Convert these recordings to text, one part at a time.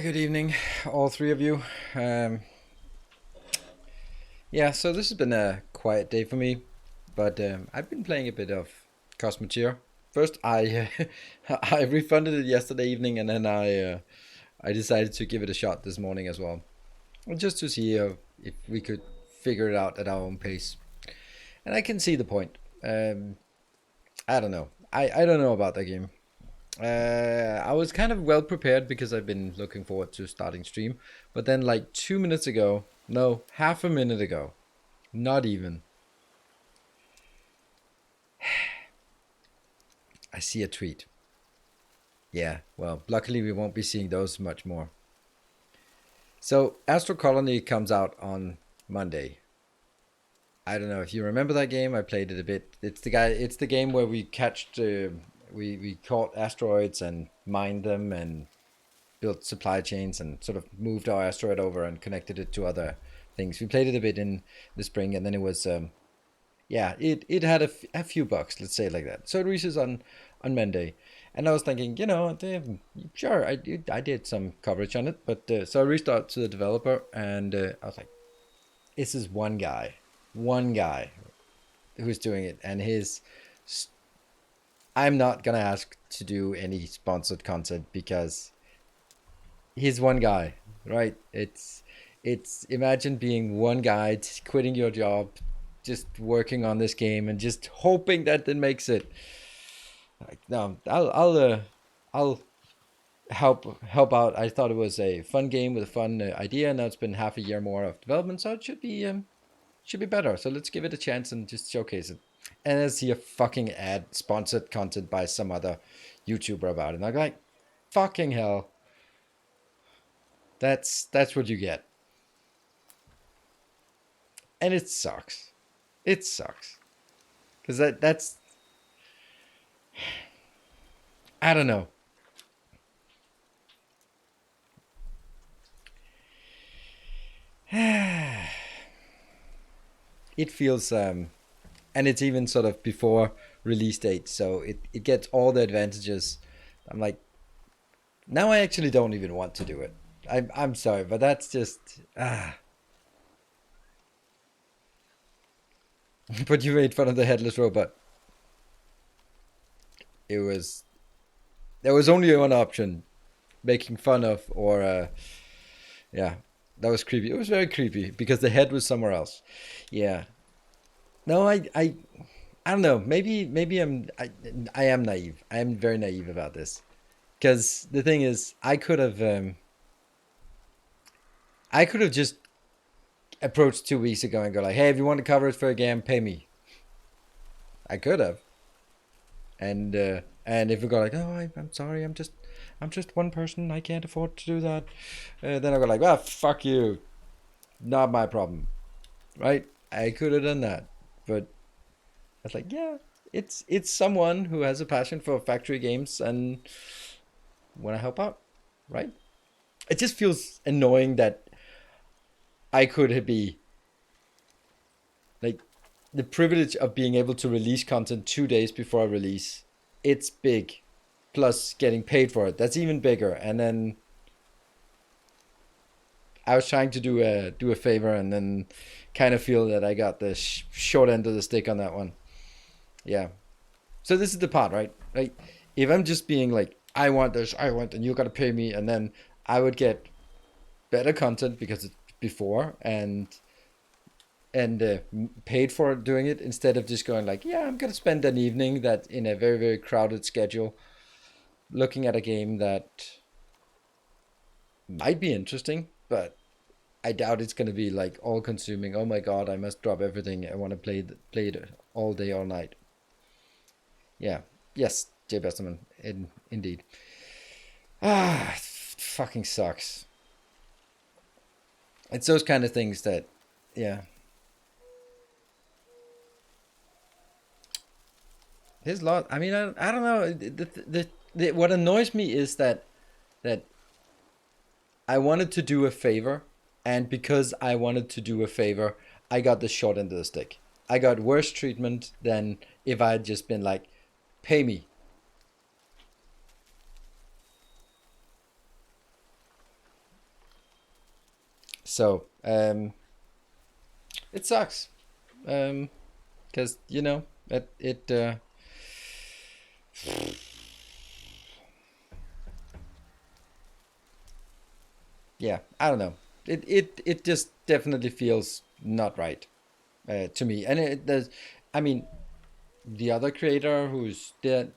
Good evening, all three of you. Um, yeah, so this has been a quiet day for me, but I've been playing a bit of Cosmoteer. First, I I refunded it yesterday evening, and then I decided to give it a shot this morning as well, just to see if we could figure it out at our own pace. And I can see the point. I don't know. I don't know about that game. I was kind of well prepared because I've been looking forward to starting stream. But then, like 2 minutes ago, no, half a minute ago, not even, I see a tweet. Yeah, well, luckily we won't be seeing those much more. So, Astro Colony comes out on Monday. I don't know if you remember that game. I played it a bit. It's the game where we we caught asteroids and mined them and built supply chains and sort of moved our asteroid over and connected it to other things. We played it a bit in the spring, and then it was yeah, it had a few bugs, let's say it like that. So it releases on Monday, and I was thinking, sure, I did some coverage on it, but so I reached out to the developer, and I was like, this is one guy who's doing it, and his. I'm not gonna ask to do any sponsored content because he's one guy, right? It's imagine being one guy, quitting your job, just working on this game and just hoping that it makes it. Like, no, I'll help out. I thought it was a fun game with a fun idea. Now it's been half a year more of development, so it should be better. So let's give it a chance and just showcase it. And I see a fucking ad sponsored content by some other YouTuber about it. And I'm like, fucking hell. That's what you get. And it sucks. It sucks. Cuz that's I don't know. It feels and it's even sort of before release date, so it gets all the advantages. I'm like, now I actually don't even want to do it. I'm sorry, but that's just But you made fun of the headless robot. It was There was only one option, making fun of or yeah, that was creepy. It was very creepy because the head was somewhere else. Yeah. No, I don't know. Maybe I am naive. I am very naive about this because the thing is, I could have just approached 2 weeks ago and go like, hey, if you want to cover it for a game, pay me. I could have, and if we go like, oh, I'm sorry, I'm just one person, I can't afford to do that, then I go like, well, fuck you, not my problem, right? I could have done that, but I was like, yeah, it's someone who has a passion for factory games and want to help out, right? It just feels annoying that I could be like the privilege of being able to release content 2 days before I release. It's big, plus getting paid for it. That's even bigger. And then I was trying to do a favor, and then kind of feel that I got the short end of the stick on that one. Yeah. So this is the part, right? Like, if I'm just being like, I want this, I want, and you gotta pay me, and then I would get better content because it's before and paid for doing it instead of just going like, yeah, I'm gonna spend an evening that in a very very crowded schedule looking at a game that might be interesting, but I doubt it's gonna be like all consuming. Oh my god, I must drop everything. I want to play it all day, all night. Yeah. Yes, Jay Besterman. Indeed. It fucking sucks. It's those kind of things that, yeah. There's a lot. I mean, I don't know. What annoys me is that I wanted to do a favor, and because I wanted to do a favor, I got the short end of the stick. I got worse treatment than if I had just been like, pay me. So it sucks. Because yeah, I don't know. It just definitely feels not right to me. And it does. I mean, the other creator who's did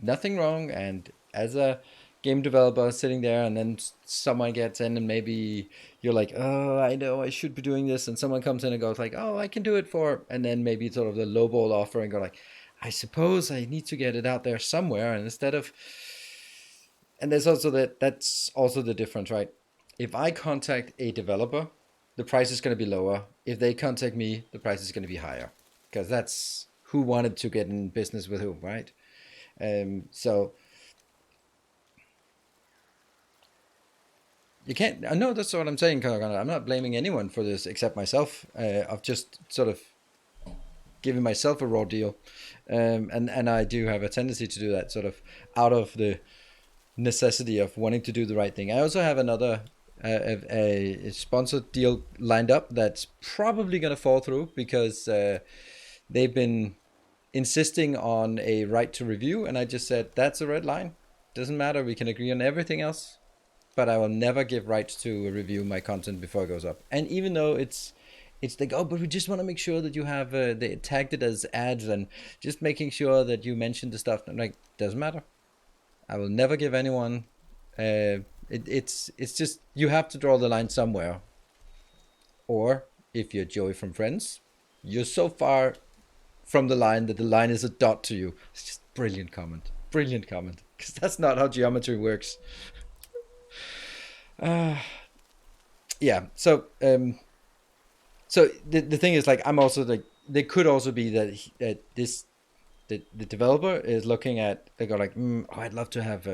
nothing wrong, and as a game developer sitting there, and then someone gets in, and maybe you're like, oh, I know I should be doing this, and someone comes in and goes like, oh, I can do it for, and then maybe sort of the lowball offer, and go like, I suppose I need to get it out there somewhere, and instead of, and there's also that's also the difference, right? If I contact a developer, the price is going to be lower. If they contact me, the price is going to be higher, because that's who wanted to get in business with whom, right? So you can't. I know that's what I'm saying, Karagana. I'm not blaming anyone for this except myself. I've just sort of giving myself a raw deal, and I do have a tendency to do that, sort of out of the necessity of wanting to do the right thing. I also have another a sponsored deal lined up that's probably going to fall through because they've been insisting on a right to review, and I just said that's a red line. Doesn't matter. We can agree on everything else, but I will never give rights to review my content before it goes up. And even though it's like, oh, but we just want to make sure that you have they tagged it as ads and just making sure that you mention the stuff. I'm like, doesn't matter. I will never give anyone. It's just you have to draw the line somewhere. Or if you're Joey from Friends, you're so far from the line that the line is a dot to you. It's just brilliant comment. Brilliant comment. Because that's not how geometry works. Yeah. So the thing is, like, I'm also like, there could also be that this the developer is looking at, they go like, oh, I'd love to have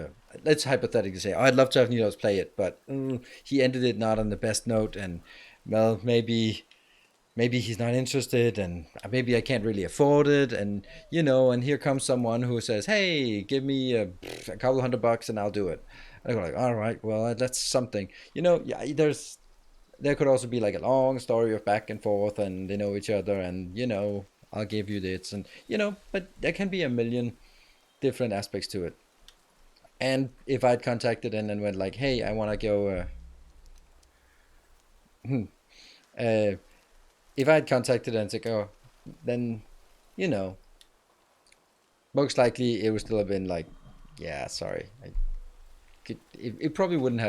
let's hypothetically say, oh, I'd love to have Ninos play it, but he ended it not on the best note, and well, maybe he's not interested, and maybe I can't really afford it, and and here comes someone who says, hey, give me a couple $100 and I'll do it. I go like, all right, well, that's something. Yeah, there could also be like a long story of back and forth, and they know each other, and I'll give you this, and but there can be a million different aspects to it. And if I'd contacted and then went like, hey, I want to go uh, if I'd contacted and said, oh, then you know most likely it would still have been like, yeah, sorry, it probably wouldn't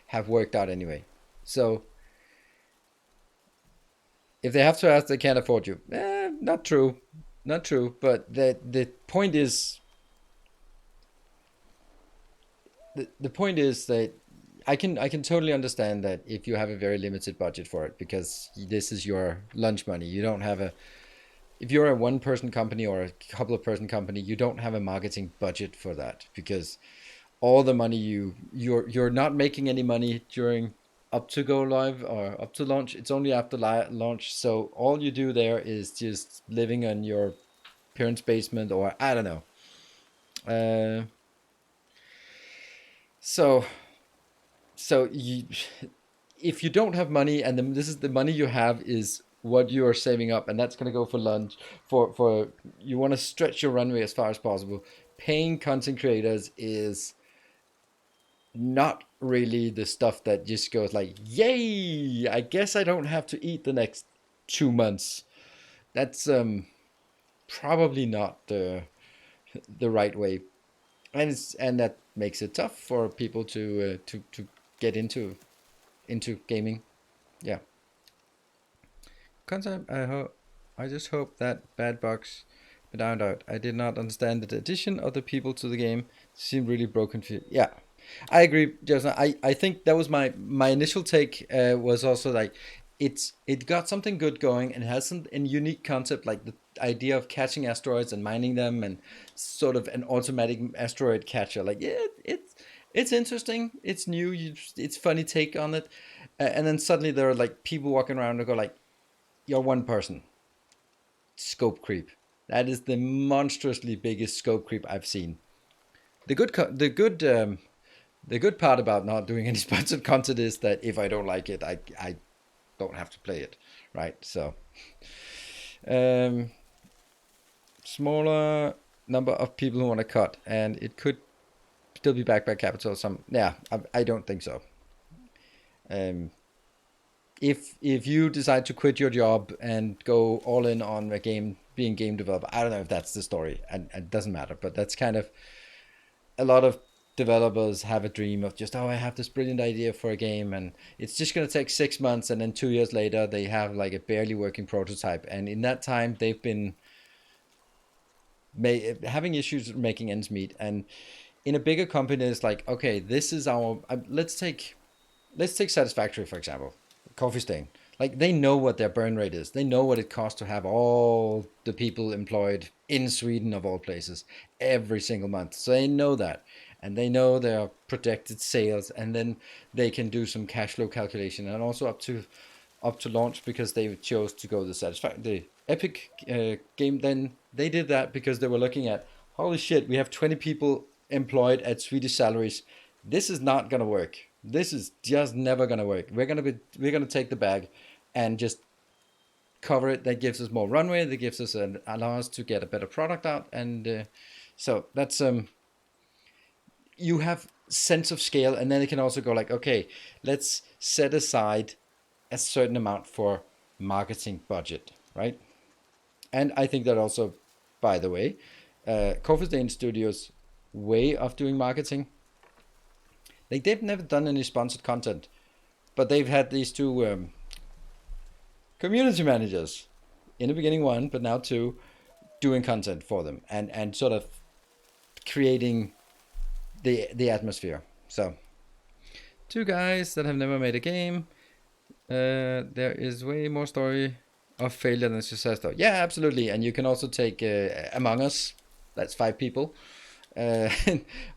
have worked out anyway. So if they have to ask, they can't afford you. Not true, not true. But the point is, the point is that I can totally understand that if you have a very limited budget for it, because this is your lunch money. You don't have a If you're a one person company or a couple of person company, you don't have a marketing budget for that, because all the money you're not making any money during up to go live or up to launch. It's only after launch. So all you do there is just living on your parents' basement, or I don't know. Uh, so so if you don't have money, and this is the money you have is what you are saving up, and that's going to go for lunch, for you want to stretch your runway as far as possible. Paying content creators is not really the stuff that just goes like, yay, I guess I don't have to eat the next 2 months. That's probably not the right way, and that makes it tough for people to get into gaming. Yeah. Concept. I just hope that bad box found out. I did not understand the addition of the people to the game. Seemed really broken. Yeah, I agree, Jason. I think that was my initial take. Was also like, it got something good going, and has some a unique concept, like the idea of catching asteroids and mining them, and sort of an automatic asteroid catcher. Like, yeah, it's interesting. It's new. It's funny take on it. And then suddenly there are like people walking around and go like, you're one person. Scope creep. That is the monstrously biggest scope creep I've seen. The good part about not doing any sponsored content is that if I don't like it, I don't have to play it, right? So, um, smaller number of people who want to cut, and it could still be backed by capital. I don't think so. Um, if you decide to quit your job and go all in on a game, being game developer, I don't know if that's the story, and it doesn't matter. But that's kind of a lot of developers have a dream of just, oh, I have this brilliant idea for a game, and it's just going to take 6 months, and then 2 years later they have like a barely working prototype, and in that time they've been having issues making ends meet. And in a bigger company, it's like, okay, this is our let's take Satisfactory for example, Coffee Stain. Like, they know what their burn rate is. They know what it costs to have all the people employed in Sweden of all places every single month. So they know that, and they know their projected sales, and then they can do some cash flow calculation, and also up to launch, because they chose to go the Epic game. Then they did that because they were looking at, holy shit, we have 20 people employed at Swedish salaries. This is not gonna work. This is just never gonna work. We're gonna take the bag and just cover it. That gives us more runway. That gives us allow us to get a better product out. And so that's you have sense of scale, and then it can also go like, okay, let's set aside a certain amount for marketing budget, right? And I think that also, by the way, Coffee Stain Studios' way of doing marketing, like, they've never done any sponsored content, but they've had these two community managers, in the beginning one, but now two, doing content for them, and sort of creating the atmosphere. So, two guys that have never made a game. There is way more story of failure than success, though. Yeah, absolutely. And you can also take Among Us. That's 5 people. Uh,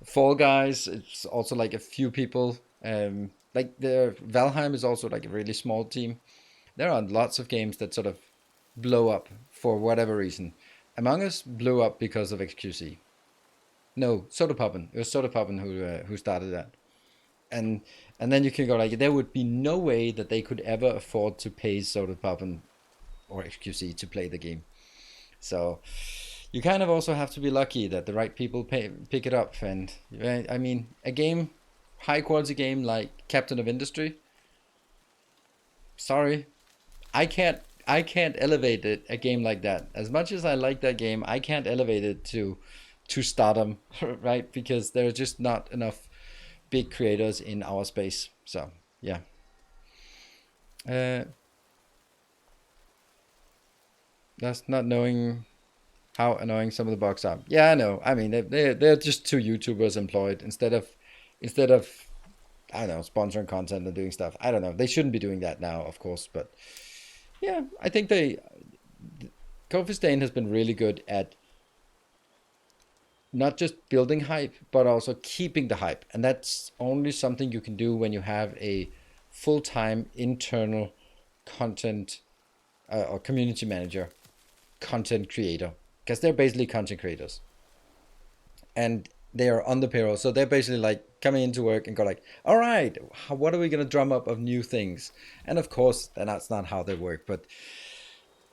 Fall Guys, it's also like a few people. Like, the Valheim is also like a really small team. There are lots of games that sort of blow up for whatever reason. Among Us blew up because of XQC. No, Sodapoppen. It was Sodapoppen who started that. And and then you can go like, there would be no way that they could ever afford to pay Sodapoppen or XQC to play the game. So you kind of also have to be lucky that the right people pick it up. And I mean, a game, high quality game like Captain of Industry, sorry, I can't elevate it, a game like that. As much as I like that game, I can't elevate it to stardom, right? Because there's just not enough big creators in our space. So yeah. uh that's not knowing how annoying some of the bugs are. Yeah, I know. I mean, they're just two YouTubers employed instead of I don't know, sponsoring content and doing stuff. I don't know. They shouldn't be doing that now, of course, but yeah, I think Coffee Stain has been really good at not just building hype, but also keeping the hype. And that's only something you can do when you have a full-time internal content or community manager, content creator, because they're basically content creators, and they are on the payroll. So they're basically like coming into work and go like, all right, what are we going to drum up of new things? And of course, that's not how they work, but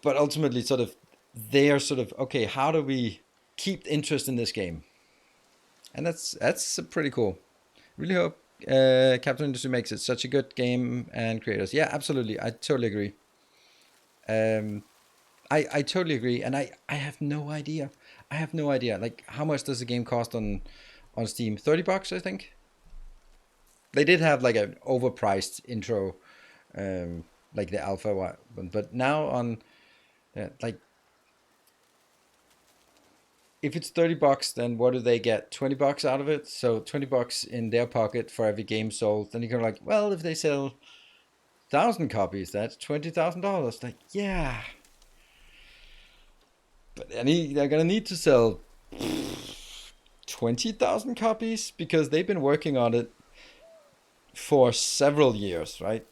ultimately, sort of, they are sort of, okay, how do we keep interest in this game? And that's pretty cool. Really hope Captain Industry makes it such a good game and creators. Yeah, absolutely. I totally agree. Um, I totally agree, and I have no idea. I have no idea. Like, how much does the game cost on Steam? $30, I think. They did have like an overpriced intro, like the alpha one, but now on like, if it's $30, then what do they get? $20 out of it. So $20 in their pocket for every game sold. Then you go like, well, if they sell 1,000 copies, that's $20,000. Like, yeah, but they're gonna need to sell 20,000 copies because they've been working on it for several years, right?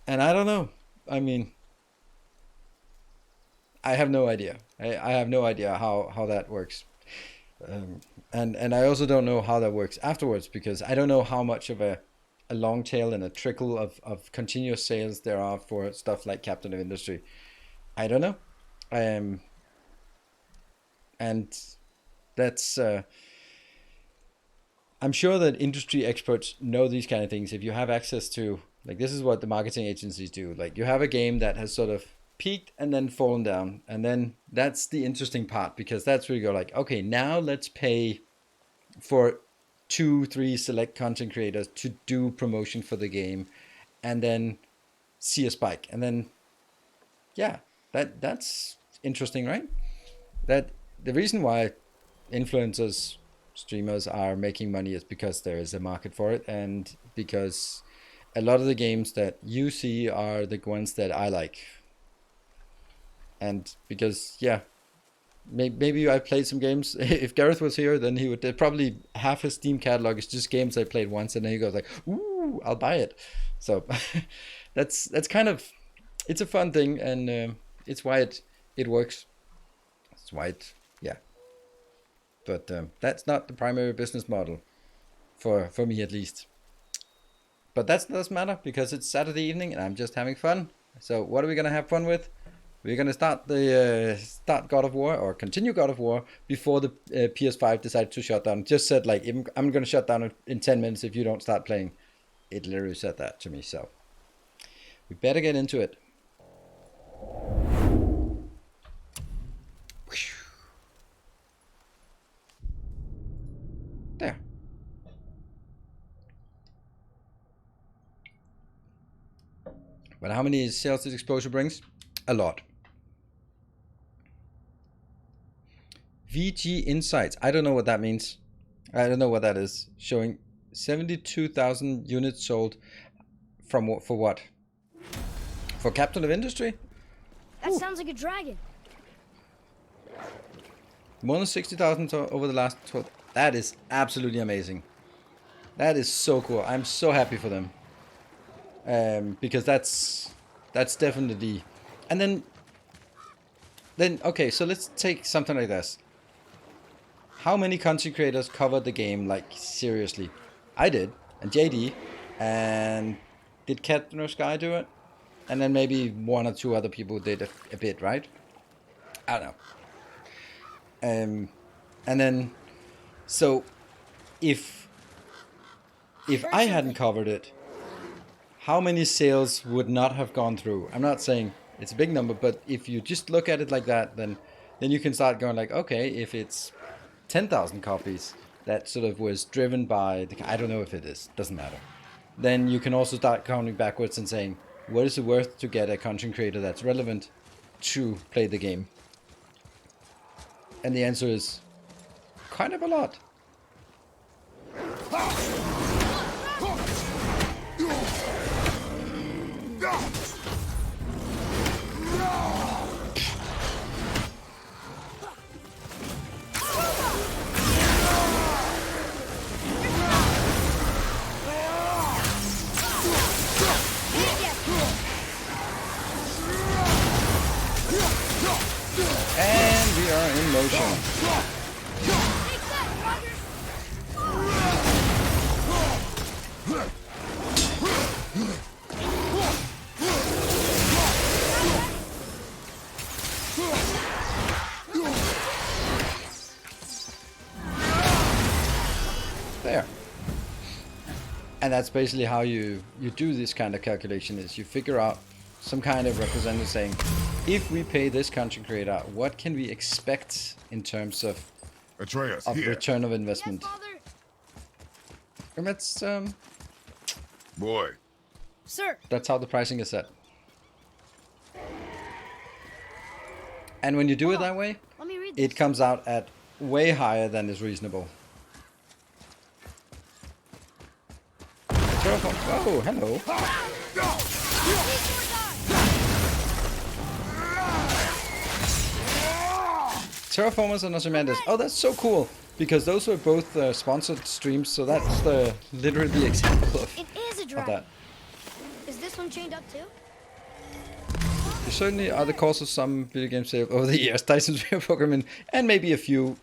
And I don't know. I mean, I have no idea. I have no idea how that works. And I also don't know how that works afterwards, because I don't know how much of a a long tail and a trickle of continuous sales there are for stuff like Captain of Industry. I don't know. And that's I'm sure that industry experts know these kind of things. If you have access to, like, this is what the marketing agencies do. Like, you have a game that has sort of peaked and then fallen down, and then that's the interesting part, because that's where you go like, okay, now let's pay for 2-3 select content creators to do promotion for the game, and then see a spike, and then yeah, that's interesting, right? That the reason why influencers, streamers are making money is because there is a market for it, and because a lot of the games that you see are the ones that I like, and because maybe I played some games. If Gareth was here, then he would probably half his Steam catalog is just games I played once, and then he goes like, "Ooh, I'll buy it." So that's kind of, it's a fun thing, and it's why it works. It's why yeah. But that's not the primary business model for me, at least. But that doesn't matter, because it's Saturday evening and I'm just having fun. So what are we gonna have fun with? We're gonna start God of War, or continue God of War, before the PS5 decided to shut down. It just said like, I'm gonna shut down in 10 minutes if you don't start playing. It literally said that to me. So we better get into it. There. But how many sales this exposure brings? A lot. VG Insights. I don't know what that means. I don't know what that is. Showing 72,000 units sold from for what? For Captain of Industry? That sounds like a dragon. More than 60,000 over the last 12. That is absolutely amazing. That is so cool. I'm so happy for them. Because that's definitely. And then okay, so let's take something like this. How many content creators covered the game, like, seriously? I did, and JD, and did Cat No Sky do it? And then maybe one or two other people did a bit, right? I don't know. And then, so if I hadn't covered it, how many sales would not have gone through? I'm not saying it's a big number, but if you just look at it like that, then you can start going like, okay, if it's 10,000 copies that sort of was driven by I don't know if it is, doesn't matter. Then you can also start counting backwards and saying, what is it worth to get a content creator that's relevant to play the game? And the answer is kind of a lot. And we are in motion. There. And that's basically how you do this kind of calculation, is you figure out some kind of representative saying, if we pay this content creator, what can we expect in terms of Atreus, return of investment? Yes, And that's boy. Sir. That's how the pricing is set. And when you do it that way, Let me read it comes out at way higher than is reasonable. Oh, hello. Terraformers and Ozymandias. Oh, that's so cool, because those were both sponsored streams, so that's literally the example of, It is a dragon. that. Is this one chained up too? You certainly are the cause of some video game sales over the years. Tyson's Real Pokemon, and maybe a few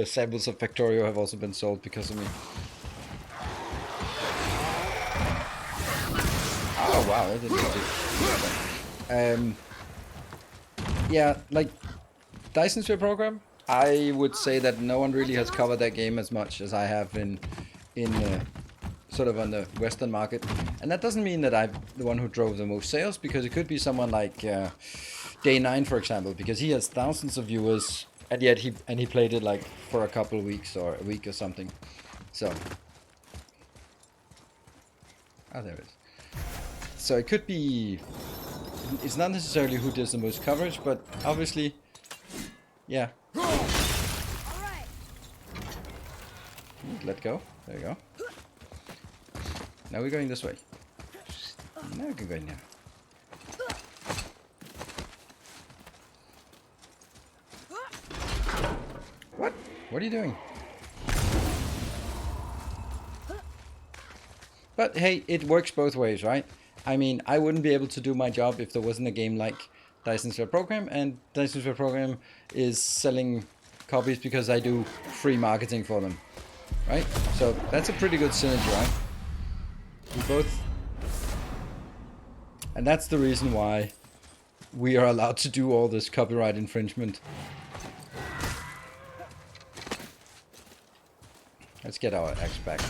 samples of Factorio have also been sold because of me. Oh wow, that didn't do. Yeah, like Dyson Sphere program. I would say that no one really has covered that game as much as I have in sort of on the Western market, and that doesn't mean that I'm the one who drove the most sales, because it could be someone like Day 9, for example, because he has thousands of viewers, and yet he played it like for a couple of weeks or a week or something. So, there it is. So it could be. It's not necessarily who does the most coverage, but obviously, yeah. Alright. Let go. There you go. Now we're going this way. Now we can go in here. What? What are you doing? But hey, it works both ways, right? I mean, I wouldn't be able to do my job if there wasn't a game like Dyson Sphere Program, and Dyson Sphere Program is selling copies because I do free marketing for them, right? So that's a pretty good synergy, right? We both... And that's the reason why we are allowed to do all this copyright infringement. Let's get our axe back.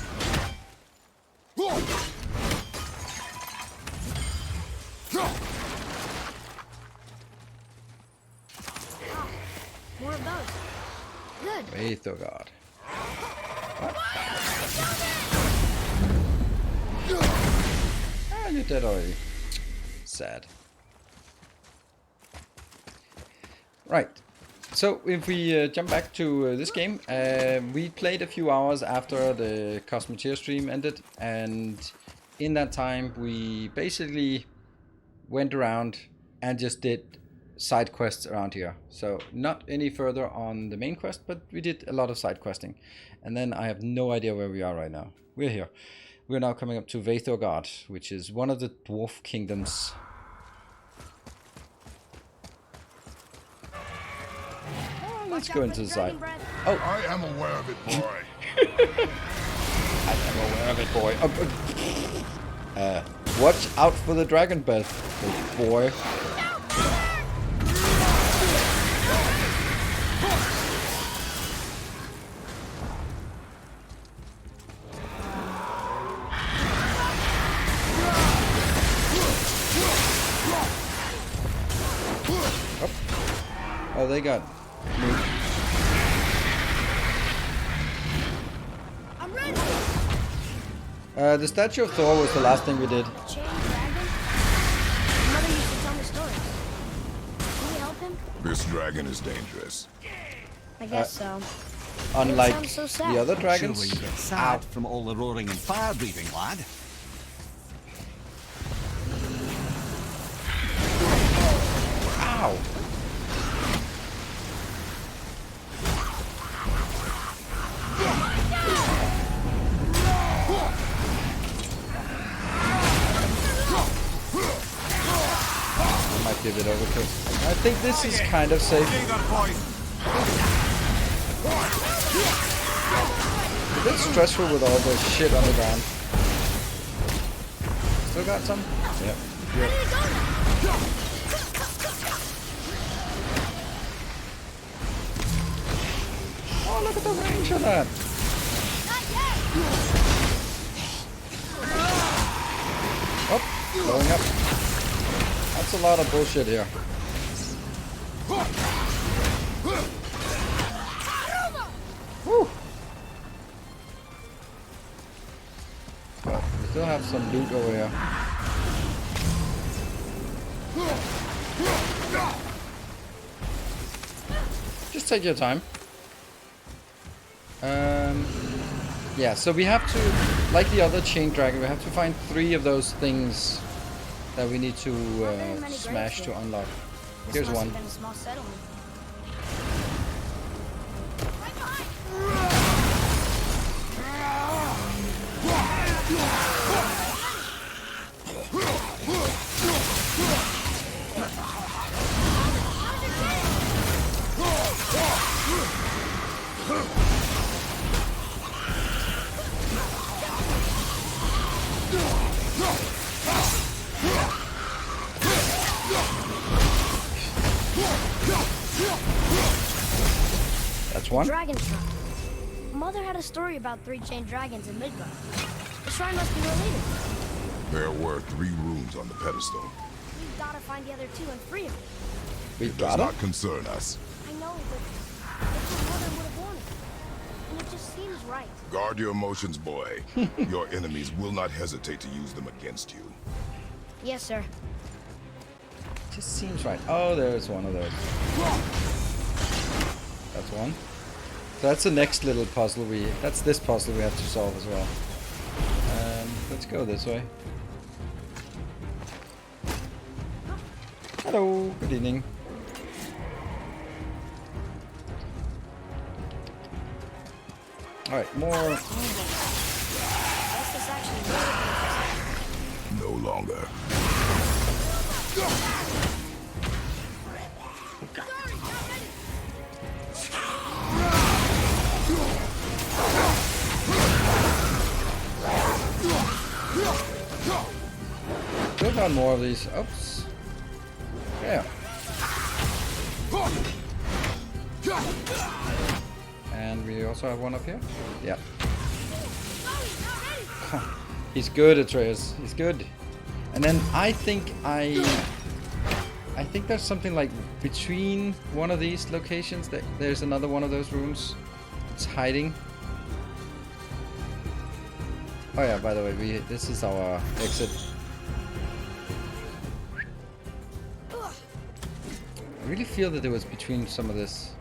More of those. Good. Wait, oh god. Ah, you're dead already. Sad. Right. So if we jump back to this game, we played a few hours after the Cosmoteer stream ended, and in that time we basically went around and just did side quests around here. So not any further on the main quest, but we did a lot of side questing. And then I have no idea where we are right now. We're here. We're now coming up to Vaethorgard, which is one of the dwarf kingdoms. Let's go into the side. Oh, I am aware of it, boy. I am aware of it, boy. Watch out for the dragon breath, boy. Oh, they got moved. I'm ready. The statue of Thor was the last thing we did. Chain dragon? Mother used to tell me stories. Can we help him? This dragon is dangerous. I guess so. Unlike sounds so sad. the other dragons. Surely you get sad from all the roaring and fire breathing, lad. Ow! I might give it overkill. I think this is kind of safe. A bit stressful with all the shit on the ground. Still got some? Yep. Oh, look at the range of that. Oh, going up. That's a lot of bullshit here. Woo. But we still have some loot over here. Just take your time. Yeah, so we have to, like the other chain dragon, we have to find 3 of those things that we need to smash to unlock. Here's one. Been a small settlement. That's The one. dragon shrine. Mother had a story about 3 chained dragons in Midgard. The shrine must be related. There were 3 rooms on the pedestal. We've got to find the other 2 and free them. We It does got not it. concern us. I know, but it's what Mother would have wanted. And it just seems right. Guard your emotions, boy. Your enemies will not hesitate to use them against you. Yes, sir. Just seems right. Oh, there's one of those. That's one. So that's the next little puzzle that's this puzzle we have to solve as well. Let's go this way. Hello, good evening. Alright, more. Guess this actually worked. No longer. Could have more of these. Oops. Yeah. And we also have one up here. Yeah. He's good, Atreus. He's good. And then I think there's something like between one of these locations that there's another one of those rooms. It's hiding. Oh yeah, by the way, this is our exit. I really feel that it was between some of this.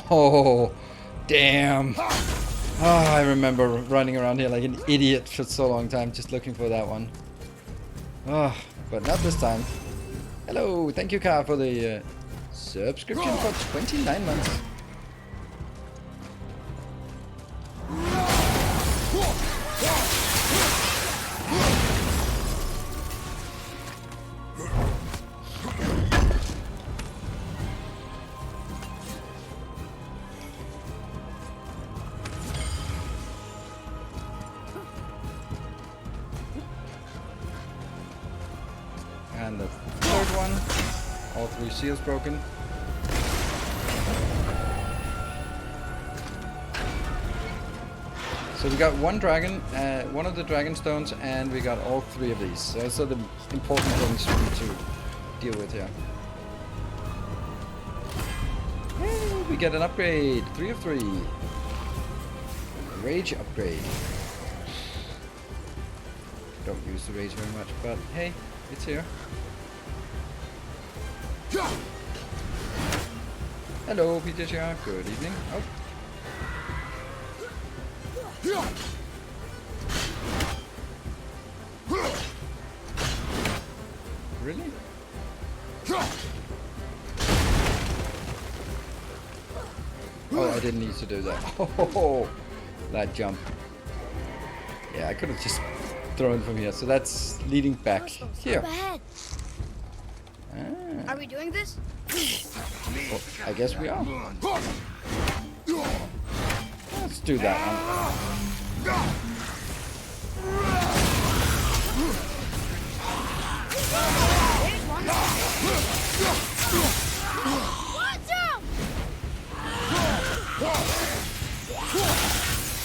Oh, damn. Oh, I remember running around here like an idiot for so long time just looking for that one. Oh, but not this time. Hello, thank you, Car, for the subscription for 29 months. And the third one, all 3 seals broken. So we got one dragon, one of the dragon stones, and we got all 3 of these. So those are the important things we need to deal with here. Hey, we get an upgrade, 3 of 3. Rage upgrade. Don't use the rage very much, but hey, it's here. Hello, Peter Shah. Good evening. Oh. Really? Oh, I didn't need to do that. Oh, that jump. Yeah, I could have just thrown from here. So that's leading back here. Up ahead. Ah. Are we doing this? Well, I guess we are. Let's do that one. There's one. Watch out!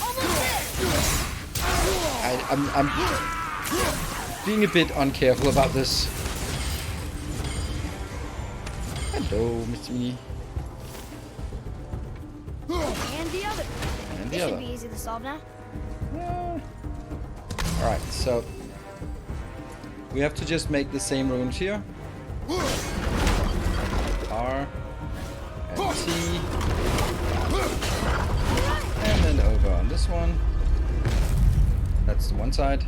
Almost there. I'm being a bit uncareful about this. Hello, Mr. Mini. And the other. And the This should other. be easy to solve now. Alright, so we have to just make the same runes here. R and T. And then over on this one. That's the one side.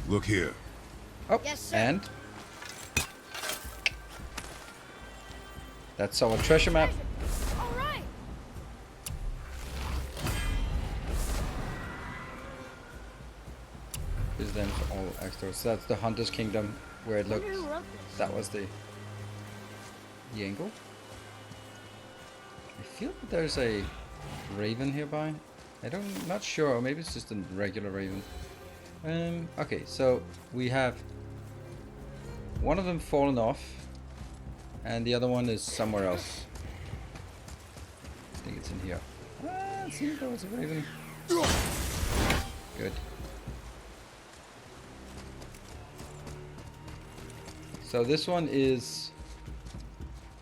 Look here. Oh, Yes, sir. and that's our treasure map. All right. Is then for all extras. So that's the Hunter's Kingdom, where it looked. Wonder who wrote this. That was the angle. I feel that there's a raven hereby. Not sure. Or maybe it's just a regular raven. Okay, so we have one of them fallen off, and the other one is somewhere else. I think it's in here. Ah, see, there was a raven. Good. So this one is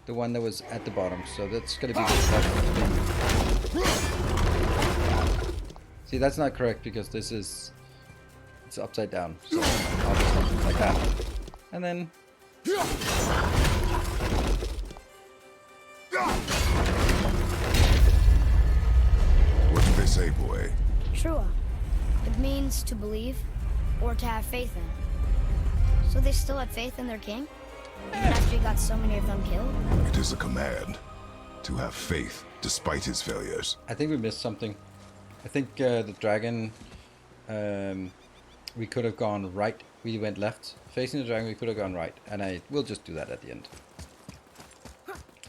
the one that was at the bottom, so that's gonna be the bottom. See, that's not correct because this is, it's upside down. So I'll just like that. And then What do they say, boy? Trua. It means to believe or to have faith in. So they still had faith in their king? Even after he got so many of them killed? It is a command to have faith despite his failures. I think we missed something. I think the dragon, we could have gone right. We went left. Facing the dragon, we could have gone right. And I will just do that at the end.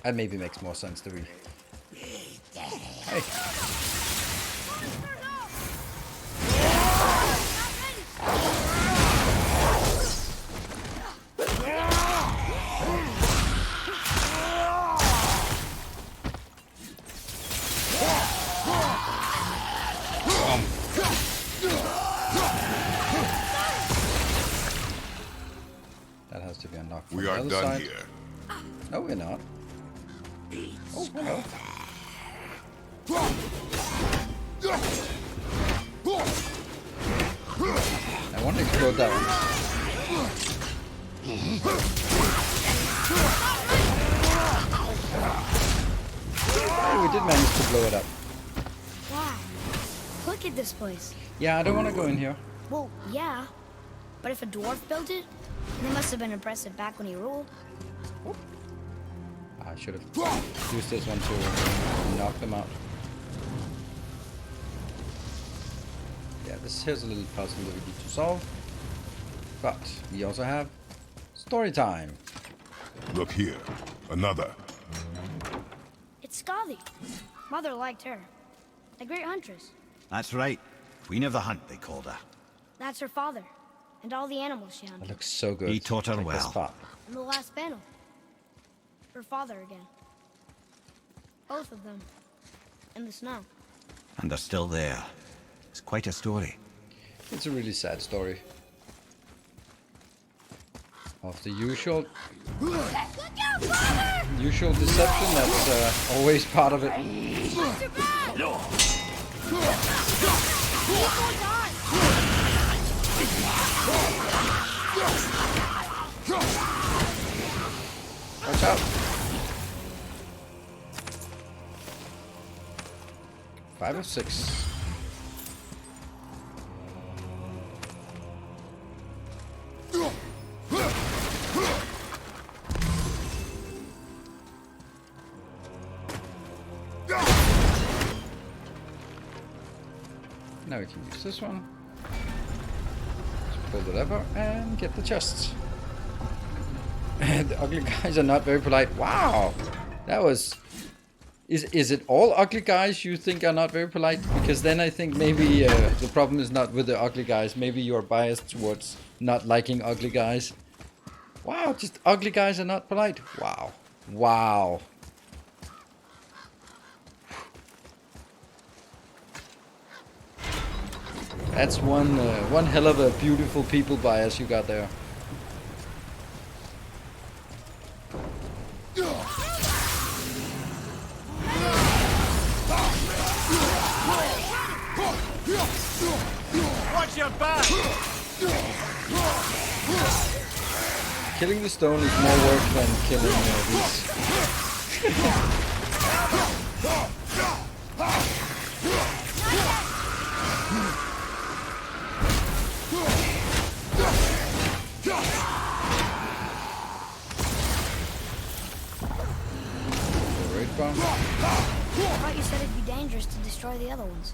That maybe makes more sense to read. Hey. That has to be unlocked. From We the are other done side. here. No, we're not. Oh, hello. I want to explode that one. Hey, we did manage to blow it up. Wow. Look at this place. Yeah, I don't want to go in here. Well, yeah. But if a dwarf built it, they must have been impressive back when he ruled. I should have used this one to knock them out. Yeah, here's a little puzzle that we need to solve. But we also have story time. Look here. Another. It's Skadi. Mother liked her. A great huntress. That's right. Queen of the Hunt, they called her. That's her father. And all the animals she That hunted. looks so good. He taught her Like this well. spot. And the last panel. Her father again. Both of them. In the snow. And they're still there. It's quite a story. It's a really sad story. Of the usual deception that's always part of it. Watch out. 5 of 6. Now we can use this one. Just pull the lever and get the chests. The ugly guys are not very polite. Wow! That was... Is it all ugly guys you think are not very polite? Because then I think maybe the problem is not with the ugly guys. Maybe you're biased towards not liking ugly guys. Wow, just ugly guys are not polite. Wow. Wow. That's one hell of a beautiful people bias you got there. Watch your back! Killing the stone is more work than killing these. Bomb. I thought you said it'd be dangerous to destroy the other ones.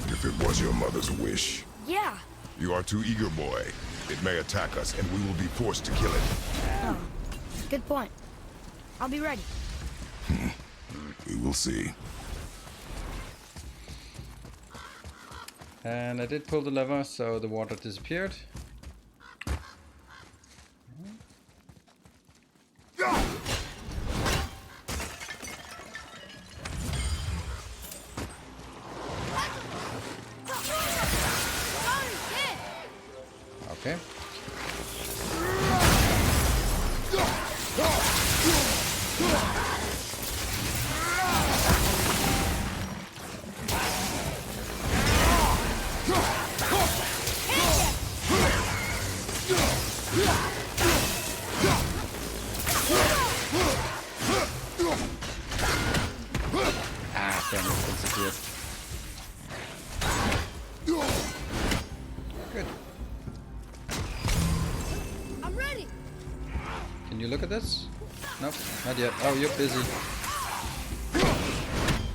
If it was your mother's wish. Yeah. You are too eager, boy. It may attack us, and we will be forced to kill it. Oh, good point. I'll be ready. We will see. And I did pull the lever, so the water disappeared. Okay. Ah, damn it, disappeared. Good. I'm ready. Can you look at this? Nope, not yet. Oh, you're busy.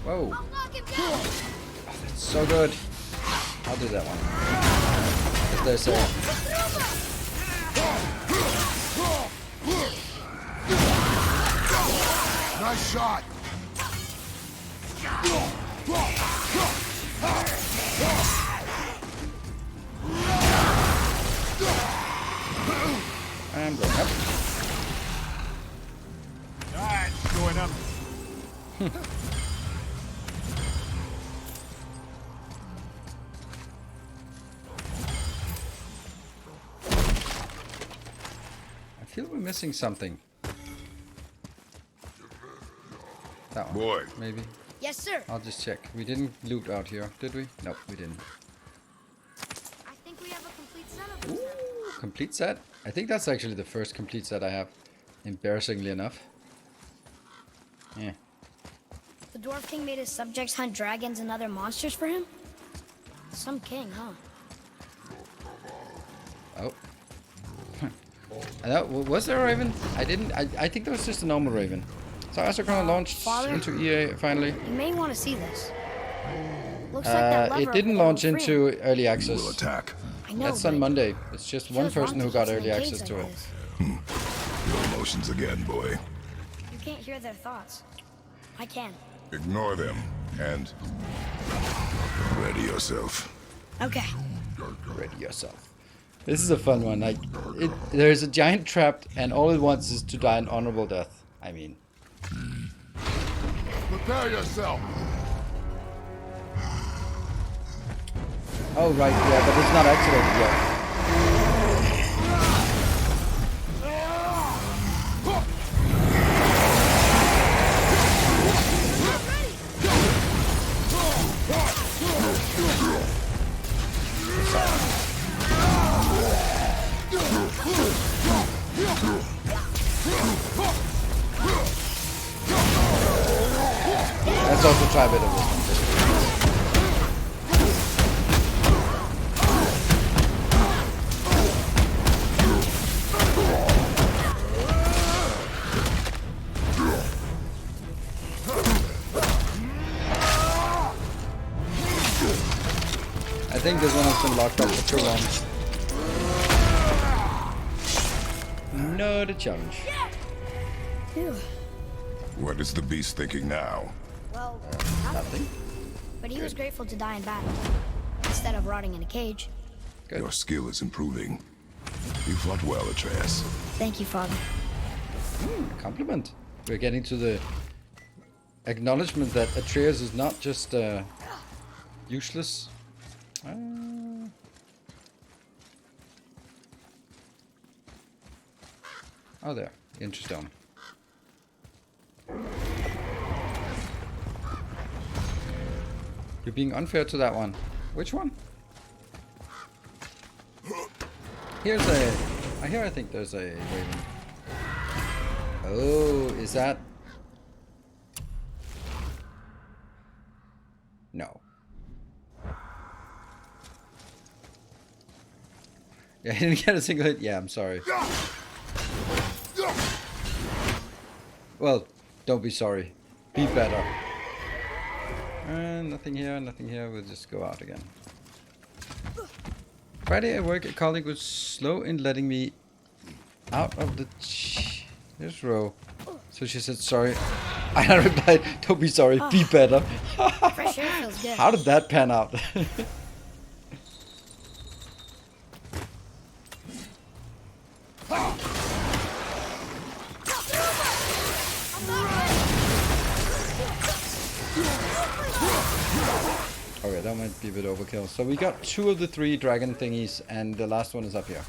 Whoa. I'll knock him down. Oh, that's so good. I'll do that one. If they say. Nice shot. I'm going up. Alright, going up. I feel we're missing something. That one. Boy, Maybe. Yes, sir. I'll just check. We didn't loot out here, did we? Nope, we didn't. I think we have a complete set of them. sir. Ooh, complete set? I think that's actually the first complete set I have. Embarrassingly enough. Yeah. The Dwarf King made his subjects hunt dragons and other monsters for him? Some king, huh? Oh. Was there a raven? I think there was just a normal raven. So Astronaut launched Father? into EA finally. You may want to see this. Looks like that lever It didn't over there launch will free him. into early we access. will attack. I know, That's on but Monday. It's just it one feels wrong person to who keep got them early in access caves to like it. this. Your emotions again, boy. You can't hear their thoughts. I can. Ignore them and ready yourself. Okay. Ready yourself. This is a fun one. Like, there's a giant trapped, and all it wants is to die an honorable death. I mean, Prepare yourself. oh right, yeah, but it's not activated yet. Let's also try a bit of this one. I think this one has been locked up for too long. Not a challenge. Phew. What is the beast thinking now? Well, Nothing. but he was grateful to die in battle instead of rotting in a cage. Good. Your skill is improving. You fought well, Atreus. Thank you, Father. Compliment. We're getting to the acknowledgement that Atreus is not just useless. Oh, there. Interstone. You're being unfair to that one. Which one? Here's a... Here I think there's a raven. Oh, is that... No. Yeah, I didn't get a single hit. Yeah, I'm sorry. Well, don't be sorry. Be better. Nothing here, nothing here. We'll just go out again. Friday at work, a colleague was slow in letting me out of the this row. So she said sorry. And I replied, don't be sorry, be better. Fresh air feels good. How did that pan out? Okay, that might be a bit overkill. So we got 2 of the 3 dragon thingies, and the last one is up here.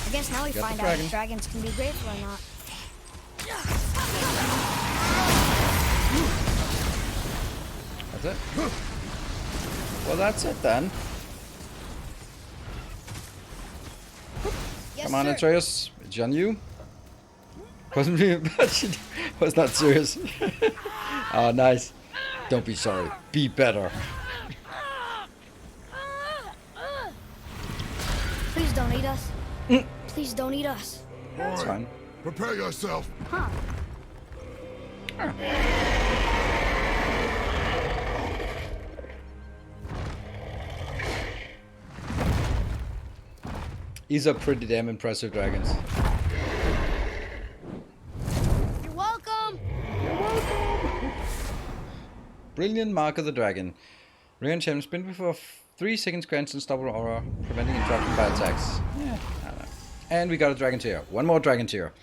I guess now we Got find the out dragon. if dragons can be grateful or not. That's it. Well, that's it then. Yes, Come on, sir. Atreus. It's on you. Wasn't me, but she was not serious. Oh, nice. Don't be sorry. Be better. Please don't eat us. Please don't eat us. That's fine. Prepare yourself. Huh. These are pretty damn impressive dragons. You're welcome. Brilliant Mark of the Dragon. Rare enchantment spin before 3 seconds grants unstoppable aura, preventing interruption by attacks. Yeah, I don't know. And we got a dragon tier. 1 more dragon tier.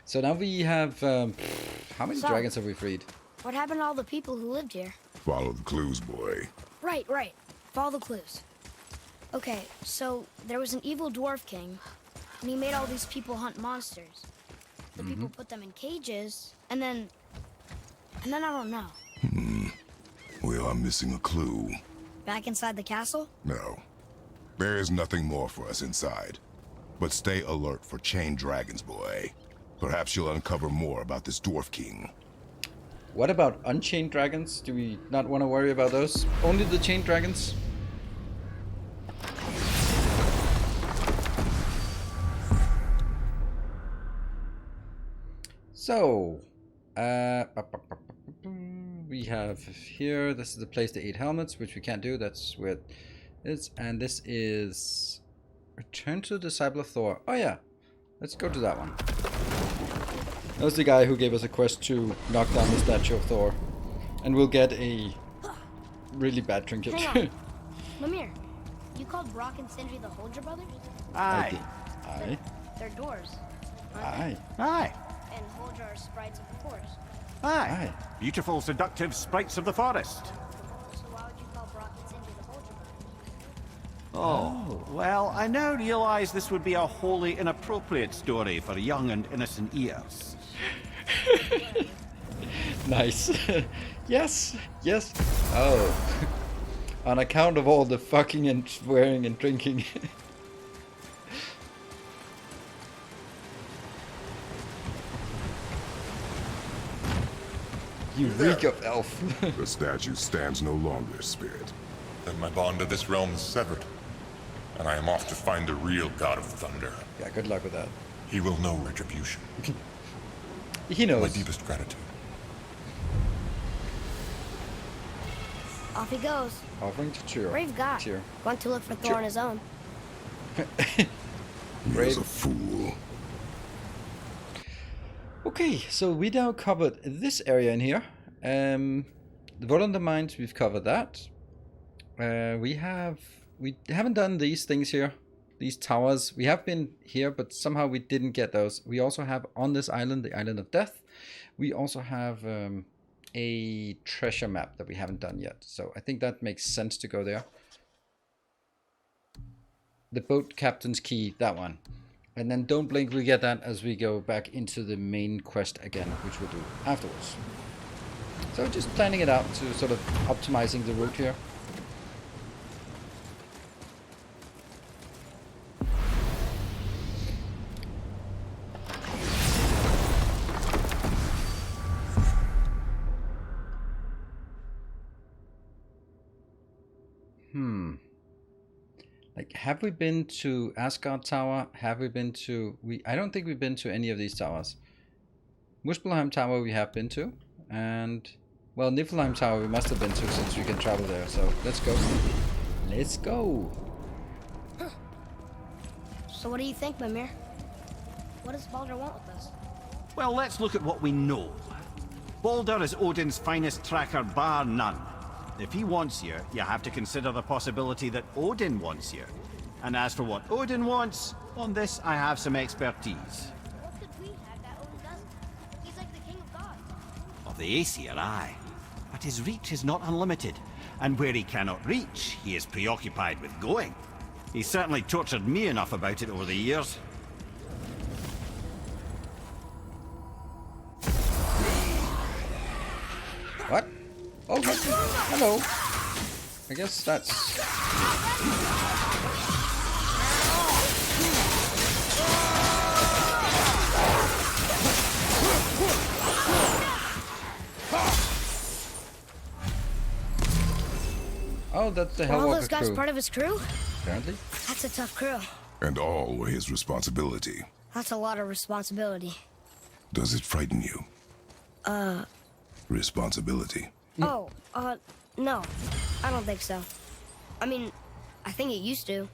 So now we have... how many So- dragons have we freed? What happened to all the people who lived here? Follow the clues, boy. Right, right. Follow the clues. Okay, so there was an evil dwarf king, and he made all these people hunt monsters. The people put them in cages, and then I don't know. We are missing a clue. Back inside the castle? No. There is nothing more for us inside. But stay alert for chained dragons, boy. Perhaps you'll uncover more about this dwarf king. What about unchained dragons? Do we not want to worry about those? Only the chained dragons? So, we have here, this is the place to 8 helmets, which we can't do, that's where it is. And this is Return to the Disciple of Thor. Oh yeah, let's go to that one. That was the guy who gave us a quest to knock down the statue of Thor. And we'll get a really bad trinket. Hang on. Lemire, you called Brock and Sindri the Holger brothers? I did. Aye. They're doors. Aye. Aye. And Holger are sprites of the forest. Aye. Aye. Beautiful, seductive sprites of the forest. So why would you call Brock and Sindri the Holger brothers? Oh, well, I now realize this would be a wholly inappropriate story for young and innocent ears. Nice. Yes. Yes. Oh. On account of all the fucking and swearing and drinking. You reek of elf. The statue stands no longer, spirit. Then my bond to this realm is severed, and I am off to find the real God of Thunder. Yeah, good luck with that. He will know retribution. He My knows. deepest gratitude. Off he goes. Offering to cheer. Brave guy. Cheer. Went to look for Thor on his own. He is Brave. a fool. Okay, so we now covered this area in here. The Void on the Mines, we've covered that. We haven't done these things here. These towers. We have been here, but somehow we didn't get those. We also have on this island, the Island of Death. We also have a treasure map that we haven't done yet. So I think that makes sense to go there. The boat captain's key, that one. And then don't blink, we get that as we go back into the main quest again, which we'll do afterwards. So just planning it out to sort of optimizing the route here. Like, have we been to Asgard Tower? Have we been to... I don't think we've been to any of these towers. Muspelheim Tower we have been to. And Well, Niflheim Tower we must have been to since we can travel there, so let's go. Let's go! So what do you think, Mimir? What does Baldur want with us? Well, let's look at what we know. Baldur is Odin's finest tracker bar none. If he wants you, you have to consider the possibility that Odin wants you. And as for what Odin wants, on this I have some expertise. What could we have that Odin doesn't? He's like the king of gods. Of the Aesir, aye. But his reach is not unlimited. And where he cannot reach, he is preoccupied with going. He's certainly tortured me enough about it over the years. What? Oh, hello. I guess that's... Oh, that's the Were all Hellwalker those guys crew. part of his crew? Apparently. That's a tough crew. And all were his responsibility. That's a lot of responsibility. Does it frighten you? Responsibility. Oh, no. I don't think so. I mean, I think it used to,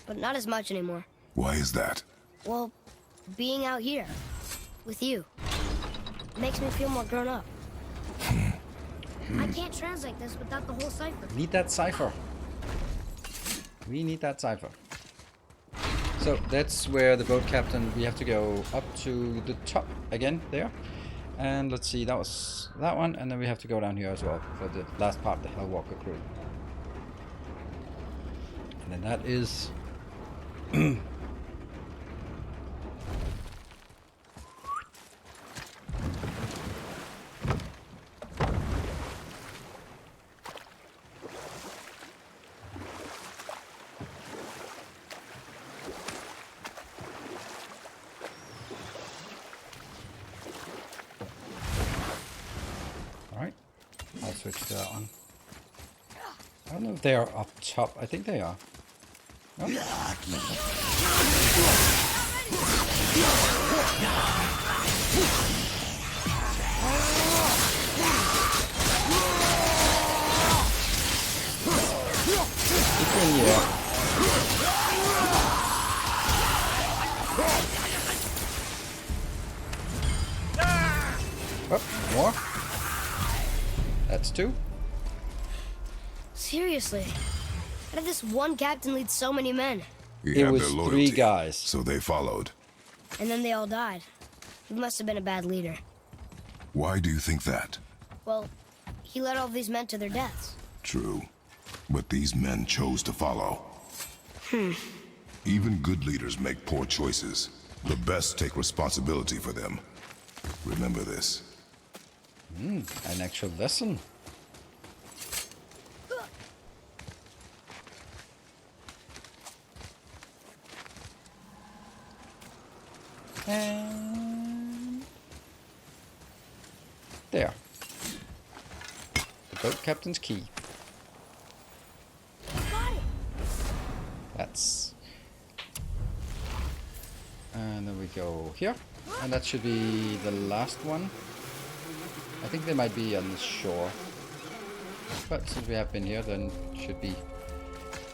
but not as much anymore. Why is that? Well, being out here with you makes me feel more grown up. I can't translate this without the whole cipher. Need that cipher. We need that cipher. So that's where the boat captain, we have to go up to the top again there. And let's see, that was that one. And then we have to go down here as well for the last part, the Hellwalker crew. And then that is... Alright, I'll switch to that one. I don't know if they are up top. I think they are. No? Yeah. Oh, more. That's two. Seriously, how did this one captain lead so many men? He It had was their three loyalty, guys. so they followed. And then they all died. He must have been a bad leader. Why do you think that? Well, he led all these men to their deaths. True. But these men chose to follow. Even good leaders make poor choices. The best take responsibility for them. Remember this. An actual lesson. And there. The boat captain's key. That's... And then we go here. And that should be the last one. I think they might be on the shore. But since we have been here, then it should be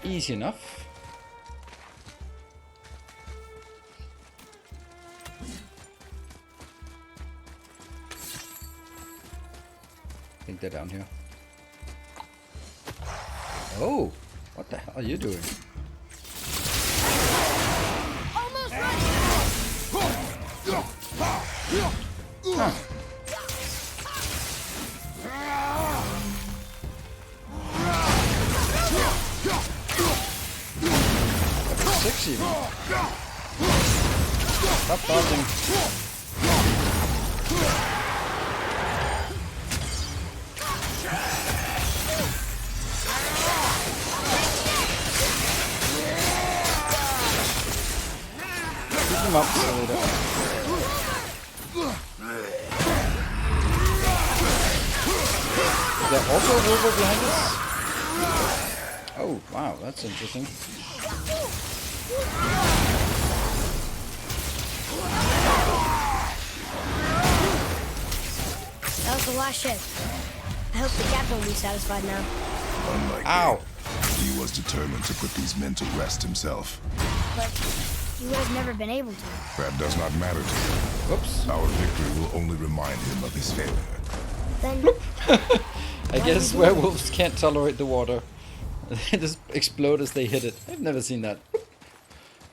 easy enough. I think they're down here. Oh! What the hell are you doing? Almost ready! Huh. Six even. Stop dodging. Keep them up so they don't. Is there also a river behind us? Oh, wow, that's interesting. That was the last ship. I hope the captain will be satisfied now. Unlike Ow. me, he was determined to put these men to rest himself. But he would have never been able to. That does not matter to him. Whoops. Our victory will only remind him of his failure. Then I guess werewolves can't tolerate the water. They just explode as they hit it. I've never seen that.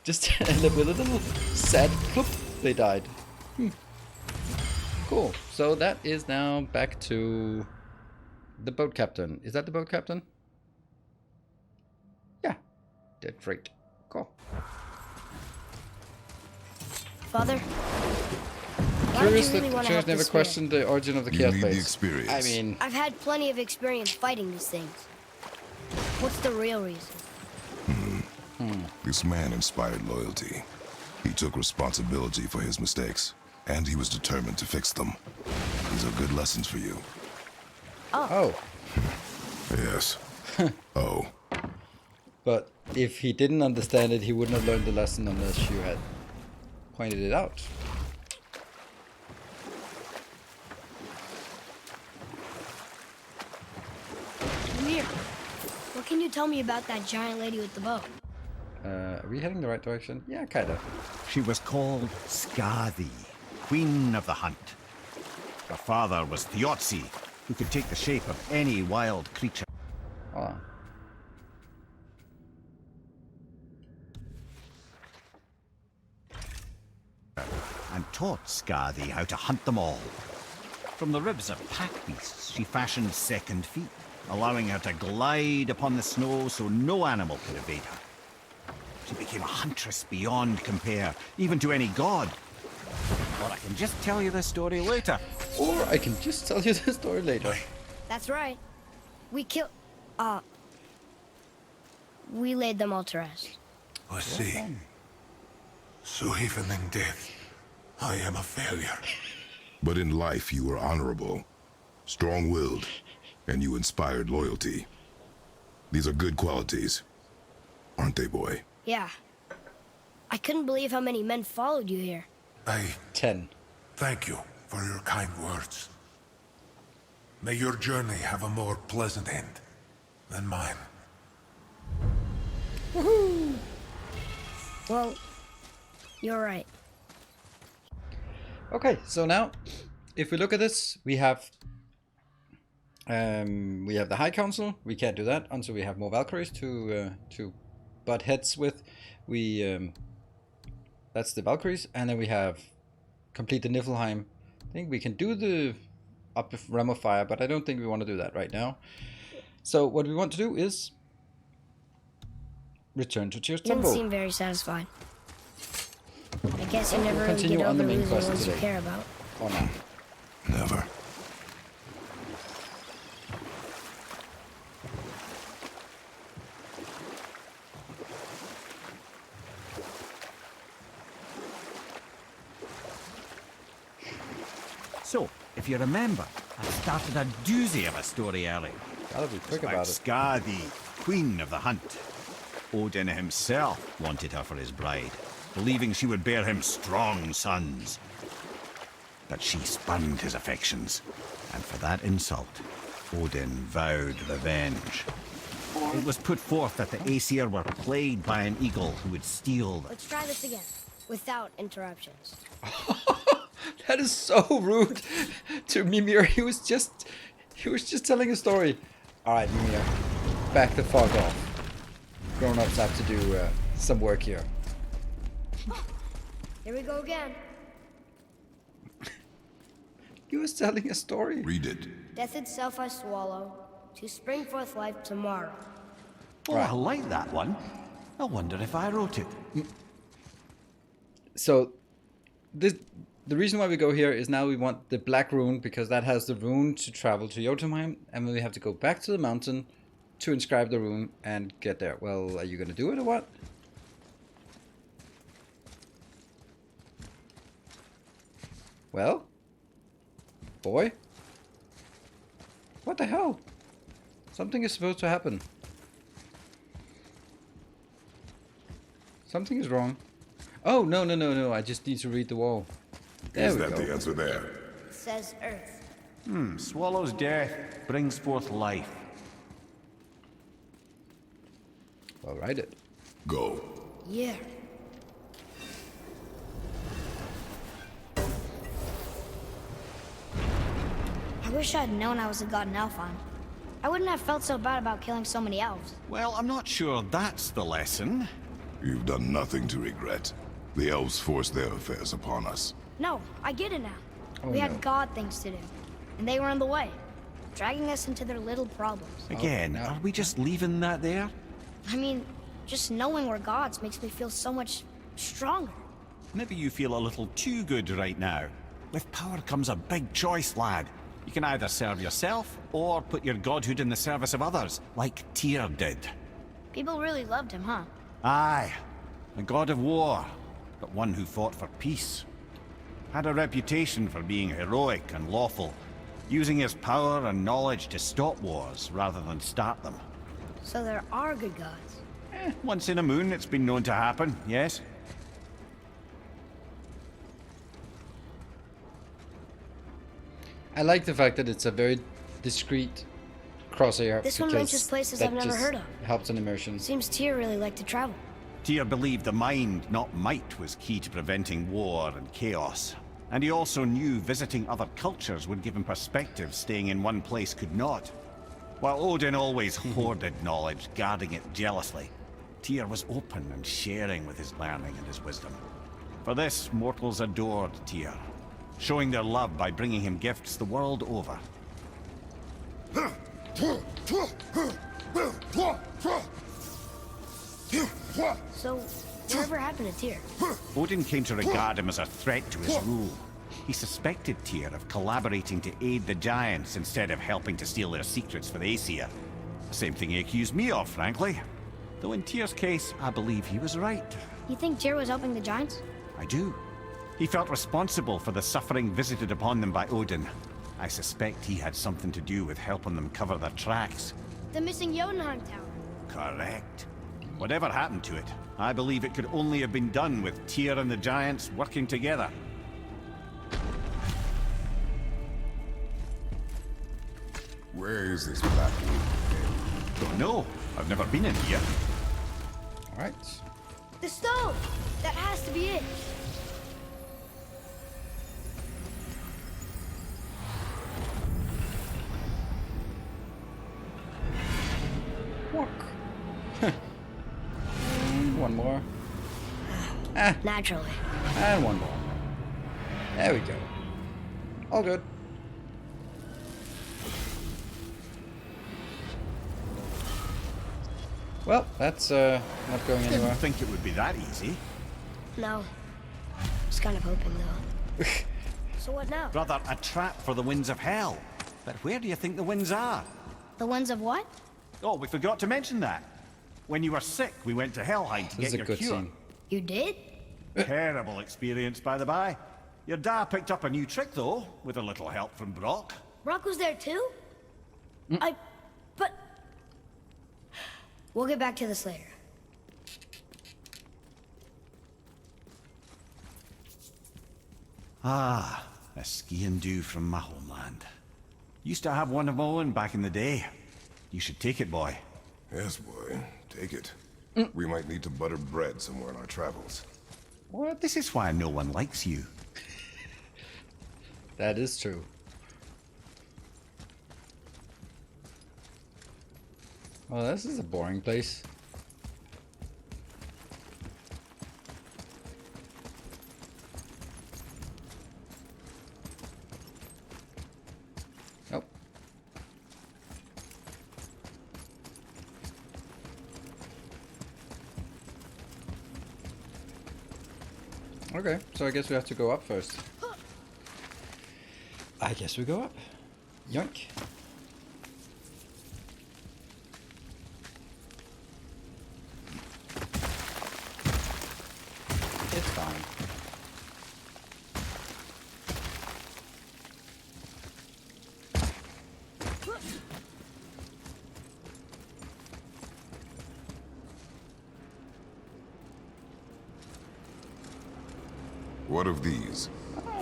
Just with a little sad plop, they died. Cool. So that is now back to the boat captain. Is that the boat captain? Yeah. Dead freight. Cool. Father, why do Curious you that really want to Church help never this spirit? questioned the origin of the You chaos need the blades. experience. I mean, I've had plenty of experience fighting these things. What's the real reason? This man inspired loyalty. He took responsibility for his mistakes, and he was determined to fix them. These are good lessons for you. oh. Yes. Oh. But if he didn't understand it, he wouldn't have learned the lesson unless you had pointed it out. Amir, what can you tell me about that giant lady with the bow? Are we heading the right direction? Yeah, kind of. She was called Skadi, Queen of the Hunt. Her father was Thiotzi, who could take the shape of any wild creature. Oh. And taught Skadi how to hunt them all. From the ribs of pack beasts, she fashioned second feet, allowing her to glide upon the snow so no animal could evade her. She became a huntress beyond compare, even to any god. Or I can just tell you the story later. Or I can just tell you the story later. That's right. We killed... we laid them all to rest. I see. So even in death, I am a failure. But in life, you were honorable, strong-willed, and you inspired loyalty. These are good qualities, aren't they, boy? Yeah. I couldn't believe how many men followed you here. I 10. thank you for your kind words. May your journey have a more pleasant end than mine. Well, you're right. Okay, so now, if we look at this, we have the High Council. We can't do that until we have more Valkyries to butt heads with. That's the Valkyries, and then we have complete the Niflheim. I think we can do the up with Realm of Fire, but I don't think we want to do that right now. So what we want to do is return to Tyr's You didn't Temple. seem very satisfied. I guess you never really continue get on over the main losing quest ones you today. care about. Or not. Never. So, if you remember, I started a doozy of a story earlier. Gotta be quick About about it. Skadi, Queen of the Hunt. Odin himself wanted her for his bride, believing she would bear him strong sons. But she spurned his affections, and for that insult, Odin vowed revenge. It was put forth that the Aesir were plagued by an eagle who would steal them. Let's try this again, without interruptions. That is so rude to Mimir. He was just telling a story. All right, Mimir, back the fuck off. Grown-ups have to do some work here. Here we go again. He was telling a story. Read it. Death itself I swallow, to spring forth life tomorrow. Oh, I like that one. I wonder if I wrote it. So, the reason why we go here is now we want the Black Rune, because that has the rune to travel to Jotunheim, and then we have to go back to the mountain to inscribe the rune and get there. Well, are you gonna do it or what? Well? Boy? What the hell? Something is supposed to happen. Something is wrong. Oh, no. I just need to read the wall. There Is we that go. the answer there? It says Earth. Swallows death, brings forth life. Well, write it. Go. Yeah. I wish I'd known I was a god in Alfheim. I wouldn't have felt so bad about killing so many elves. Well, I'm not sure that's the lesson. You've done nothing to regret. The elves forced their affairs upon us. No, I get it now. Oh, we no. had god things to do, and they were in the way, dragging us into their little problems. Again, no. are we just leaving that there? I mean, just knowing we're gods makes me feel so much stronger. Maybe you feel a little too good right now. With power comes a big choice, lad. You can either serve yourself, or put your godhood in the service of others, like Tyr did. People really loved him, huh? Aye, a god of war, but one who fought for peace. Had a reputation for being heroic and lawful, using his power and knowledge to stop wars rather than start them. So there are good gods. Once in a moon, it's been known to happen, yes? I like the fact that it's a very discreet crosshair. This one because mentions places that I've never just heard of. Helps in immersion. Seems Tyr really liked to travel. Tyr believed the mind, not might, was key to preventing war and chaos. And he also knew visiting other cultures would give him perspective staying in one place could not. While Odin always hoarded knowledge, guarding it jealously, Tyr was open and sharing with his learning and his wisdom. For this, mortals adored Tyr, showing their love by bringing him gifts the world over. So, whatever happened to Tyr? Odin came to regard him as a threat to his rule. He suspected Tyr of collaborating to aid the Giants instead of helping to steal their secrets for the Aesir. The same thing he accused me of, frankly. Though in Tyr's case, I believe he was right. You think Tyr was helping the Giants? I do. He felt responsible for the suffering visited upon them by Odin. I suspect he had something to do with helping them cover their tracks. The missing Jotunheim Tower. Correct. Whatever happened to it, I believe it could only have been done with Tyr and the Giants working together. Where is this black wood? Don't know. I've never been in here. All right. The stone! That has to be it. Walk. And one more. Naturally. And one more. There we go. All good. Well, that's not going Didn't anywhere. think it would be that easy. No. Was kind of hoping, though. So what now? Brother, a trap for the winds of hell. But where do you think the winds are? The ones of what? Oh, we forgot to mention that. When you were sick, we went to Helheim to This is get a your good cure. scene. You did? Terrible experience, by the by. Your dad picked up a new trick, though, with a little help from Brock. Brock was there too? But... We'll get back to this later. Ah, a skiing dew from my homeland. Used to have one of my own back in the day. You should take it, boy. Yes, boy. Take it. We might need to butter bread somewhere in our travels. What? This is why no one likes you. That is true. Well, this is a boring place. Nope. Okay, so I guess we have to go up first. I guess we go up. Yoink. It's fine. What of these?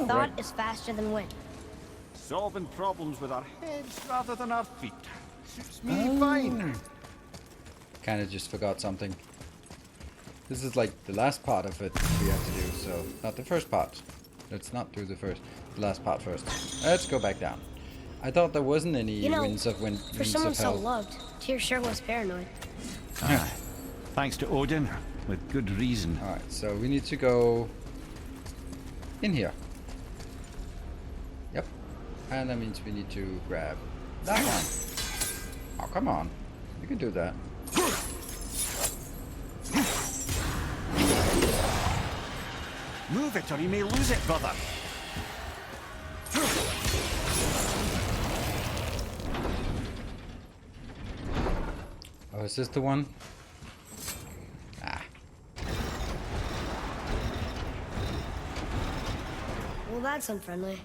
Thought is faster than wind. Solving problems with our heads rather than our feet. Suits me fine. Kind of just forgot something. This is like the last part of it we have to do, so not the first part. Let's not do the last part first. Let's go back down. I thought there wasn't any You know, winds of For someone hell. so loved, Tyr sure was paranoid. Aye. Thanks to Odin, with good reason. Alright, so we need to go in here. Yep. And that means we need to grab that one. Oh, come on. You can do that. Move it or you may lose it, brother. Oh, is this the one? Ah. Well, that's unfriendly.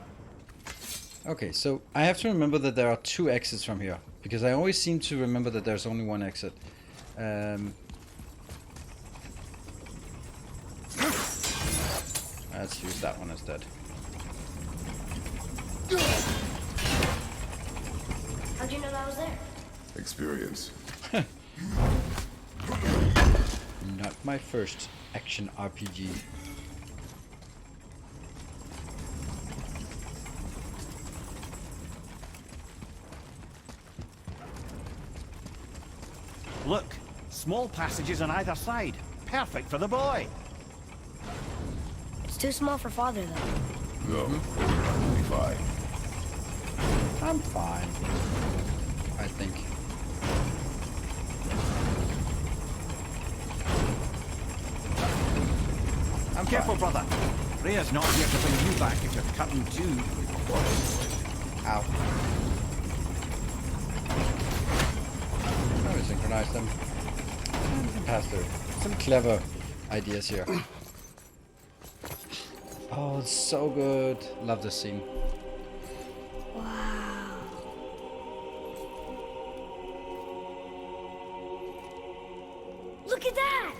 Okay, so I have to remember that there are 2 exits from here. Because I always seem to remember that there's only 1 exit. Let's use that one instead. How'd you know that was there? Experience. Not my first action RPG. Look, small passages on either side. Perfect for the boy. It's too small for father, though. No. We'll be fine. I'm fine. I think. I'm Careful, fine. brother. Rhea's not here to bring you back if you're cutting too. Ow. Let me synchronize them. Pass through. Some clever ideas here. Oh, it's so good. Love this scene. Wow. Look at that!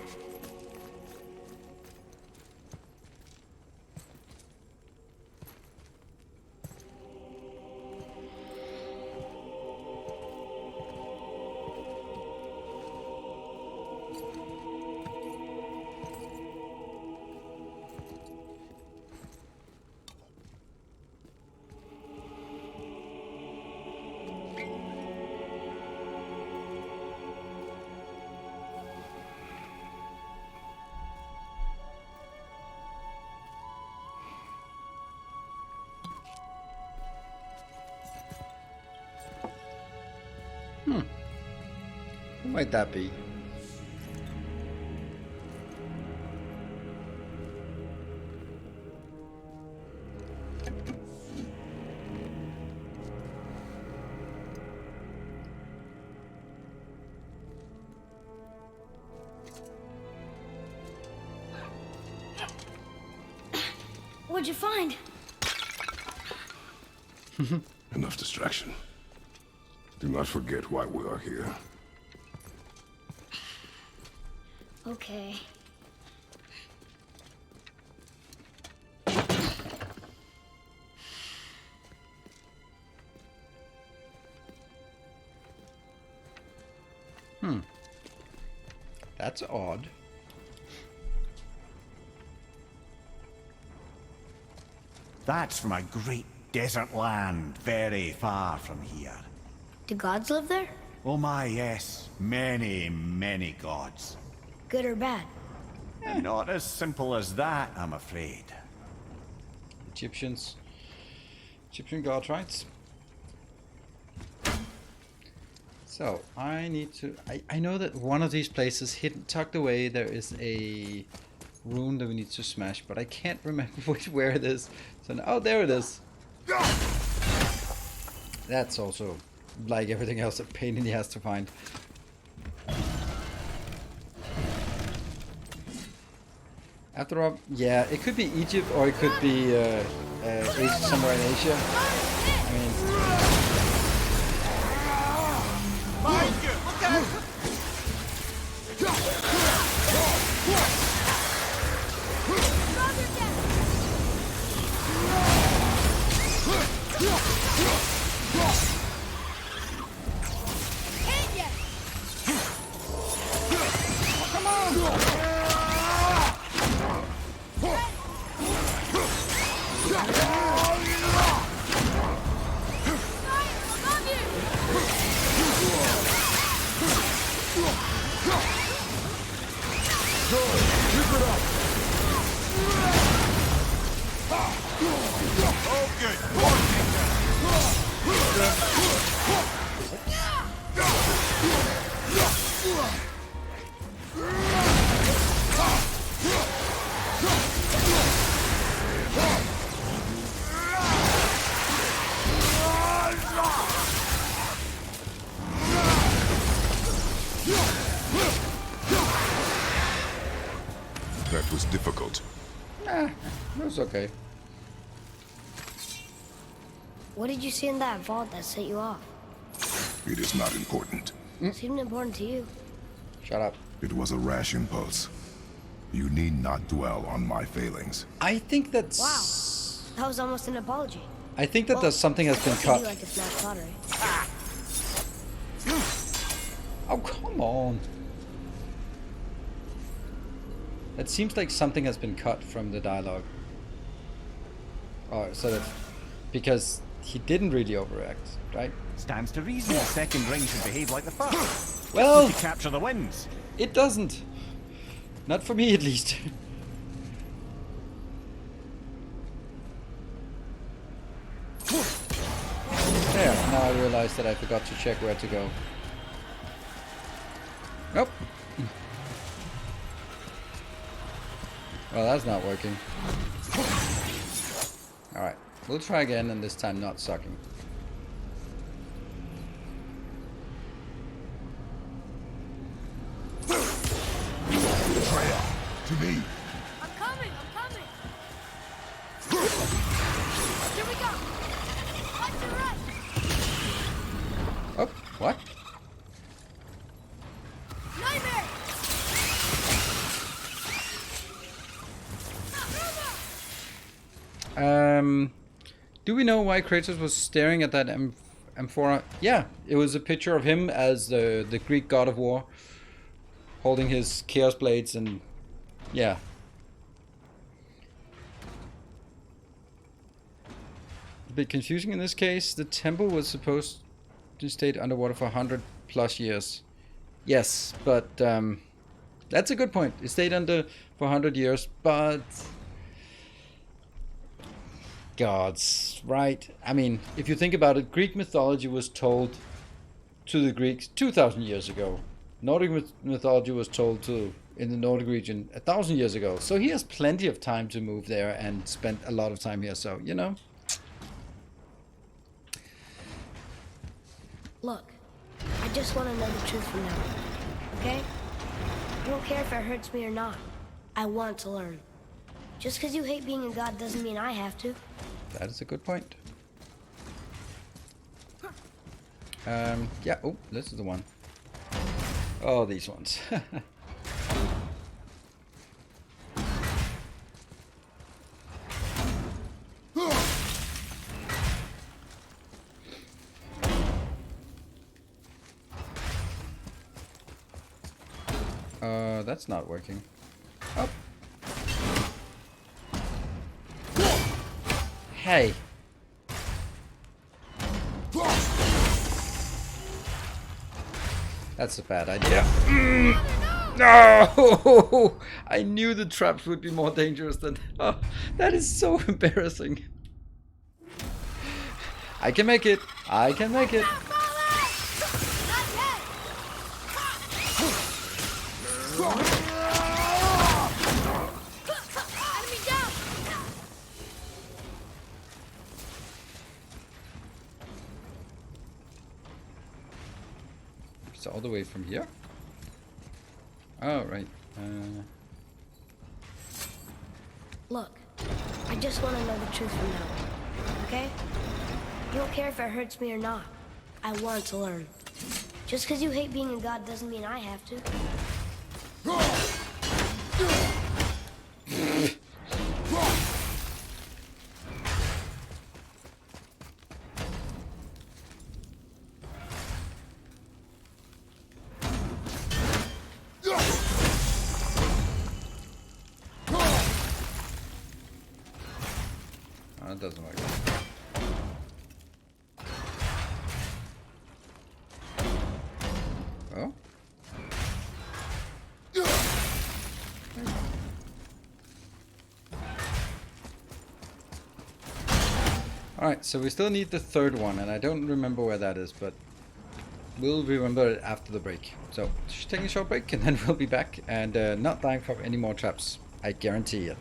Who might that be? What'd you find? Enough distraction. Do not forget why we are here. Okay. That's odd. That's from a great desert land very far from here. Do gods live there? Oh my, yes. Many, many gods. Good or bad? Not as simple as that, I'm afraid. Egyptian god, right? So I need to. I know that one of these places, hidden, tucked away, there is a rune that we need to smash, but I can't remember where it is. So now, oh, there it is. That's also, like everything else, a pain in the ass to find. After all, yeah, it could be Egypt or it could be somewhere in Asia. I mean, That was difficult. It was okay. What did you see in that vault that set you off? It is not important. Seemed important to you. Shut up. It was a rash impulse. You need not dwell on my failings. I think that's... Wow. That was almost an apology. I think that there's something has been I cut. do like to smash pottery. Oh, come on. It seems like something has been cut from the dialogue. Oh, so that... Because he didn't really overact, right? Stands to reason the second ring should behave like the first. Well, To capture the winds. it doesn't. Not for me, at least. There, now I realize that I forgot to check where to go. Nope. Well, that's not working. Alright, we'll try again, and this time not sucking. Freya, to me. I'm coming! Here we go! Watch your right! Oh, what? Nightmare! Do we know why Kratos was staring at that amphora? Yeah, it was a picture of him as the Greek god of war, holding his chaos blades, and yeah. A bit confusing in this case. The temple was supposed to stay underwater for 100 plus years. Yes, but that's a good point. It stayed under for 100 years, but gods, right? I mean, if you think about it, Greek mythology was told to the Greeks 2,000 years ago. Nordic mythology was told to in the Nordic region 1,000 years ago. So he has plenty of time to move there and spent a lot of time here. So, you know. Look, I just want to know the truth from now. Okay? I don't care if it hurts me or not. I want to learn. Just because you hate being a god doesn't mean I have to. That is a good point. Yeah, oh, this is the one. Oh, these ones. That's not working. Oh. Hey. That's a bad idea. No! I knew the traps would be more dangerous than... Oh, that is so embarrassing. I can make it. I can make it. It's all the way from here? Oh, right. Look, I just want to know the truth from now. Okay? I don't care if it hurts me or not. I want to learn. Just because you hate being a god doesn't mean I have to. that doesn't work. Oh. Alright, so we still need the third one, and I don't remember where that is, but we'll remember it after the break. So, just taking a short break, and then we'll be back, and not dying from any more traps. I guarantee it.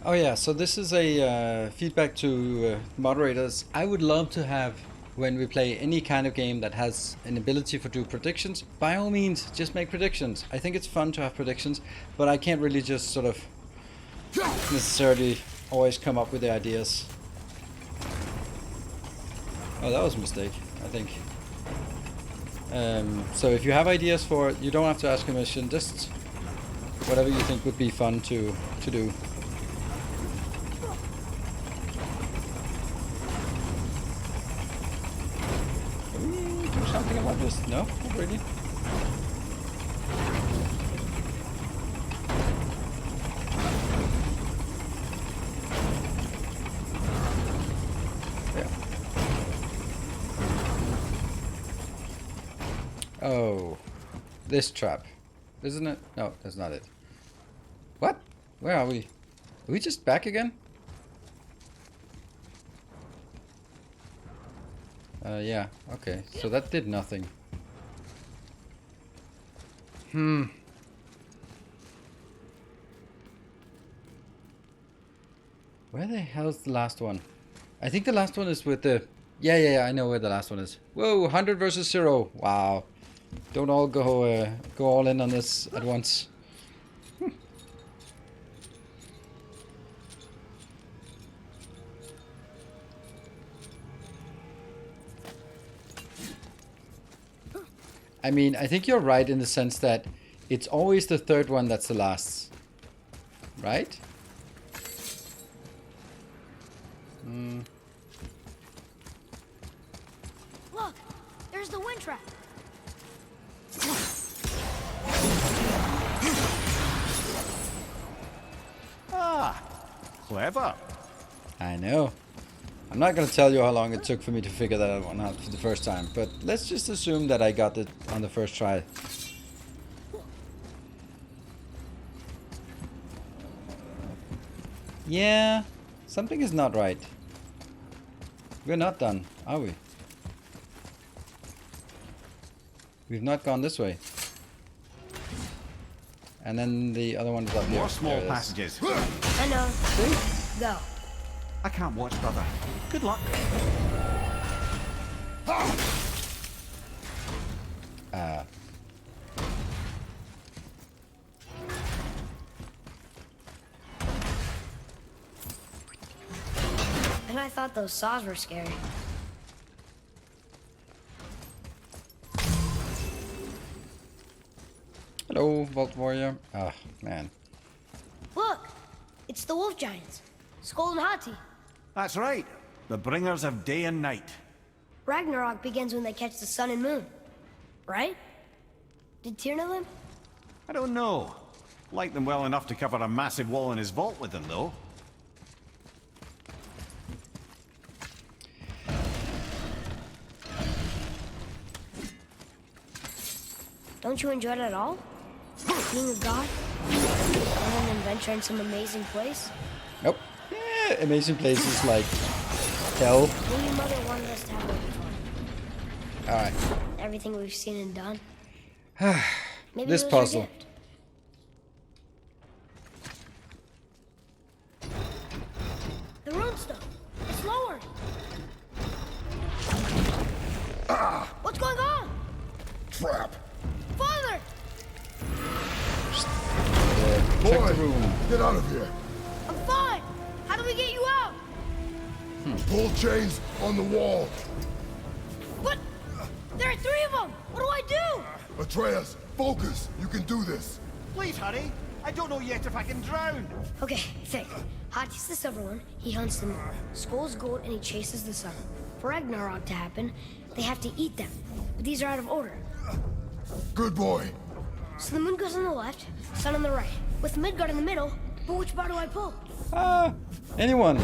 Oh yeah, so this is a feedback to moderators. I would love to have, when we play any kind of game that has an ability for do predictions, by all means, just make predictions. I think it's fun to have predictions, but I can't really just sort of necessarily always come up with the ideas. Oh, that was a mistake, I think. So if you have ideas for it, you don't have to ask permission, just whatever you think would be fun to do. Something about this? No, not really. Yeah. Oh, this trap, isn't it? No, that's not it. What? Where are we? Are we just back again? Yeah, okay, so that did nothing. Where the hell's the last one? I think the last one is with the... Yeah, I know where the last one is. Whoa, 100 versus 0. Wow. Don't all go all in on this at once. I mean, I think you're right in the sense that it's always the third one that's the last. Right? Look, there's the wind trap. Ah, clever. I know. I'm not going to tell you how long it took for me to figure that one out for the first time, but let's just assume that I got it on the first try. Yeah, something is not right. We're not done, are we? We've not gone this way. And then the other one is up here. More small There it is. passages. I know. See? Go. I can't watch, brother. Good luck. And I thought those saws were scary. Hello, Vault Warrior. Oh, man. Look! It's the wolf giants. Skull and Hati. That's right. The bringers of day and night. Ragnarok begins when they catch the sun and moon. Right? Did Tyr know them? I don't know. Like them well enough to cover a massive wall in his vault with them, though. Don't you enjoy it at all? Being a god? And an adventure in some amazing place? Nope. Yeah, amazing places like hell. Maybe your mother wanted us to have a little fun. Alright. Everything we've seen and done. Maybe This it was your puzzle. gift. The runestone. It's lowered. What's going on? Trap! Father! Check Boy, the room. get out of here! I'm fine. How do we get you out? Pull chains on the wall! But there are 3 of them. What do I do? Atreus, focus! You can do this! Please hurry. I don't know yet if I can drown. Okay, think. Hati's the silver one. He hunts the moon. Skull's gold, and he chases the sun. For Ragnarok to happen, they have to eat them. But these are out of order. Good boy! So the moon goes on the left, sun on the right, with Midgard in the middle. But which bar do I pull? Anyone.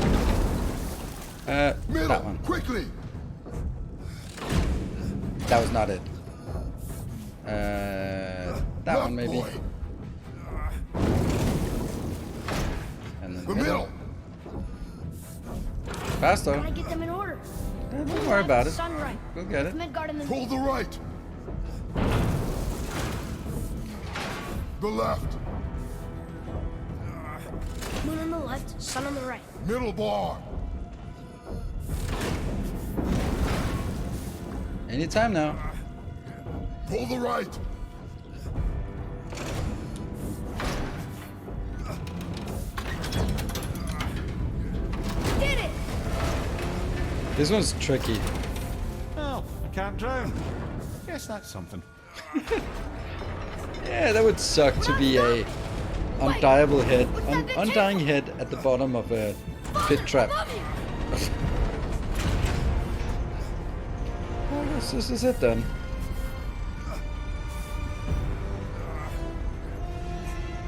Middle! That one. Quickly! That was not it. That Left, one maybe. boy. And then The middle! Faster. Gotta get them in order. Don't worry about it. Sun right. We'll get With it. Midgard in the Pull middle. the right! The left! Moon on the left, sun on the right. Middle bar! Anytime now. Pull the right! Did it! This one's tricky. Well, I can't drown. Guess that's something. Yeah, that would suck to be a undiable head, undying head at the bottom of a pit trap. I love you. Well, I guess this is it then.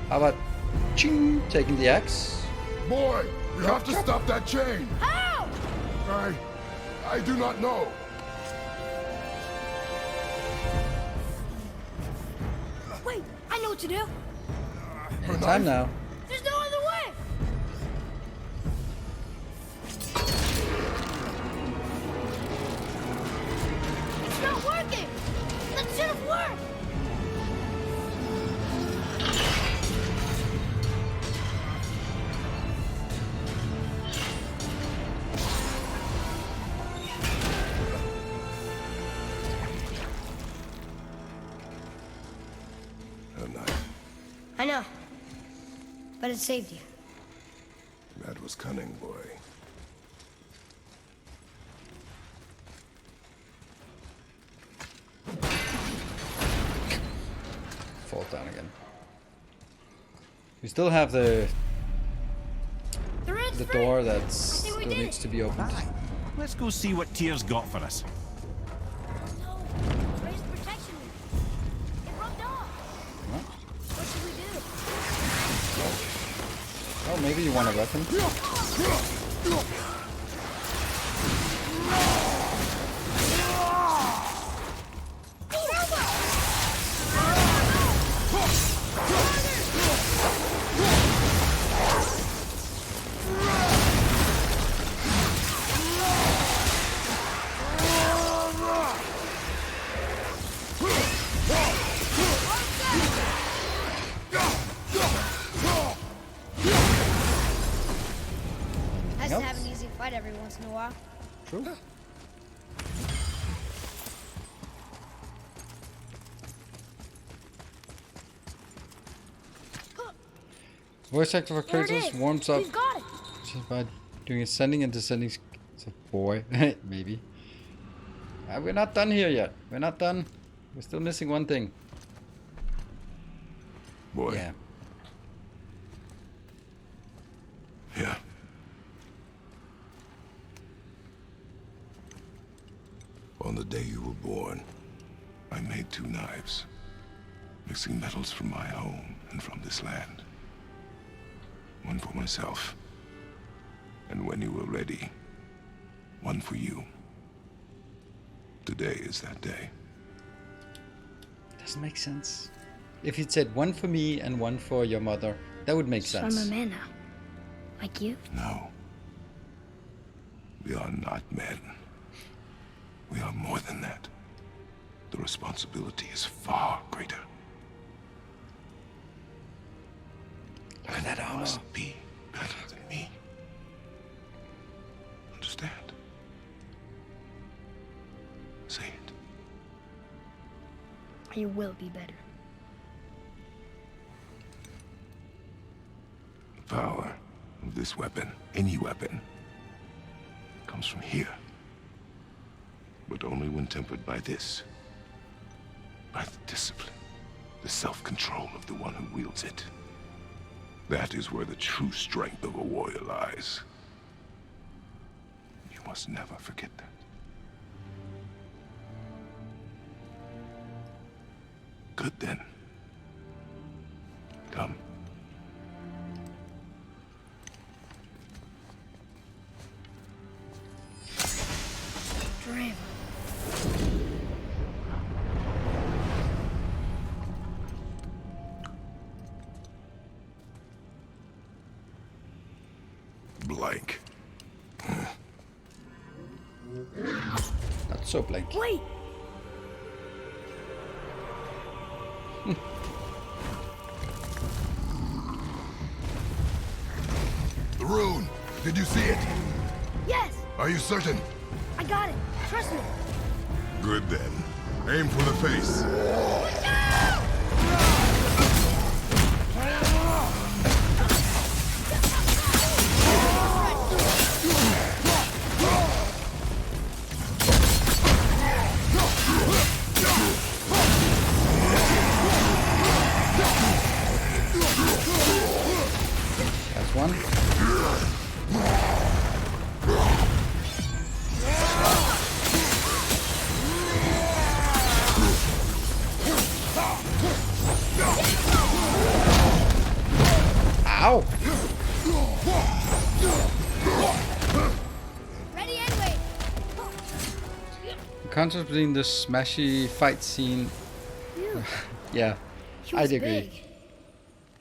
How about ching, taking the axe? Boy, you have to stop that chain! How? I do not know. Wait, I know what to do. Anytime now. There's no other way. It's not working. That should have worked. A knife. I know. But it saved you. That was cunning, boy. Fall down again. We still have the The door that think we still did needs it. to be opened. Aye. Let's go see what Tyr's got for us. No, raise protection. It rubbed off. What should we do? Oh, maybe you want a weapon? Has to have an easy every once in a while. True. Voice actor for There it Kratos is. warms up We've got it. just by doing ascending and descending. It's a boy, maybe. We're not done here yet. We're not done. We're still missing one thing. Boy. Yeah. Yeah. On the day you were born, I made 2 knives, mixing metals from my home and from this land. One for myself, and when you were ready, one for you. Today is that day. Doesn't make sense. If you'd said one for me and one for your mother, that would make So I'm a sense. man now. Like you? No. We are not men. We are more than that. The responsibility is far greater. Look at that You armor. must be better than me. Understand? Say it. You will be better. The power of this weapon, any weapon, comes from here. But only when tempered by this. By the discipline, the self-control of the one who wields it. That is where the true strength of a warrior lies. You must never forget that. Good then. Come. Draven. Blank. Not so blank. Wait! The rune! Did you see it? Yes! Are you certain? I got it. Trust me. Good then. Aim for the face. That's one. Ow! Ready anyway. The contrast between the smashy fight scene. Phew. Yeah, He was I'd agree. big.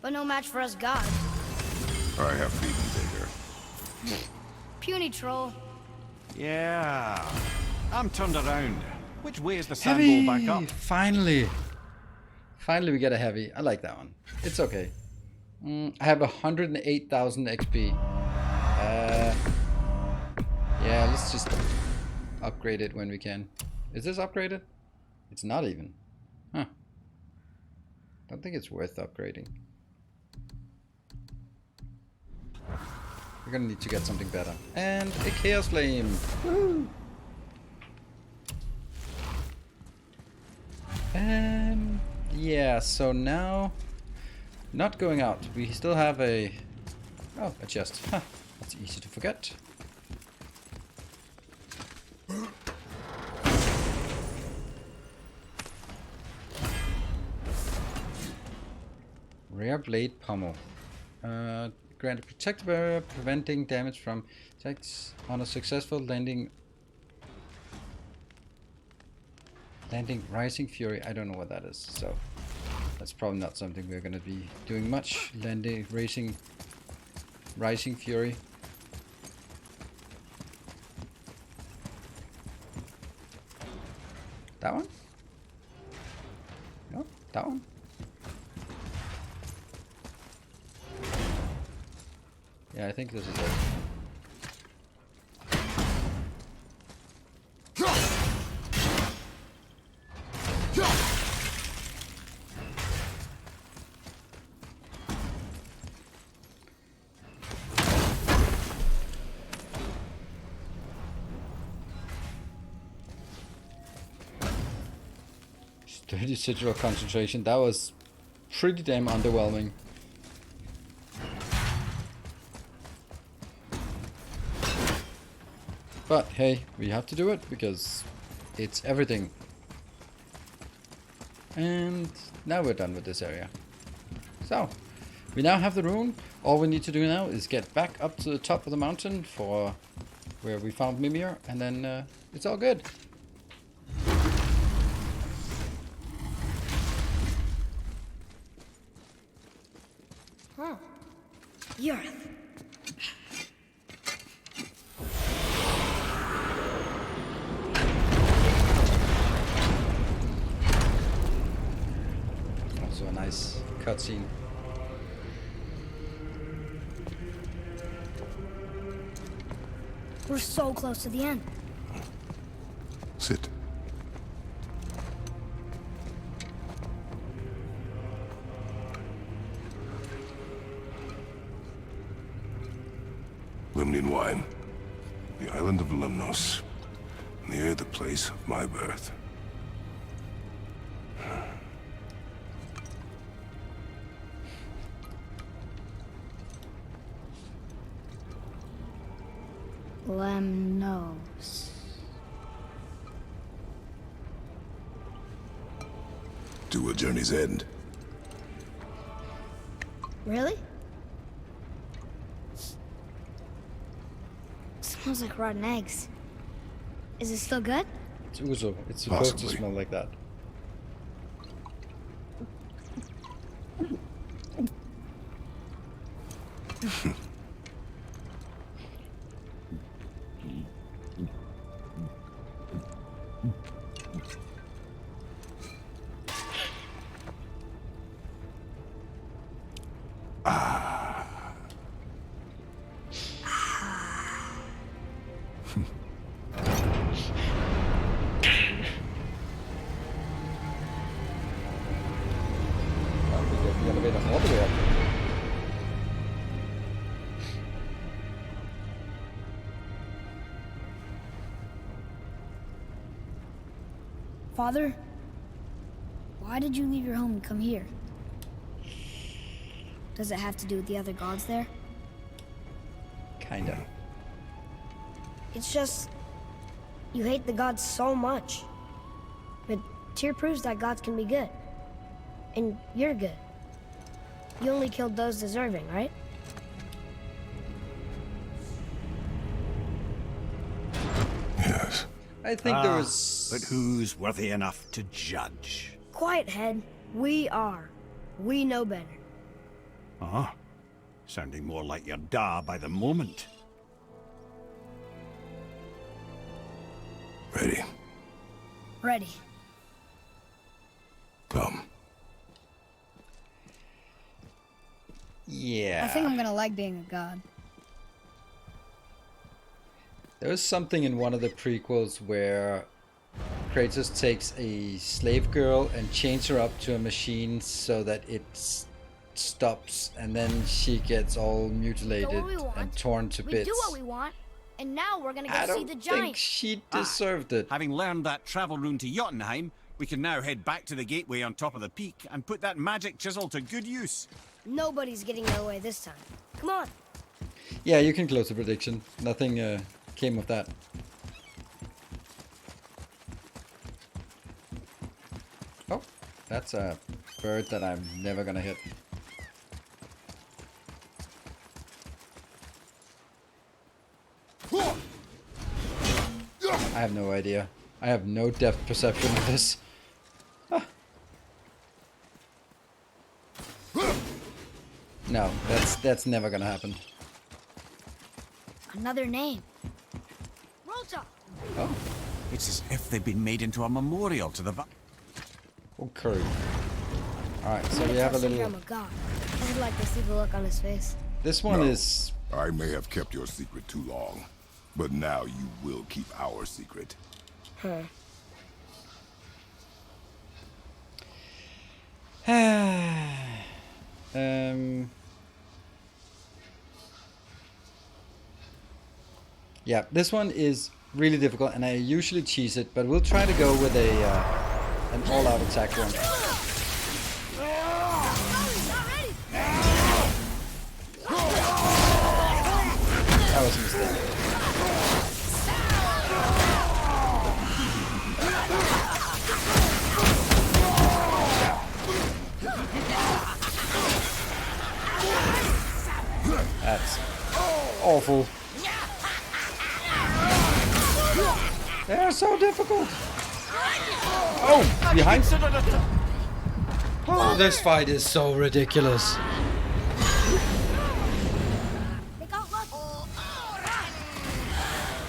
But no match for us gods. I have beaten bigger. Puny troll. Yeah. I'm turned around. Which way is the sand Heavy! bowl back up? Finally! Finally we get a heavy. I like that one. It's okay. I have 108,000 XP. Yeah, let's just upgrade it when we can. Is this upgraded? It's not even. Huh. Don't think it's worth upgrading. We're gonna need to get something better. And a Chaos Flame! Woo! Yeah, so now... Not going out. We still have a... Oh, a chest. Huh. That's easy to forget. Rare Blade Pommel. Grant a protective barrier, preventing damage from attacks on a successful landing. Landing Rising Fury. I don't know what that is, so that's probably not something we're gonna be doing much. Landing Rising Fury. That one? No, that one. Yeah, I think this is it. 30 sigil concentration. That was pretty damn underwhelming. But hey, we have to do it because it's everything. And now we're done with this area. So, we now have the rune. All we need to do now is get back up to the top of the mountain for where we found Mimir, and then it's all good. Huh. Yarth. Also a nice cutscene. We're so close to the end. Sit. Limnian wine. The island of Lemnos. Near the place of my birth. Lemnos. To a journey's end. Really? Smells like rotten eggs. Is it still good? It's Uzo. It's supposed Possibly. to smell like that. We get the elevator all the way up. Father, why did you leave your home and come here? Does it have to do with the other gods there? Kinda. It's just, you hate the gods so much. But Tyr proves that gods can be good. And you're good. You only killed those deserving, right? Yes. I think there was... But who's worthy enough to judge? Quiet, head. We are. We know better. Uh-huh. Sounding more like your da by the moment. Ready. Ready. Come. Yeah. I think I'm gonna like being a god. There was something in one of the prequels where Kratos takes a slave girl and chains her up to a machine so that it stops, and then she gets all mutilated we want. and torn to We bits. do what we want, and now we're gonna go I see don't the think giant. she deserved it. Having learned that travel rune to Jotunheim, we can now head back to the gateway on top of the peak and put that magic chisel to good use. Nobody's getting their way this time. Come on. Yeah, you can close the prediction. Nothing came of that. Oh, that's a bird that I'm never gonna hit. I have no idea. I have no depth perception of this. Ah. No, that's never gonna happen. Another name. Rota. Oh, It's as if they've been made into a memorial to the... okay. Alright, so we have a little... I'm a god. I would like to see the look on his face. This one No. is... I may have kept your secret too long, but now you will keep our secret. Huh. Yeah, this one is really difficult, and I usually cheese it, but we'll try to go with a an all-out attack one. That was a mistake. That's awful. They're so difficult. Oh, behind. Oh, this fight is so ridiculous. They got lucky.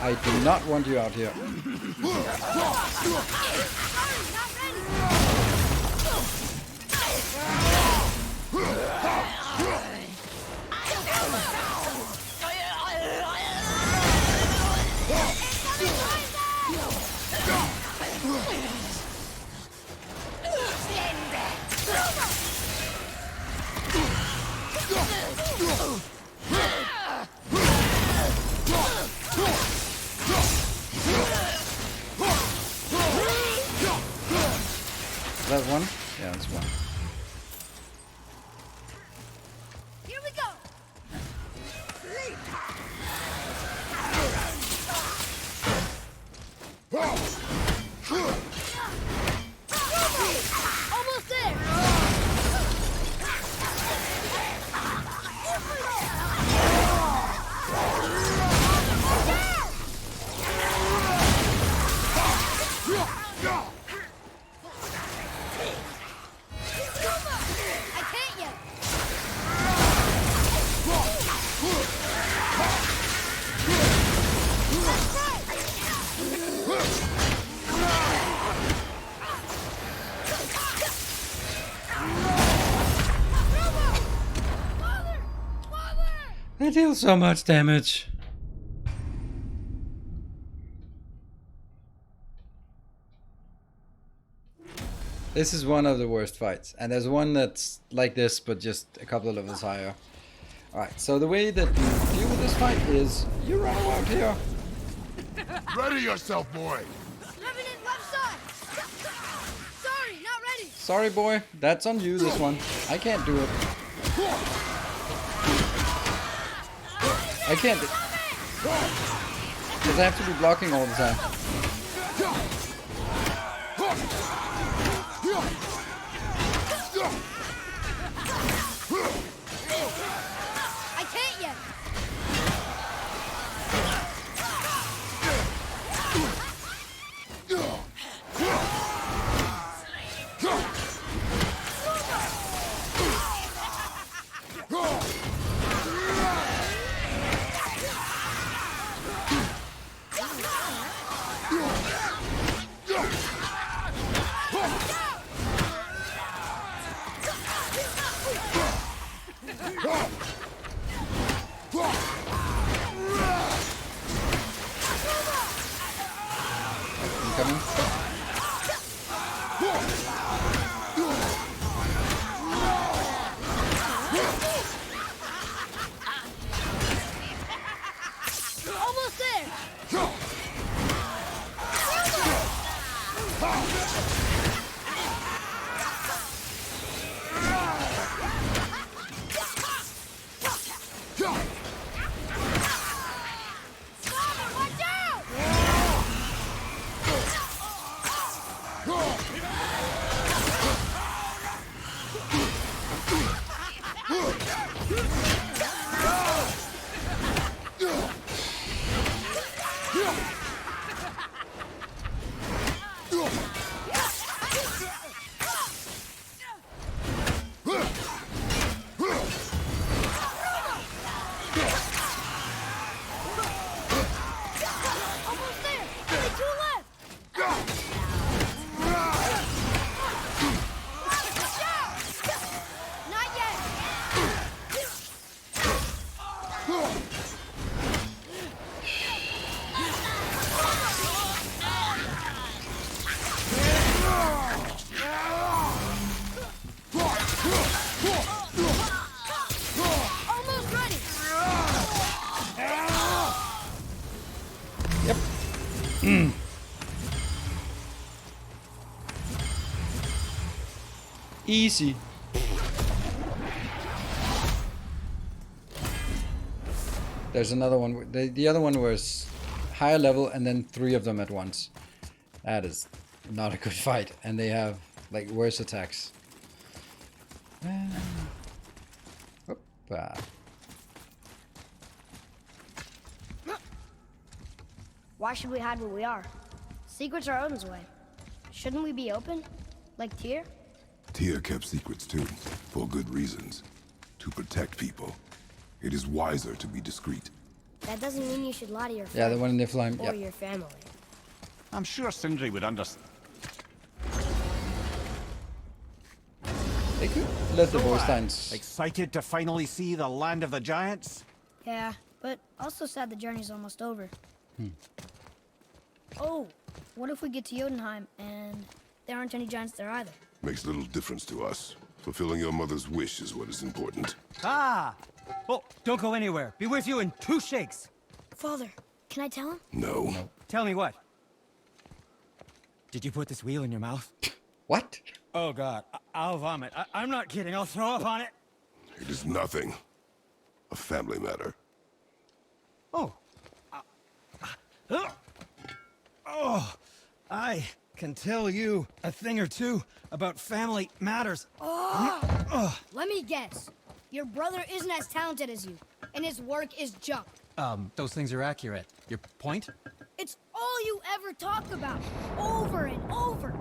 I do not want you out here. Is that one? Yeah, that's one. Here we go. Almost there. I can't yet. They deal so much damage. This is one of the worst fights, and there's one that's like this, but just a couple of levels higher. Alright, so the way that you deal with this fight is you run around here. Ready yourself, boy. Revenant left side. Sorry, not ready. Sorry, boy, that's on you, this one. I can't do it. I can't do because I have to be blocking all the time. I can't yet. Coming. Almost there. Father, watch out! Almost there. Only two left. Not yet. Easy. There's another one. The other one was higher level and then 3 of them at once. That is not a good fight. And they have like worse attacks. Hoppa. Why should we hide where we are? Secrets are Odin's way. Shouldn't we be open? Like Tyr? Tyr kept secrets too, for good reasons. To protect people. It is wiser to be discreet. That doesn't mean you should lie to your Yeah, the friends one in Niflheim. or Yeah. your family. I'm sure Sindri would understand. They could let the voice lines. Excited to finally see the land of the giants? Yeah, but also sad the journey's almost over. Oh, what if we get to Jotunheim and there aren't any giants there either? Makes little difference to us. Fulfilling your mother's wish is what is important. Ah! Oh, don't go anywhere. Be with you in 2 shakes. Father, can I tell him? No. Tell me what? Did you put this wheel in your mouth? What? Oh, God. I'll vomit. I'm not kidding. I'll throw up on it. It is nothing. A family matter. Oh. Oh. I can tell you a thing or two about family matters. Let me guess. Your brother isn't as talented as you, and his work is junk. Those things are accurate. Your point? It's all you ever talk about, over and over.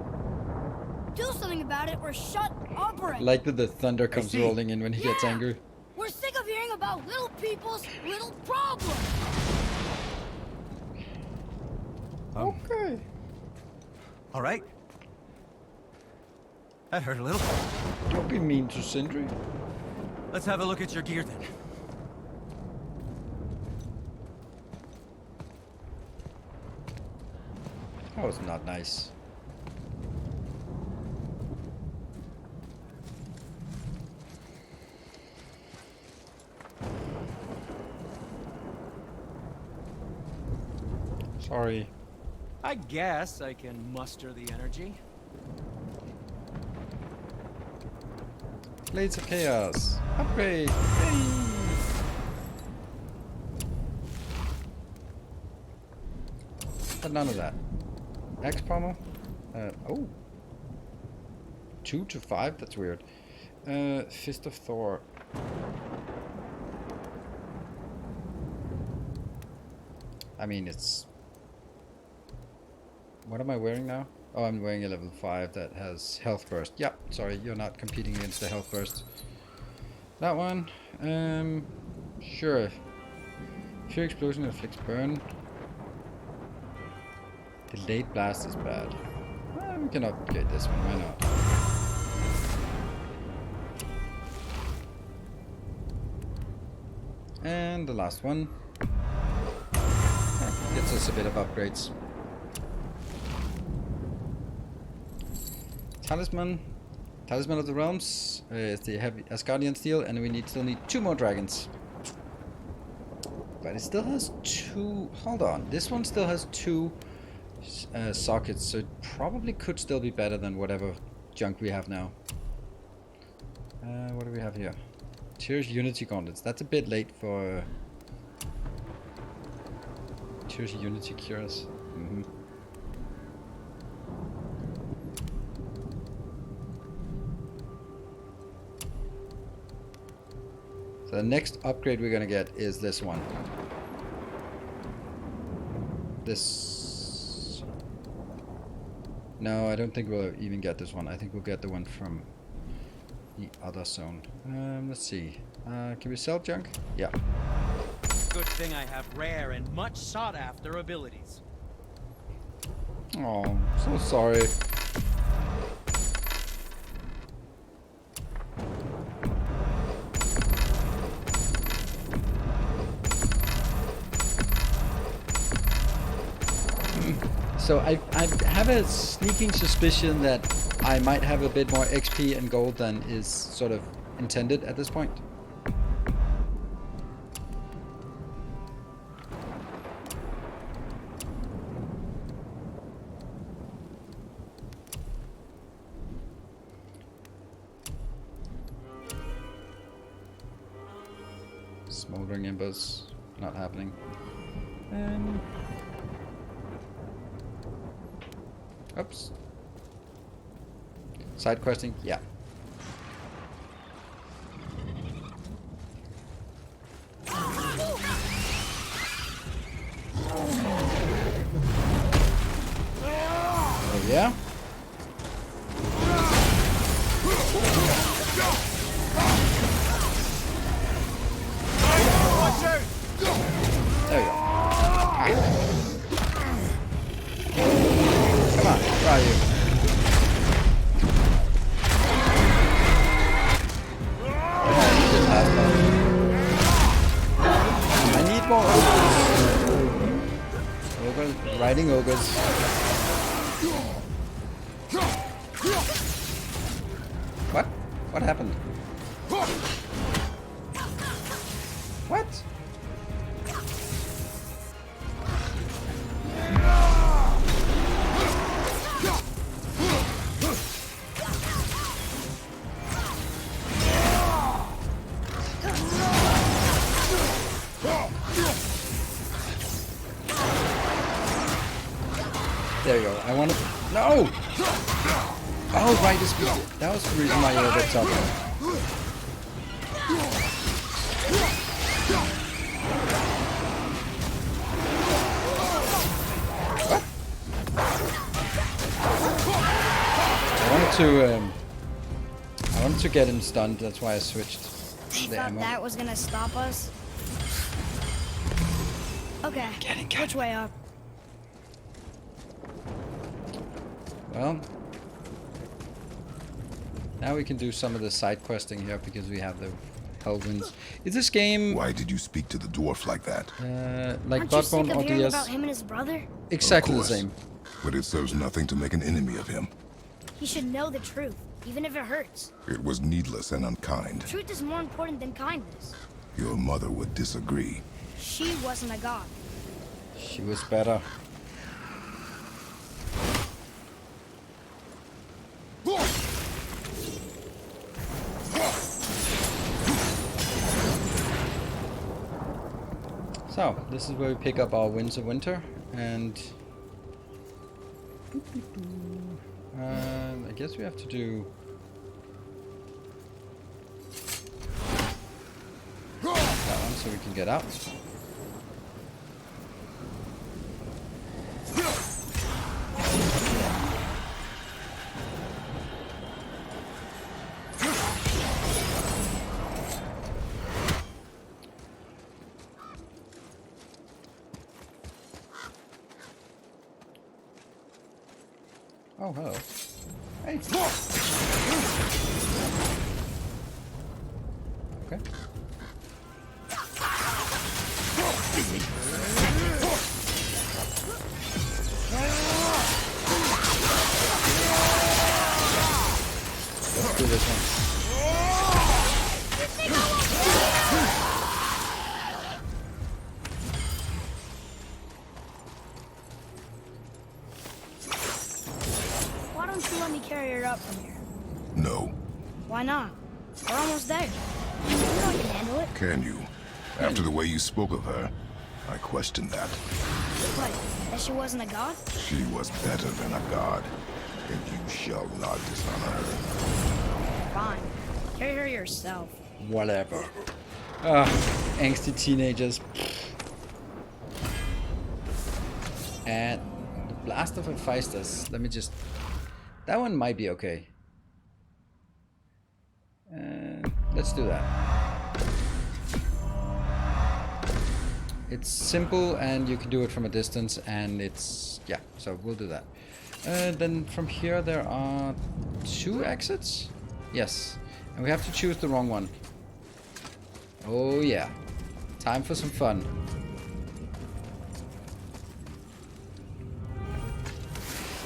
Do something about it or shut up already. Like that the thunder comes see. rolling in when he gets Yeah. angry. We're sick of hearing about little people's little problems. Okay. All right. That hurt a little. Don't be mean to Sindri. Let's have a look at your gear then. That was not nice. Sorry. I guess I can muster the energy. Blades of Chaos. Upgrade. Yay. But none of that. Axe pommel. Oh. 2 to 5. That's weird. Fist of Thor. I mean, it's... What am I wearing now? Oh, I'm wearing a level 5 that has health burst. Yep, sorry, you're not competing against the health burst. That one, sure. Fear explosion inflicts burn. Delayed blast is bad. We can upgrade this one, why not? And the last one. Gets us a bit of upgrades. Talisman. Talisman of the Realms. It's the heavy Asgardian steel, and we still need 2 more dragons. But it still has 2... Hold on. This one still has 2 sockets, so it probably could still be better than whatever junk we have now. What do we have here? Tyr's Unity Gauntlets. That's a bit late for... Tyr's Unity Cures. So the next upgrade we're gonna get is this one. This... No, I don't think we'll even get this one. I think we'll get the one from the other zone. Let's see. Can we sell junk? Yeah. Good thing I have rare and much sought after abilities. Oh, so sorry. So I have a sneaking suspicion that I might have a bit more XP and gold than is sort of intended at this point. Smoldering embers, not happening. Oops. Side questing, yeah. Oh yeah. There we go. Come on, where are you? I need more ogres. Ogres, riding ogres. What? What happened? What? There you go. I want to. No! Oh, right. That was the reason why you were a bit tough. What? I wanted to get him stunned. That's why I switched They the thought ammo. that was gonna stop us. Okay, which way up? Well, now we can do some of the side questing here because we have the Hellwinds. Is this game Why did you speak to the dwarf like that? like Aren't you sick Bloodborne of or hearing DS? about him and his brother? Exactly the Of course. same. But it serves nothing to make an enemy of him. He should know the truth, even if it hurts. It was needless and unkind. Truth is more important than kindness. Your mother would disagree. She wasn't a god. She was better. So, this is where we pick up our Winds of Winter, and I guess we have to do that one so we can get out. Oh, hello. Hey. Okay. Let's do this one. Why don't you let me carry her up from here? No. Why not? We're almost there. You know I can handle it. Can you? After the way you spoke of her, I question that. What? That she wasn't a god? She was better than a god, and you shall not dishonor her. Fine. Carry her yourself. Whatever. Ah, angsty teenagers. And the Blast of Hephaestus. Let me just... That one might be okay. Let's do that. It's simple and you can do it from a distance, and it's... yeah, so we'll do that. Then from here there are 2 exits? Yes. And we have to choose the wrong one. Oh yeah. Time for some fun.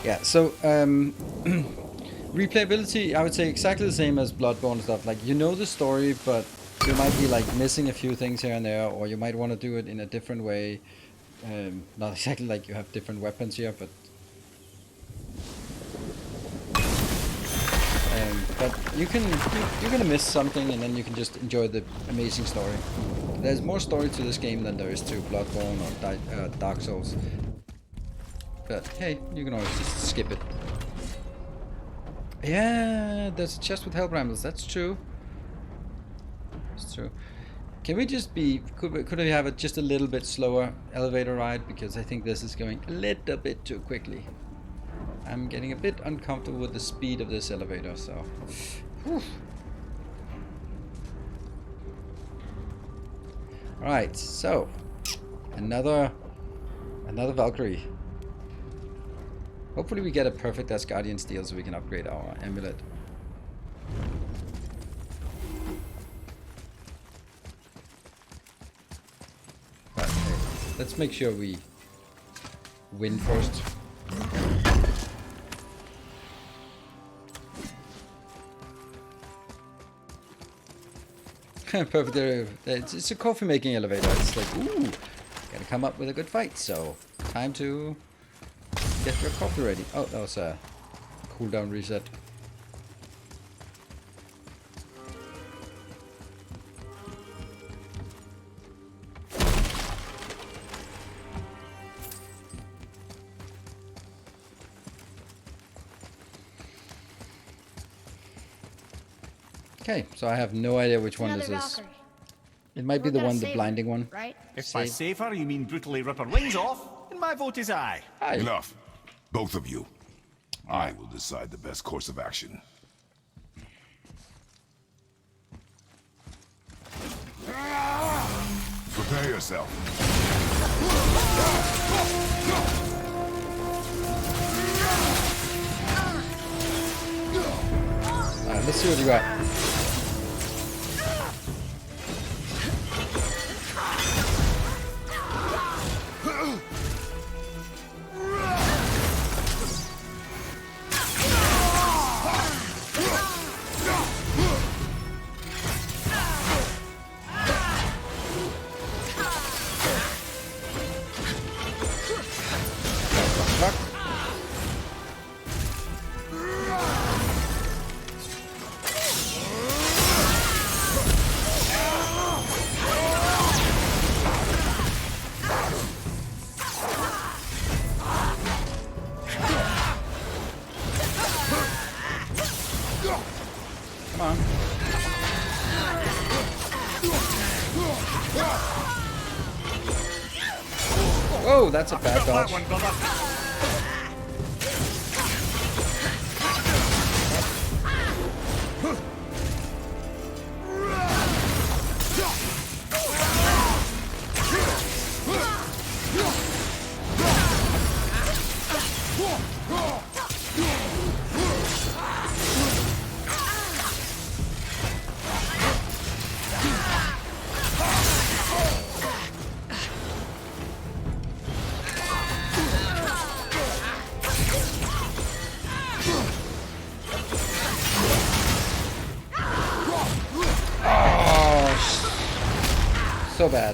Yeah, so replayability, I would say exactly the same as Bloodborne stuff. Like, you know the story, but you might be like missing a few things here and there, or you might want to do it in a different way. Not exactly like you have different weapons here, but But you're gonna miss something, and then you can just enjoy the amazing story. There's more story to this game than there is to Bloodborne or Dark Souls. But hey, you can always just skip it. Yeah, there's a chest with hell brambles. That's true. It's true. Can we just be? Could we have just a little bit slower elevator ride? Because I think this is going a little bit too quickly. I'm getting a bit uncomfortable with the speed of this elevator. So. Whew. All right. So another Valkyrie. Hopefully we get a perfect Asgardian steel so we can upgrade our amulet. Right, okay. Let's make sure we win first. Perfect. It's a coffee making elevator. It's like, ooh, gotta come up with a good fight. So time to get your coffee ready. Oh, that was a cooldown reset. Okay, so I have no idea which one this is. Valkyrie. It might be We're the gonna one, the save blinding her, one. right? If by safer you mean brutally rip her wings off, then my vote is aye. Aye. Enough. Both of you. I will decide the best course of action. Prepare yourself. Alright, let's see what you got. Come on. Whoa, that's a bad dodge. So bad.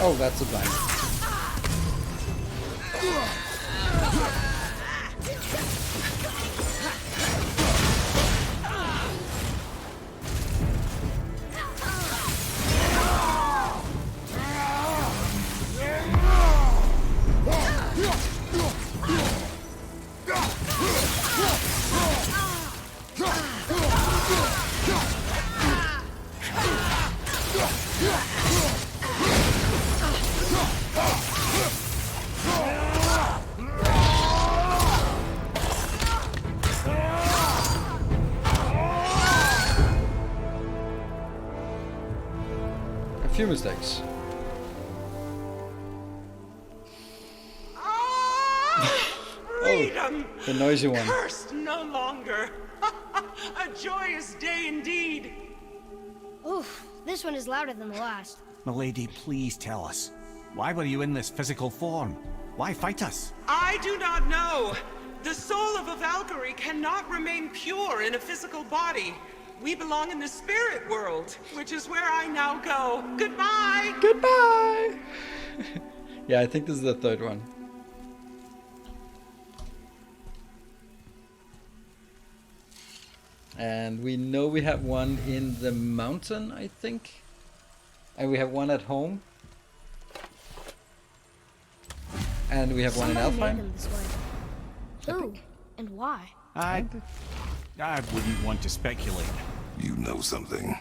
Oh, that's a blind. A few mistakes. Freedom! Oh, the noisy one. Cursed no longer. A joyous day indeed. Oof, this one is louder than the last. Milady, please tell us. Why were you in this physical form? Why fight us? I do not know. The soul of a Valkyrie cannot remain pure in a physical body. We belong in the spirit world, which is where I now go. Goodbye! Goodbye! Yeah, I think this is the third one. And we know we have one in the mountain, I think. And we have one at home. And we have one in Somebody made Alpine. them this way. Who and why? I wouldn't want to speculate. You know something.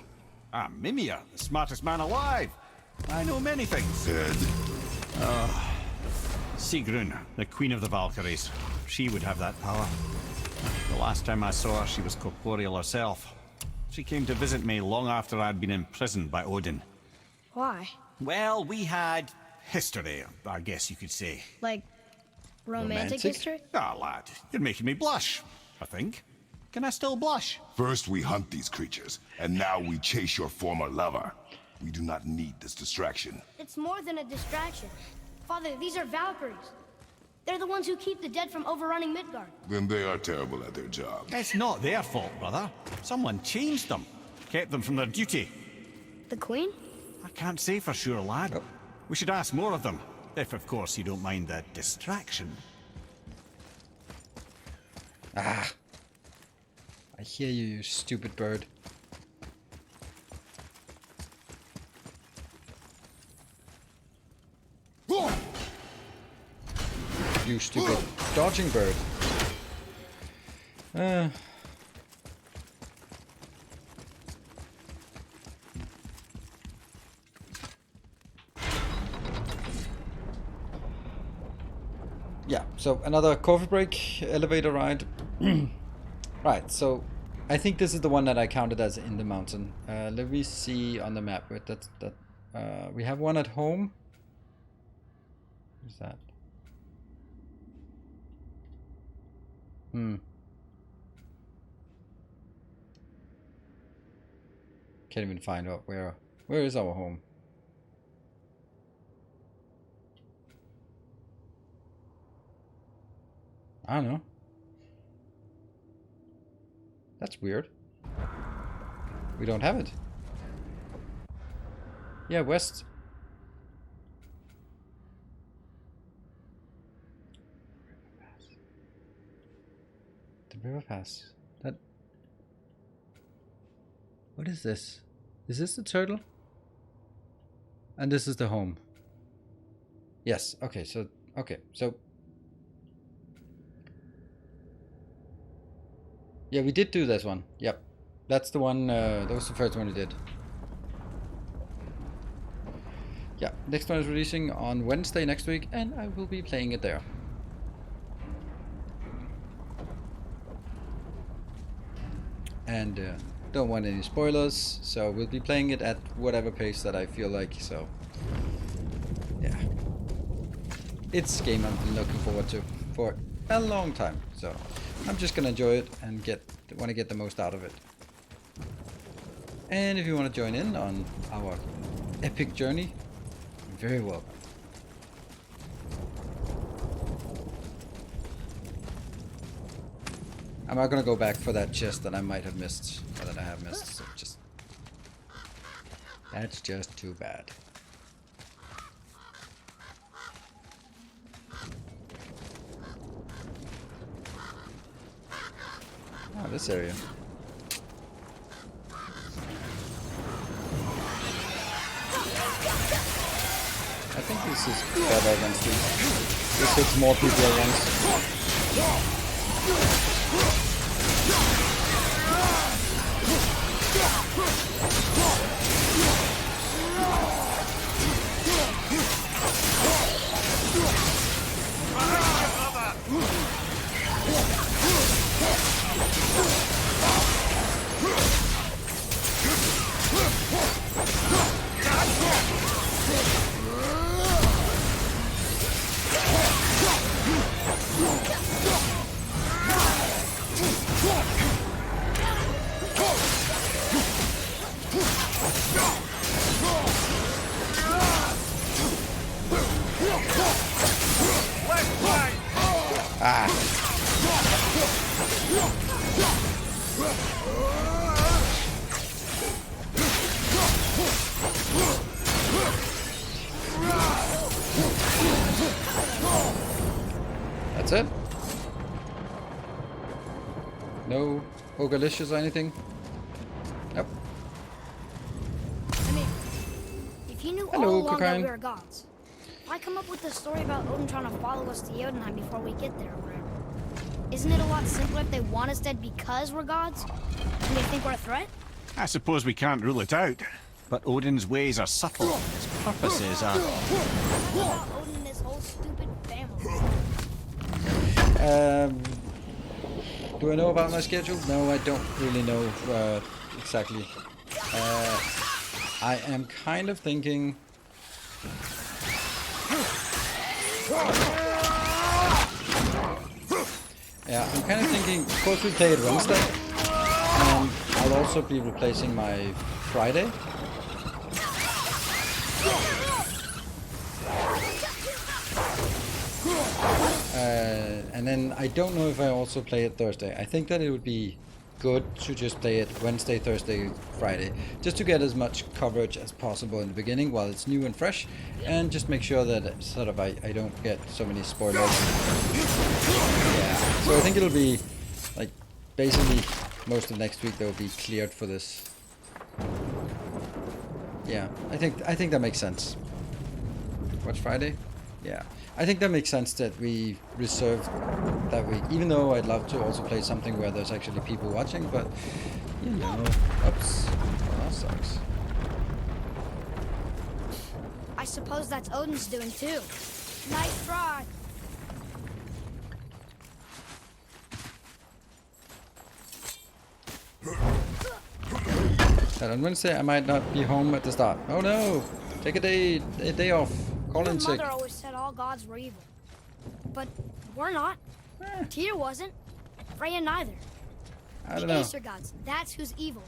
I'm Mimir, the smartest man alive. I know many things. Good. Sigrun, the queen of the Valkyries. She would have that power. The last time I saw her, she was corporeal herself. She came to visit me long after I'd been imprisoned by Odin. Why? Well, we had history, I guess you could say. Like romantic history? Ah, lad, you're making me blush, I think. Can I still blush? First we hunt these creatures, and now we chase your former lover. We do not need this distraction. It's more than a distraction. Father, these are Valkyries. They're the ones who keep the dead from overrunning Midgard. Then they are terrible at their job. It's not their fault, brother. Someone changed them. Kept them from their duty. The queen? I can't say for sure, lad. We should ask more of them. If, of course, you don't mind the distraction. Ah. I hear you, you stupid bird. You stupid dodging bird. Yeah, so another coffee break, elevator ride. Right, so I think this is the one that I counted as in the mountain. Let me see on the map. Wait, we have one at home. What's that? Can't even find out where is our home. I don't know. That's weird. We don't have it. Yeah, west. The river pass. That. What is this? Is this the turtle? And this is the home. Yes. Okay. So. Okay. So. Yeah, we did do this one. Yep. That's the one. That was the first one we did. Yeah. Next one is releasing on Wednesday next week, and I will be playing it there. And don't want any spoilers, so we'll be playing it at whatever pace that I feel like. So yeah, it's a game I've been looking forward to for a long time. So I'm just gonna enjoy it and want to get the most out of it. And if you want to join in on our epic journey, you're very welcome. I'm not gonna go back for that chest that I might have missed, or that I have missed. So that's just too bad. Oh, this area. I think this is better than Street. This hits more people at once. That's it? No Ogalicious or anything? Nope. I mean, if you knew Hello, all along that Cocaine. we were gods, why come up with the story about Odin trying to follow us to Jotunheim before we get there or whatever? Isn't it a lot simpler if they want us dead because we're gods? And they think we're a threat? I suppose we can't rule it out. But Odin's ways are subtle. His purposes are... What about Odin and his whole stupid family? Do I know about my schedule? No, I don't really know exactly. I am kind of thinking... Yeah, I'm kind of thinking, of course we play it Wednesday, and I'll also be replacing my Friday. And then I don't know if I also play it Thursday. I think that it would be good to just play it Wednesday, Thursday, Friday, just to get as much coverage as possible in the beginning while it's new and fresh, and just make sure that sort of I don't get so many spoilers. Yeah, so I think it'll be like basically most of next week they'll be cleared for this. Yeah, I think that makes sense. What's Friday? Yeah, I think that makes sense that we reserve that week, even though I'd love to also play something where there's actually people watching, but you know, oops, well, that sucks. I suppose that's Odin's doing too. Nice try. And on Wednesday I might not be home at the start. Oh no! Take a day off. Call in Your sick. mother always said all gods were evil. But we're not. Tyr wasn't. Freya neither. I don't The know. Aesir gods, that's who's evil.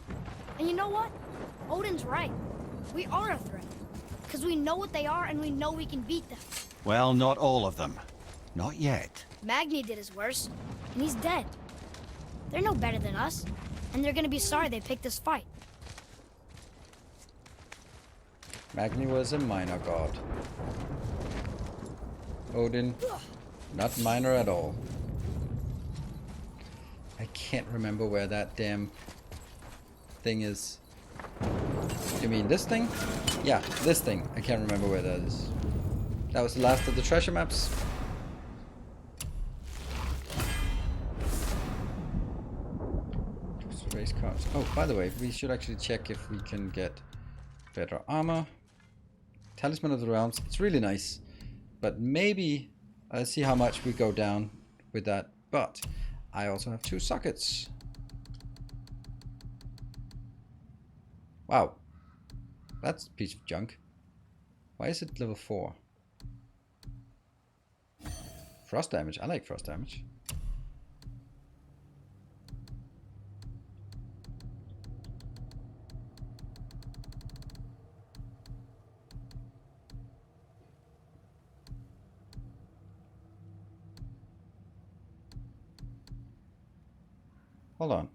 And you know what? Odin's right. We are a threat. Because we know what they are and we know we can beat them. Well, not all of them. Not yet. Magni did his worst, and he's dead. They're no better than us, and they're gonna be sorry they picked this fight. Magni was a minor god. Odin, not minor at all. I can't remember where that damn thing is. You mean this thing? Yeah, this thing. I can't remember where that is. That was the last of the treasure maps. Race cards. Oh, by the way, we should actually check if we can get better armor. Talisman of the Realms. It's really nice. But maybe, let's see how much we go down with that. But I also have 2 sockets. Wow. That's a piece of junk. Why is it level 4? Frost damage. I like frost damage. Hold on.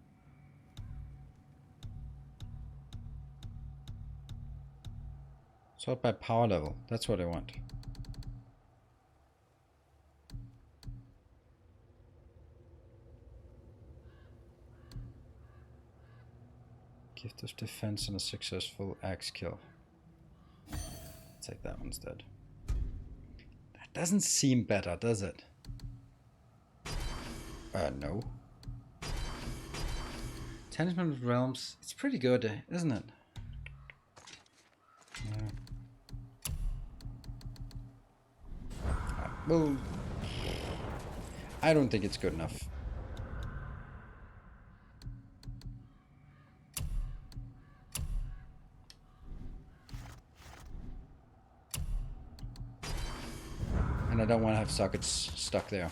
Sort by power level. That's what I want. Gift of defense and a successful axe kill. Take that one instead. That doesn't seem better, does it? No. Talisman of Realms. It's pretty good, isn't it? Yeah. Well, I don't think it's good enough. And I don't want to have sockets stuck there.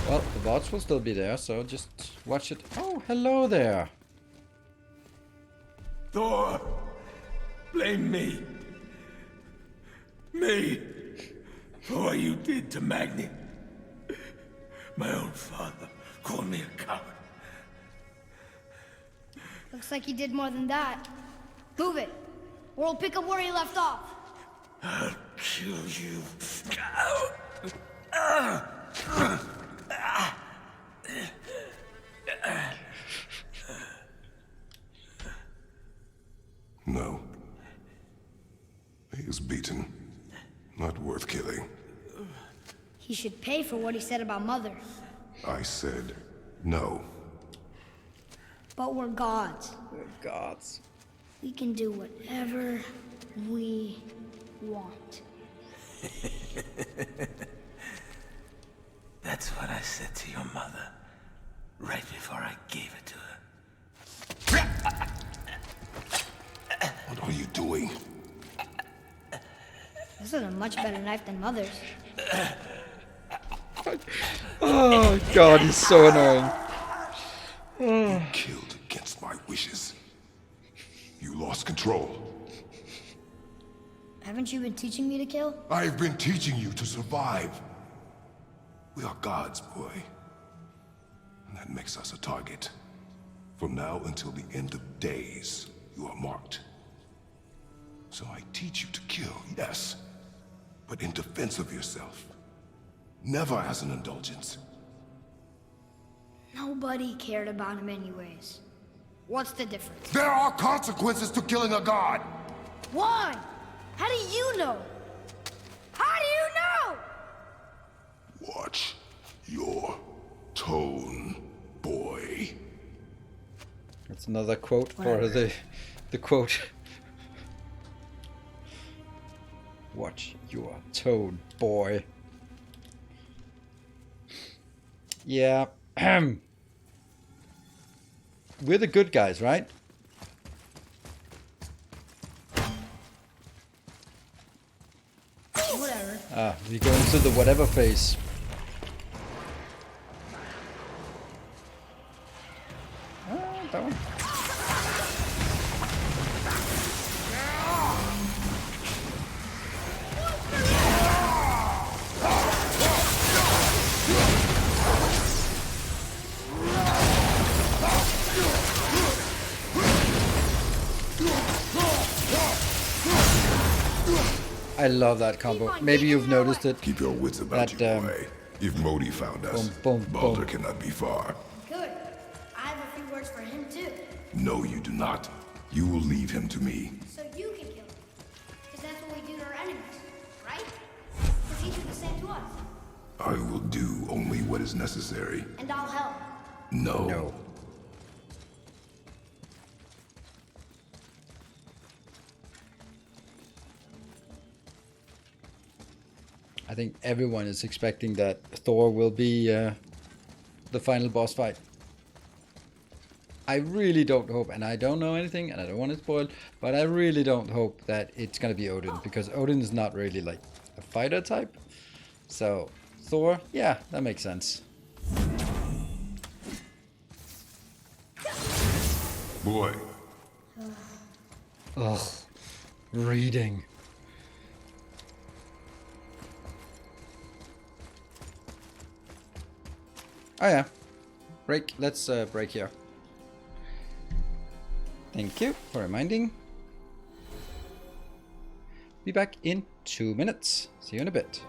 Well, the bots will still be there, so just watch it. Oh, hello there. Thor, blame me. Me. For what you did to Magni. My own father called me a coward. Looks like he did more than that. Move it. or we'll pick up where he left off. I'll kill you. No. He is beaten. Not worth killing. He should pay for what he said about Mother. I said no. But we're gods. We're gods. We can do whatever we want. That's what I said to your mother, right before I gave it to her. What are you doing? This is a much better knife than Mother's. Oh god, he's so annoying. You killed against my wishes. You lost control. Haven't you been teaching me to kill? I've been teaching you to survive. We are gods, boy. And that makes us a target. From now until the end of days, you are marked. So I teach you to kill, yes, but in defense of yourself. Never as an indulgence. Nobody cared about him anyways. What's the difference? There are consequences to killing a god! Why? How do you know? How do you know? Watch your tone, boy. That's another quote for the quote. Watch your tone, boy. Yeah. We're the good guys, right? Whatever. Ah, we go into the whatever phase. Ah, that one. I love that combo. Maybe you've noticed it. Keep your wits about you, boy. If Modi found us, Boom, boom, Baldur boom. cannot be far. Good. I have a few words for him too. No, you do not. You will leave him to me. So you can kill him. Because that's what we do to our enemies, right? Because he did the same to us. I will do only what is necessary. And I'll help. No. No. I think everyone is expecting that Thor will be the final boss fight. I really don't hope, and I don't know anything, and I don't want to spoil, but I really don't hope that it's gonna be Odin, because Odin is not really like a fighter type. So Thor, yeah, that makes sense. Boy, Ugh, reading. Oh yeah, break. Let's break here. Thank you for reminding. Be back in 2 minutes. See you in a bit.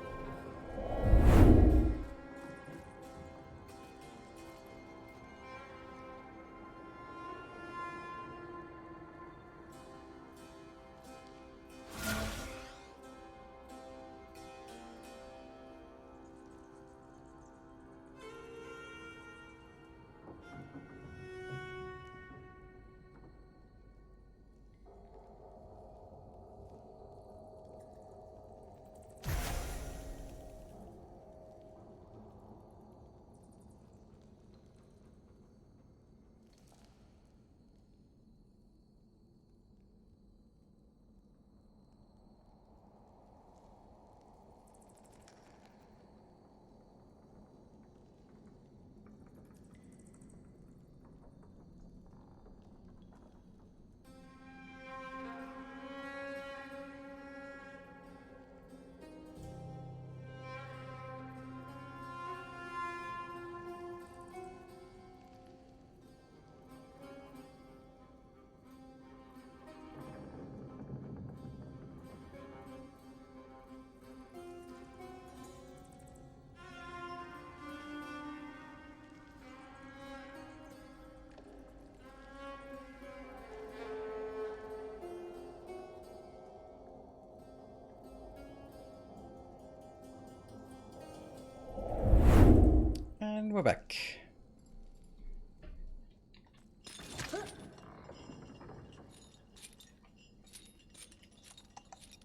back.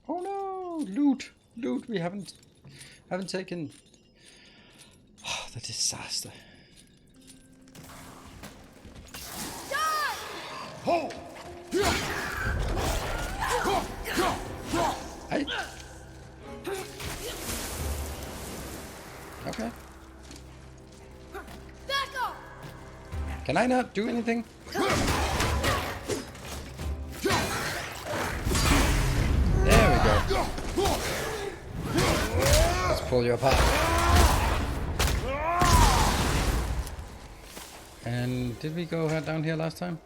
Oh no, loot, loot. We haven't taken. Oh, the disaster. Hey. Okay. Back off! Can I not do anything? There we go. Let's pull you apart. And did we go down here last time?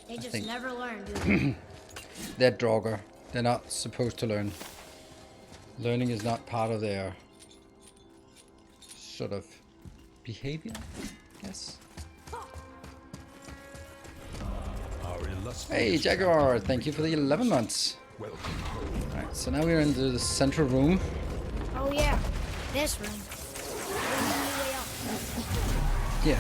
They just think- never learn, do they? They're Draugr. They're not supposed to learn. Learning is not part of their sort of behavior, I guess. Hey, Jaguar, thank you for the 11 months. Alright, so now we're into the central room. Oh yeah, this room. We're leading the way up. Yeah.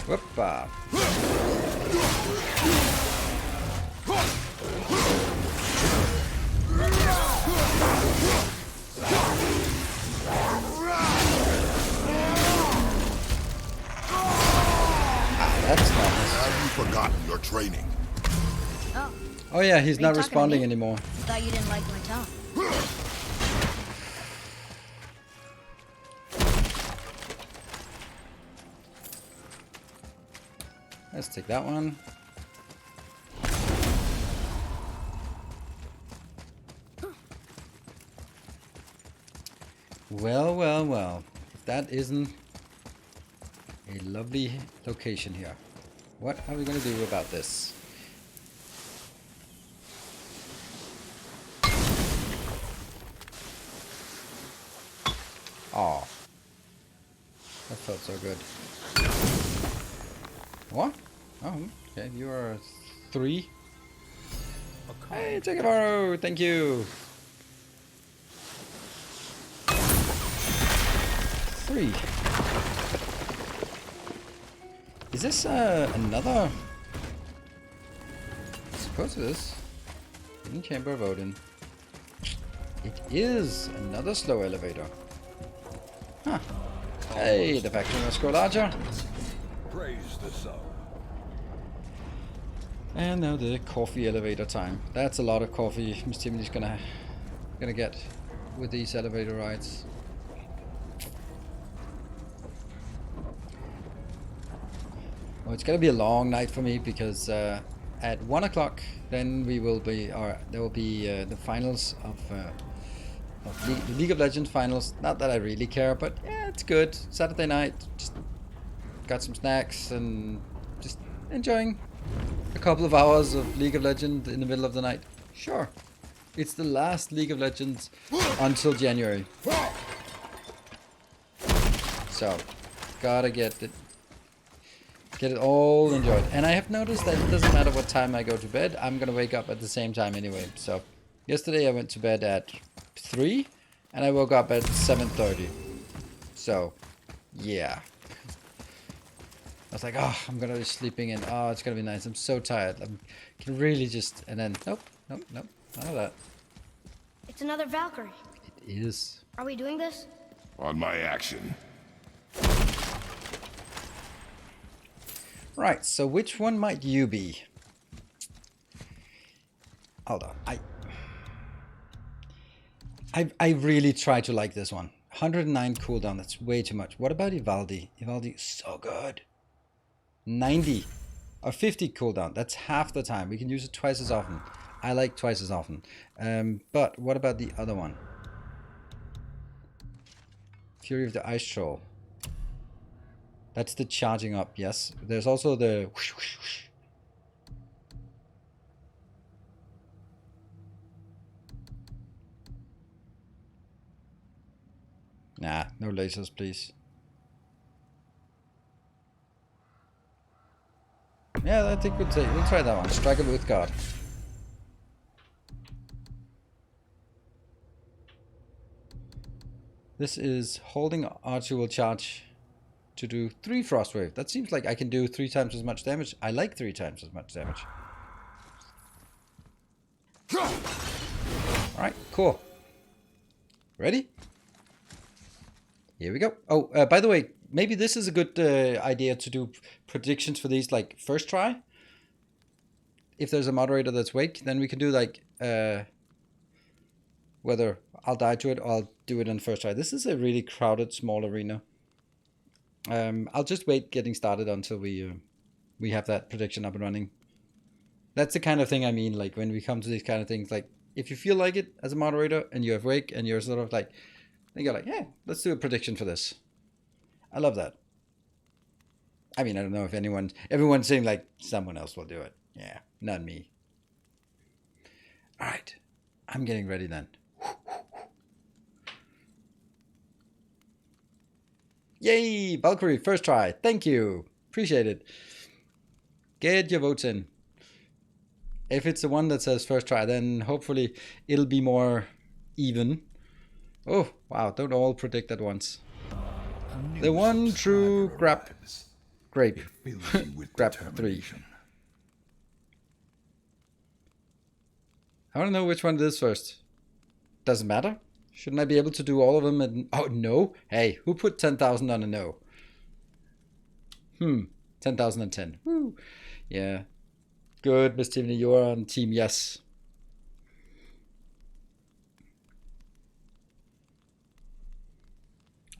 Whoopa. That's not Have you forgotten your training? Oh, Oh yeah, he's Are you not talking to responding me? anymore. thought you didn't like my tone. Let's take that one. Well, well, well. That isn't a lovely location here. What are we going to do about this? Oh, that felt so good. What? Oh, okay. You are 3. Hey, take a borrow. Thank you. 3. Is this another? I suppose it is. Hidden Chamber of Odin. It is another slow elevator. Huh. Hey, the faction must grow larger. Praise the sun. And now the coffee elevator time. That's a lot of coffee Miss Timmy's gonna get with these elevator rides. Well, it's gonna be a long night for me because at 1 o'clock then we will be, or there will be the finals of the League of Legends finals. Not that I really care, but yeah, it's good. Saturday night, just got some snacks and just enjoying a couple of hours of League of Legends in the middle of the night. Sure. It's the last League of Legends until January. So, gotta get it all enjoyed. And I have noticed that it doesn't matter what time I go to bed, I'm gonna wake up at the same time anyway. So, yesterday I went to bed at 3 and I woke up at 7:30. So, yeah. I was like, oh, I'm gonna be sleeping in. Oh, it's gonna be nice. I'm so tired. I can really just, and then nope, none of that. It's another Valkyrie. It is. Are we doing this? On my action. Right. So which one might you be? Hold on. I really try to like this one. 109 cooldown. That's way too much. What about Ivaldi? Ivaldi is so good. 90 or 50 cooldown. That's half the time. We can use it twice as often. I like twice as often. But what about the other one? Fury of the Ice Troll. That's the charging up, yes. There's also the whoosh, whoosh, whoosh. Nah, no lasers, please. Yeah, I think we'll try that one. Striker with God. This is holding Archie will charge to do 3 Frostwave. That seems like I can do 3 times as much damage. I like 3 times as much damage. Alright, cool. Ready? Here we go. Oh, by the way, maybe this is a good idea to do predictions for these, like, first try. If there's a moderator that's awake, then we can do, like, whether I'll die to it or I'll do it in the first try. This is a really crowded, small arena. I'll just wait getting started until we have that prediction up and running. That's the kind of thing I mean, like, when we come to these kind of things, like, if you feel like it as a moderator and you're awake and you're sort of like, then you're like, yeah, let's do a prediction for this. I love that. I mean, I don't know if everyone's saying like someone else will do it. Yeah, not me. All right, I'm getting ready then. Yay, Valkyrie, first try. Thank you. Appreciate it. Get your votes in. If it's the one that says first try, then hopefully it'll be more even. Oh, wow, don't all predict at once. The one true grape. Grape 3. I want to know which one it is first. Doesn't matter. Shouldn't I be able to do all of them? And oh, no. Hey, who put 10,000 on a no? 10,010. Woo. Yeah. Good, Miss Tiffany. You're on team yes.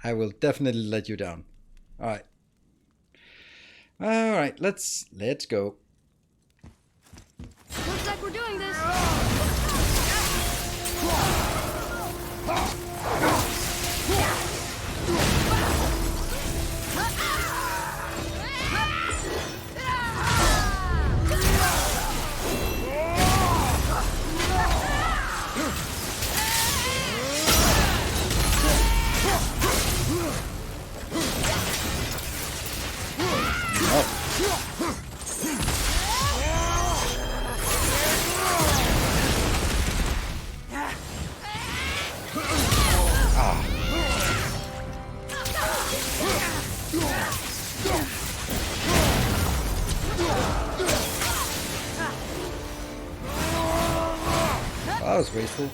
I will definitely let you down. All right. All right. Let's go. Looks like we're doing this. That was wasteful.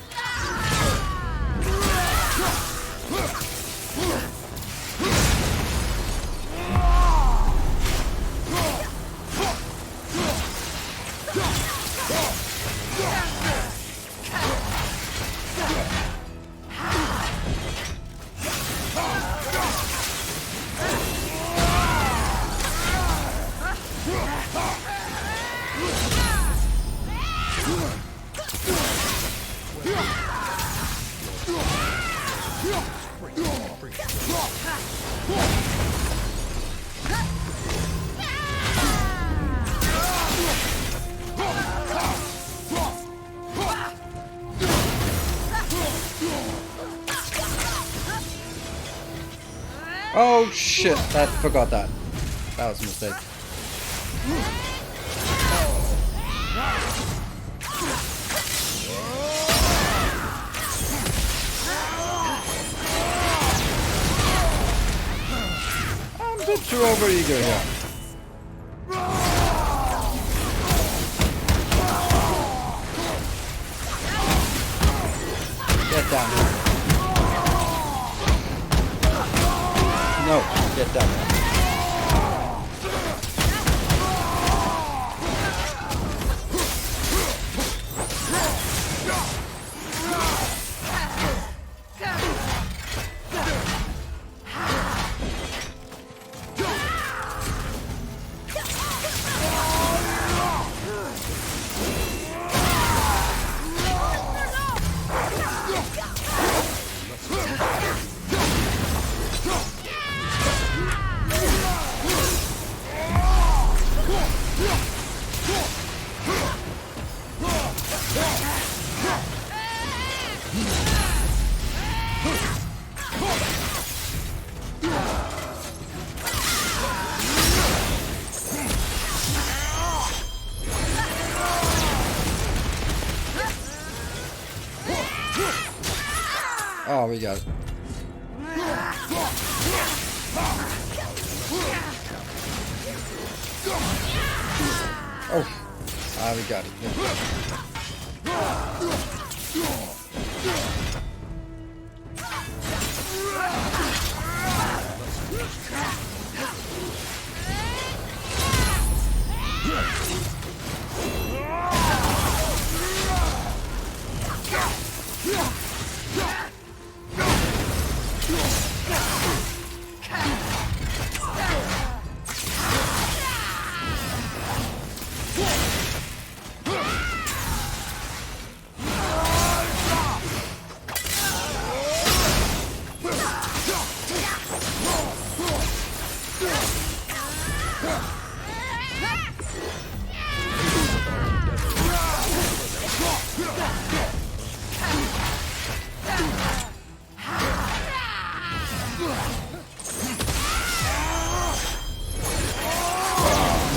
Oh shit, I forgot that. That was a mistake. I'm a bit too overeager here. Get down here. No, get down there. Oh, we got it. Oh. Ah, we got it.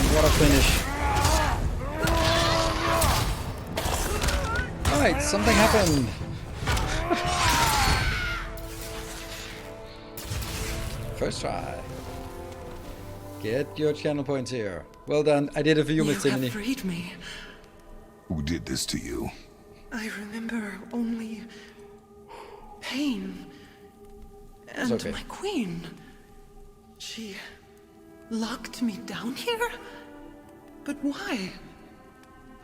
What a finish. Alright, something happened. First try. Get your channel points here. Well done. I did it for you, Miss You have Simony. freed me. Who did this to you? I remember only pain and okay. my queen. She locked me down here? But why?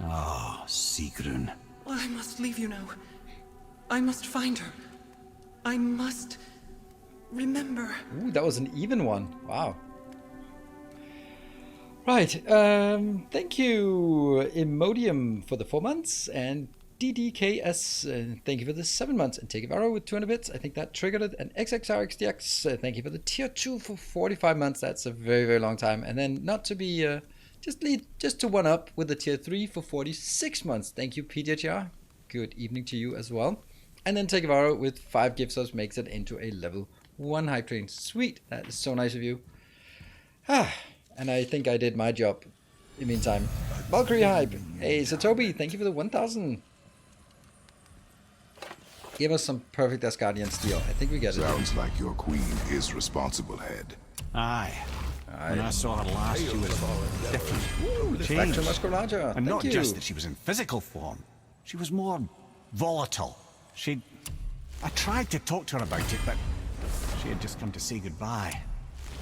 Ah, Sigrun. I must leave you now. I must find her. I must remember. Ooh, that was an even one. Wow. Right. Thank you, Imodium, for the 4 months, and DDKS, thank you for the 7 months, and Take Arrow with 200 bits. I think that triggered it. And XXRXDX, thank you for the tier 2 for 45 months. That's a very, very long time. And then not to be just to one up with the tier 3 for 46 months. Thank you, PDHR. Good evening to you as well. And then Take Arrow with 5 gift subs makes it into a level 1 hype train. Sweet. That is so nice of you. And I think I did my job in the meantime. Valkyrie hype. Hey, Satobi, thank you for the 1,000. Give us some perfect Asgardian steel. I think we get it. Sounds like your queen is responsible, Head. Aye. When I saw her last, she was different. Ooh, the Changed. Fracture Musculature. And Thank not you. just that she was in physical form. She was more volatile. I tried to talk to her about it, but she had just come to say goodbye.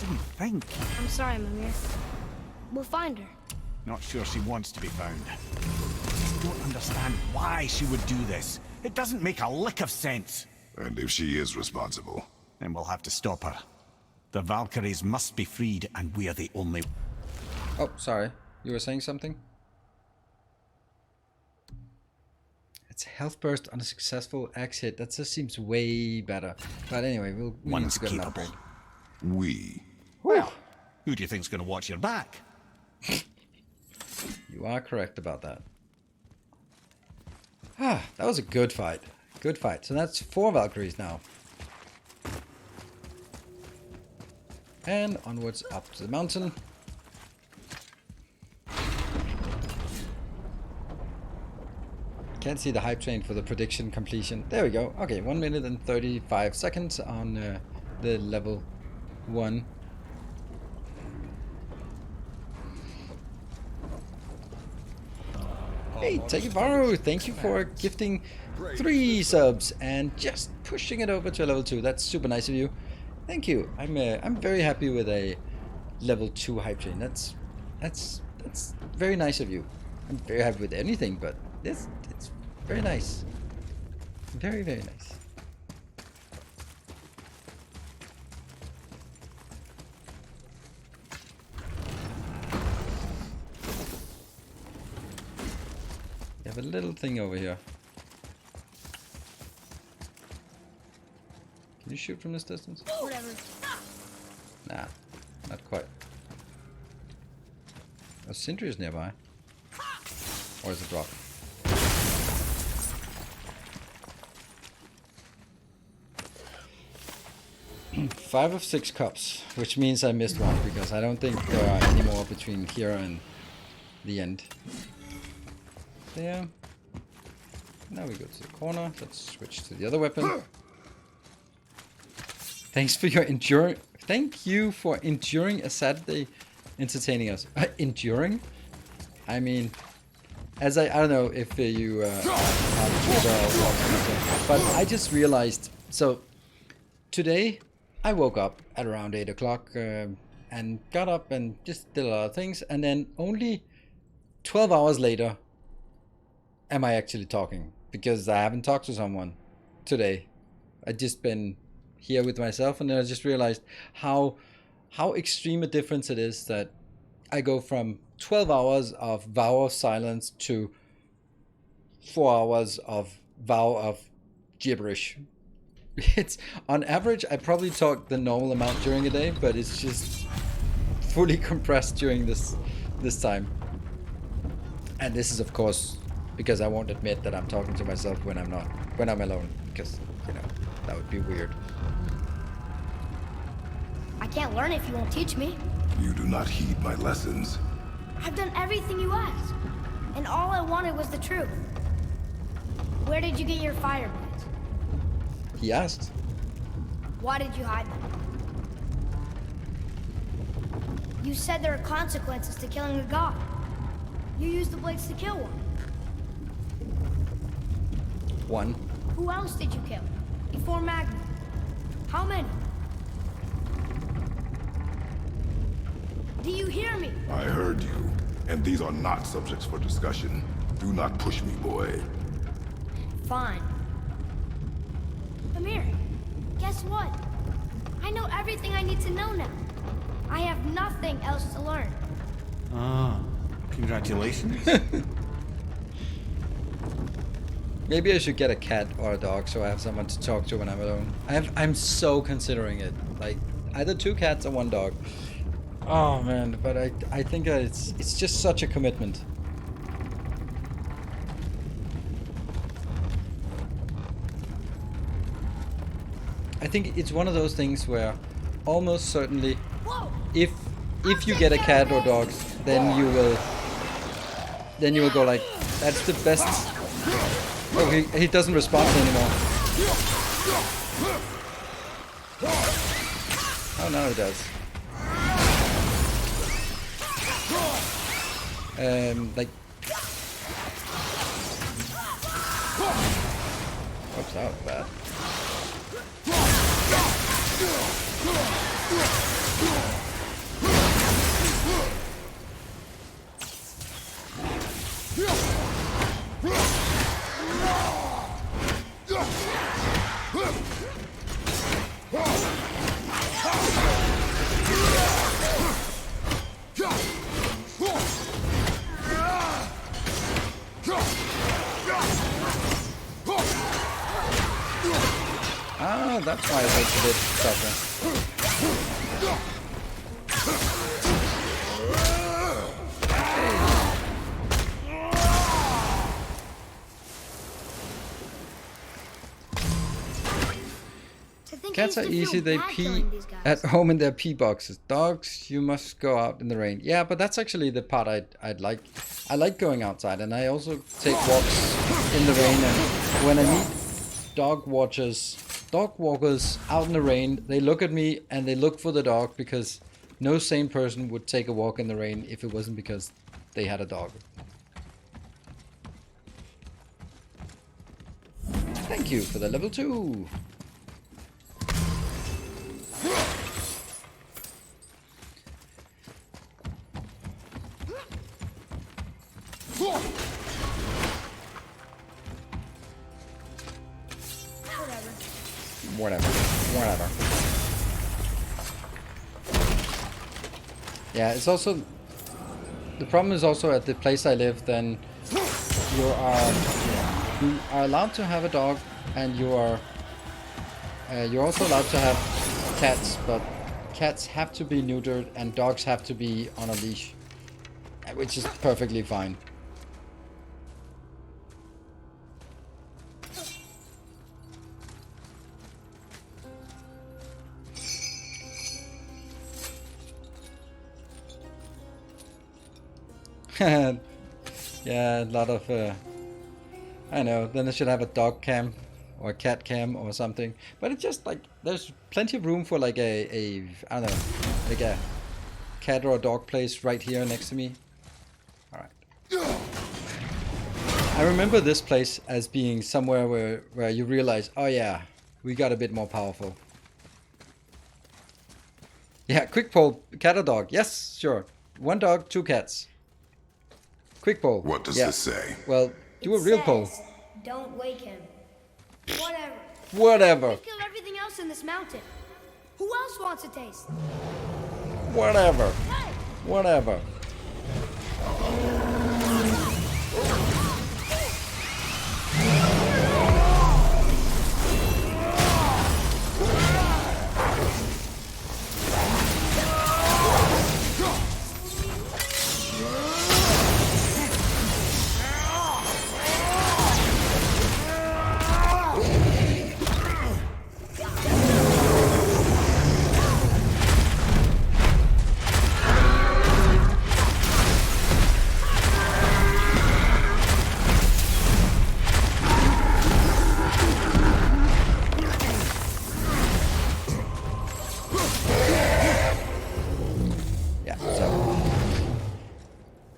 Didn't think. I'm sorry, Mimir. We'll find her. Not sure she wants to be found. I don't understand why she would do this. It doesn't make a lick of sense. And if she is responsible, Then we'll have to stop her. The Valkyries must be freed, and we're the only... Oh, sorry. You were saying something? It's health burst on a successful axe hit. That just seems way better. But anyway, we need One's to get an capable. upgrade. we. Well, who do you think's going to watch your back? You are correct about that. Ah, that was a good fight. Good fight. So that's 4 Valkyries now. And onwards up to the mountain. Can't see the hype train for the prediction completion. There we go. Okay, 1 minute and 35 seconds on the level 1. Hey, Takevaru, thank you for gifting 3 subs and just pushing it over to a level 2. That's super nice of you. Thank you. I'm very happy with a level 2 hype train. That's very nice of you. I'm very happy with anything, but it's very nice. Very, very nice. We have a little thing over here. Can you shoot from this distance? Whatever. Nah, not quite. A sentry is nearby. Or is it dropping? Five of 6 cups, which means I missed one because I don't think there are any more between here and the end. There. Now we go to the corner. Let's switch to the other weapon. Thanks for your enduring. Thank you for enduring a Saturday, entertaining us. Enduring? I mean, as I don't know if you on Twitter or something, but I just realized. So today I woke up at around 8 o'clock and got up and just did a lot of things, and then only 12 hours later am I actually talking, because I haven't talked to someone today. I've just been here with myself, and then I just realized how extreme a difference it is that I go from 12 hours of vow of silence to 4 hours of vow of gibberish. It's on average I probably talk the normal amount during a day, but it's just fully compressed during this time. And this is of course because I won't admit that I'm talking to myself when I'm alone, because you know that would be weird. I can't learn if you won't teach me. You do not heed my lessons. I've done everything you asked, and all I wanted was the truth. Where did you get your fire blades? He asked. Why did you hide them? You said there are consequences to killing a god. You used the blades to kill one. Who else did you kill? Before Magnum? How many? Do you hear me? I heard you, and these are not subjects for discussion. Do not push me, boy. Fine. Amir, guess what? I know everything I need to know now. I have nothing else to learn. Ah, congratulations. Maybe I should get a cat or a dog so I have someone to talk to when I'm alone. I'm so considering it. Like either 2 cats or 1 dog. Oh man, but I think that it's just such a commitment. I think it's one of those things where almost certainly if you get a cat or dog, then you will go like, that's the best. Oh, he doesn't respond anymore. Oh, now he does. Like, oops, that was bad. Ah, that's why it makes a bit tougher. Cats are easy, they pee at home in their pee boxes. Dogs, you must go out in the rain. Yeah, but that's actually the part I'd like. I like going outside, and I also take walks in the rain, and when I meet dog walkers out in the rain, they look at me and they look for the dog, because no sane person would take a walk in the rain if it wasn't because they had a dog. Thank you for the level 2. Whatever. Yeah, it's also the problem is also at the place I live. Then you are allowed to have a dog, and you're also allowed to have cats, but cats have to be neutered and dogs have to be on a leash, which is perfectly fine. Yeah, a lot of I know, then I should have a dog cam or a cat cam or something. But it's just like there's plenty of room for like a I don't know, like a cat or a dog place right here next to me. All right. I remember this place as being somewhere where you realize, oh yeah, we got a bit more powerful. Yeah, quick poll, cat or dog? Yes, sure. 1 dog, 2 cats. Quick poll. What does yeah. this say? Well, do a real poll. Don't wake him. Whatever. Whatever. We killed everything else in this mountain. Who else wants a taste? Whatever. Hey! Whatever.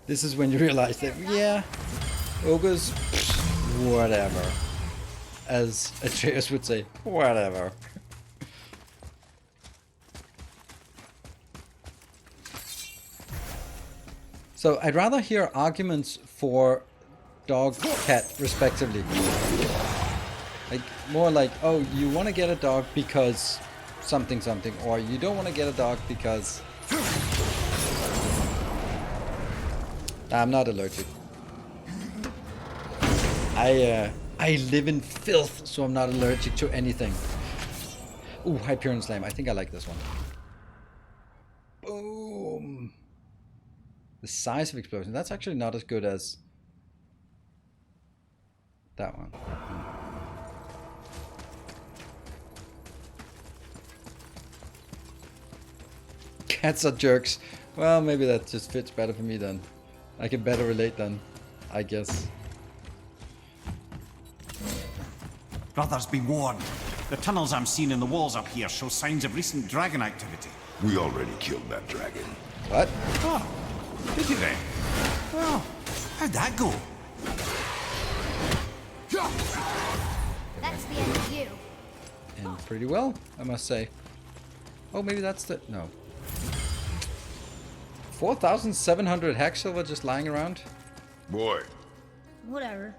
This is when you realize that, yeah, ogres, whatever. As Atreus would say, whatever. So I'd rather hear arguments for dog, cat, respectively. Like, more like, oh, you want to get a dog because something, something, or you don't want to get a dog because... I'm not allergic. I live in filth, so I'm not allergic to anything. Ooh, Hyperion Slam. I think I like this one. Boom. The size of explosion. That's actually not as good as that one. Cats are jerks. Well, maybe that just fits better for me then. I can better relate then, I guess. Brothers, be warned. The tunnels I'm seeing in the walls up here show signs of recent dragon activity. We already killed that dragon. What? Oh, did you then? Well, how'd that go? That's the end of you. And pretty well, I must say. Oh, maybe that's the... no. 4,700 hack silver just lying around? Boy. Whatever.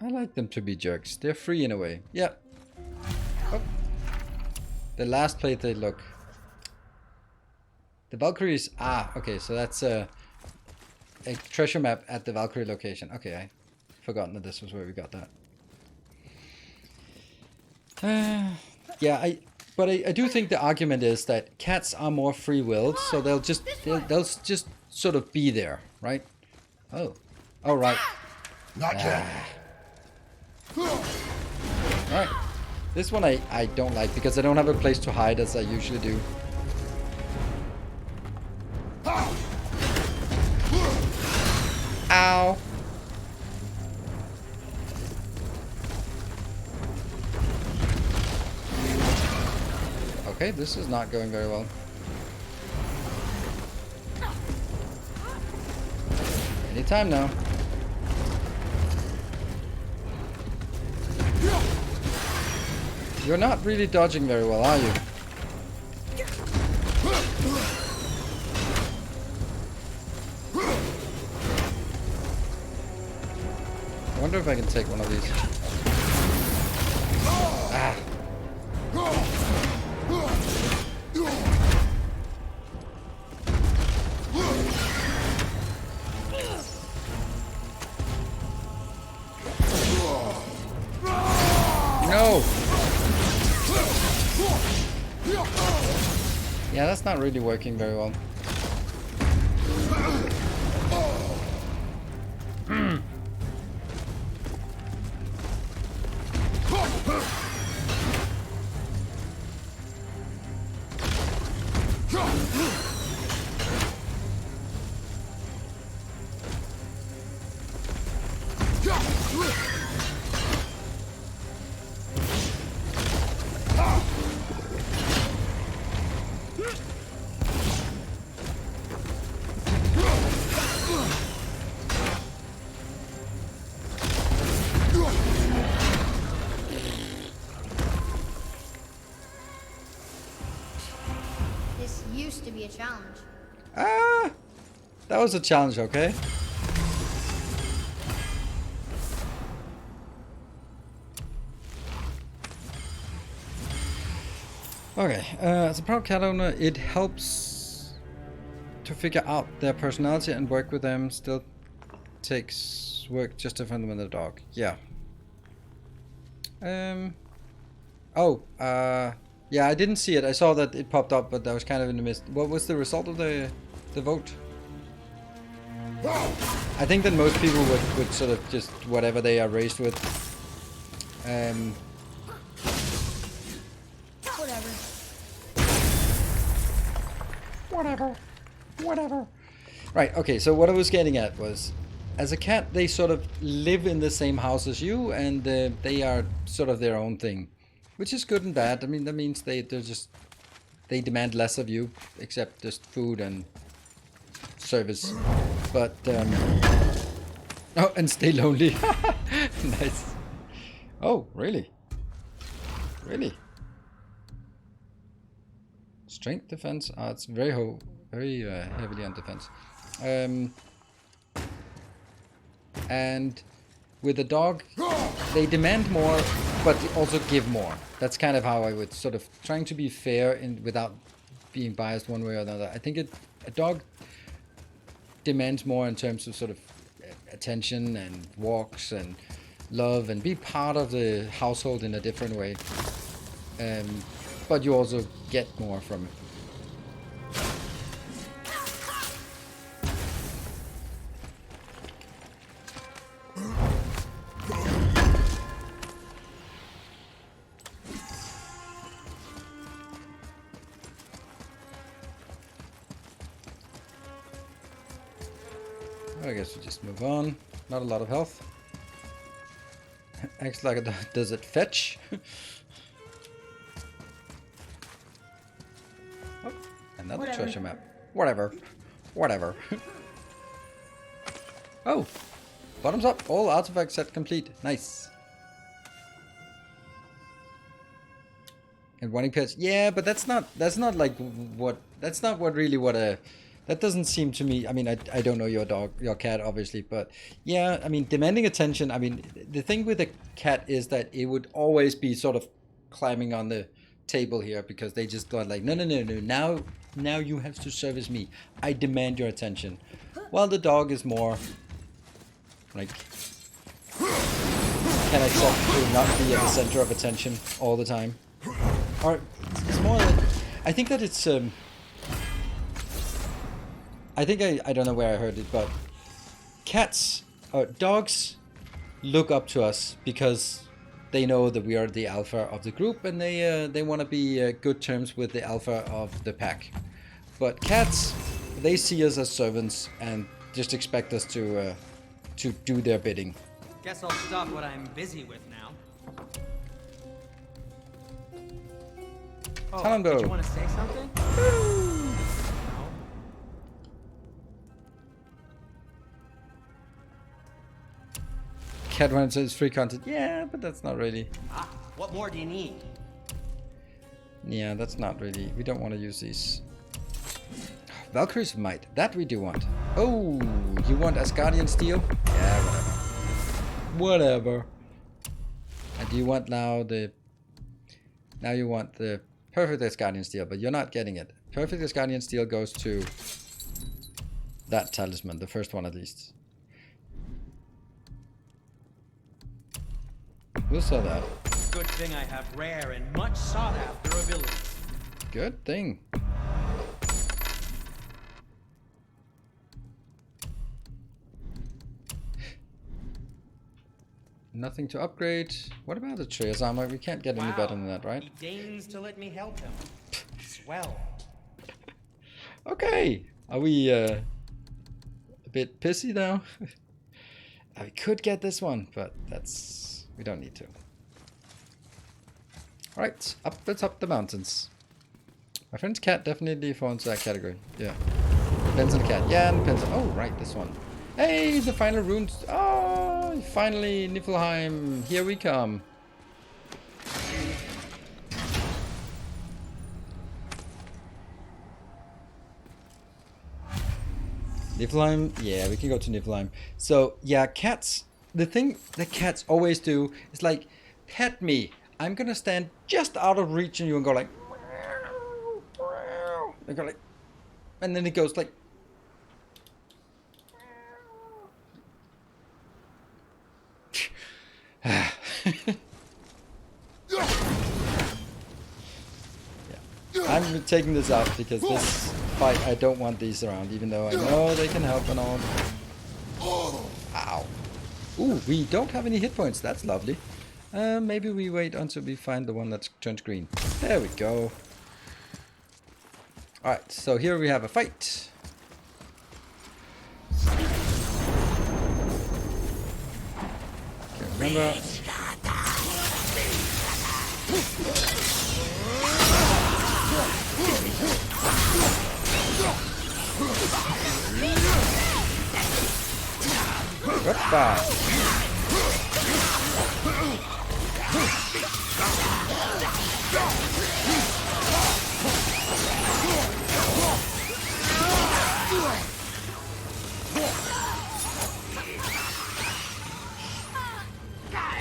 I like them to be jerks. They're free in a way. Yeah. Oh. The last plate they look. The Valkyries... ah, okay, so that's a treasure map at the Valkyrie location. Okay, I forgotten that this was where we got that. Yeah, I do think the argument is that cats are more free-willed, so they'll just sort of be there, right? Oh, oh right. Not yet. All right. This one I don't like because I don't have a place to hide as I usually do. Ow. Okay, this is not going very well. Anytime now. You're not really dodging very well, are you? I wonder if I can take one of these. Ah. No! Yeah, that's not really working very well. That was a challenge, okay? Okay, as a proud cat owner, it helps to figure out their personality and work with them. Still takes work just different than the dog. Yeah. Yeah, I didn't see it. I saw that it popped up, but that was kind of in the mist. What was the result of the vote? I think that most people would sort of just whatever they are raised with. Whatever. Right, okay, so what I was getting at was, as a cat, they sort of live in the same house as you, and they are sort of their own thing. Which is good and bad. I mean, that means they demand less of you, except just food and service. But, oh, and stay lonely. Nice. Oh, really? Really? Strength, defense. It's very heavily on defense. And with a dog, they demand more, but also give more. That's kind of how I would sort of trying to be fair and without being biased one way or another. I think a dog demands more in terms of sort of attention and walks and love and be part of the household in a different way. But you also get more from it. I guess we just move on. Not a lot of health. Acts like a does it fetch? Oh, another treasure map. Whatever. Oh, bottoms up. All artifacts set complete. Nice. And wanting pets. Yeah, but that's not like what. That's not what really what a. That doesn't seem to me, I mean, I don't know your cat, obviously, but yeah, I mean, demanding attention, I mean, the thing with a cat is that it would always be sort of climbing on the table here because they just thought like, no, now you have to service me. I demand your attention. While the dog is more like, can accept to not be at the center of attention all the time. Or it's more like, I think that it's, I think I don't know where I heard it, but dogs look up to us because they know that we are the alpha of the group, and they want to be good terms with the alpha of the pack. But cats, they see us as servants and just expect us to do their bidding. Guess I'll stop what I'm busy with now. Oh, Tell him did you want to say something? Cat runs says free content. Yeah, but that's not really. Ah, what more do you need? Yeah, that's not really. We don't want to use these. Valkyrie's Might. That we do want. Oh, you want Asgardian Steel? Yeah, whatever. And you want now the. Now you want the perfect Asgardian Steel, but you're not getting it. Perfect Asgardian Steel goes to that talisman, the first one at least. We'll sell that. Good thing I have rare and much sought after abilities. Good thing. Nothing to upgrade. What about the Atreus armor? We can't get any better than that, right? He deigns to let me help him. Swell. Okay. Are we a bit pissy now? I could get this one, but we don't need to. Alright, let's up the mountains. My friend's cat definitely falls into that category. Yeah. Depends on the cat. Yeah, and depends on... Oh, right, this one. Hey, the final runes. Oh, finally, Niflheim. Here we come. Niflheim? Yeah, we can go to Niflheim. So, yeah, cats. The thing that cats always do is like, pet me. I'm gonna stand just out of reach of you and go like, and go like, and then it goes like, yeah. I'm taking this out because this fight, I don't want these around, even though I know they can help and all. Ow. Ooh, we don't have any hit points. That's lovely. Maybe we wait until we find the one that's turned green. There we go. Alright, so here we have a fight. Okay, remember... Goodbye.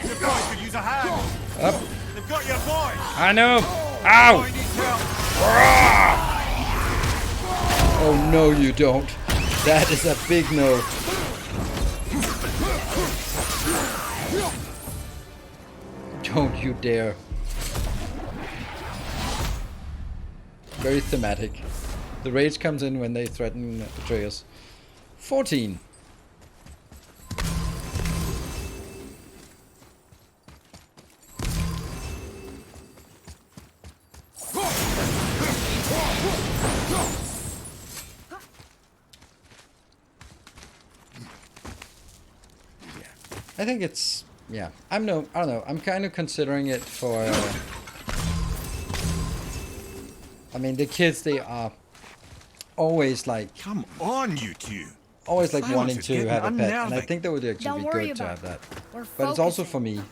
Your boys could use a hand. Up. They've got your boy. I know. Ow! Boy needs help. Oh no, you don't. That is a big no. Don't you dare. Very thematic. The rage comes in when they threaten betrayers. 14. I think it's, yeah. I don't know. I'm kind of considering it for. I mean, the kids, they are always like. Come on, you two. Always like Silence wanting is to getting have a pet, and I unnerving. think that would actually Don't be worry good to about have that. We're But it's also focusing. for me.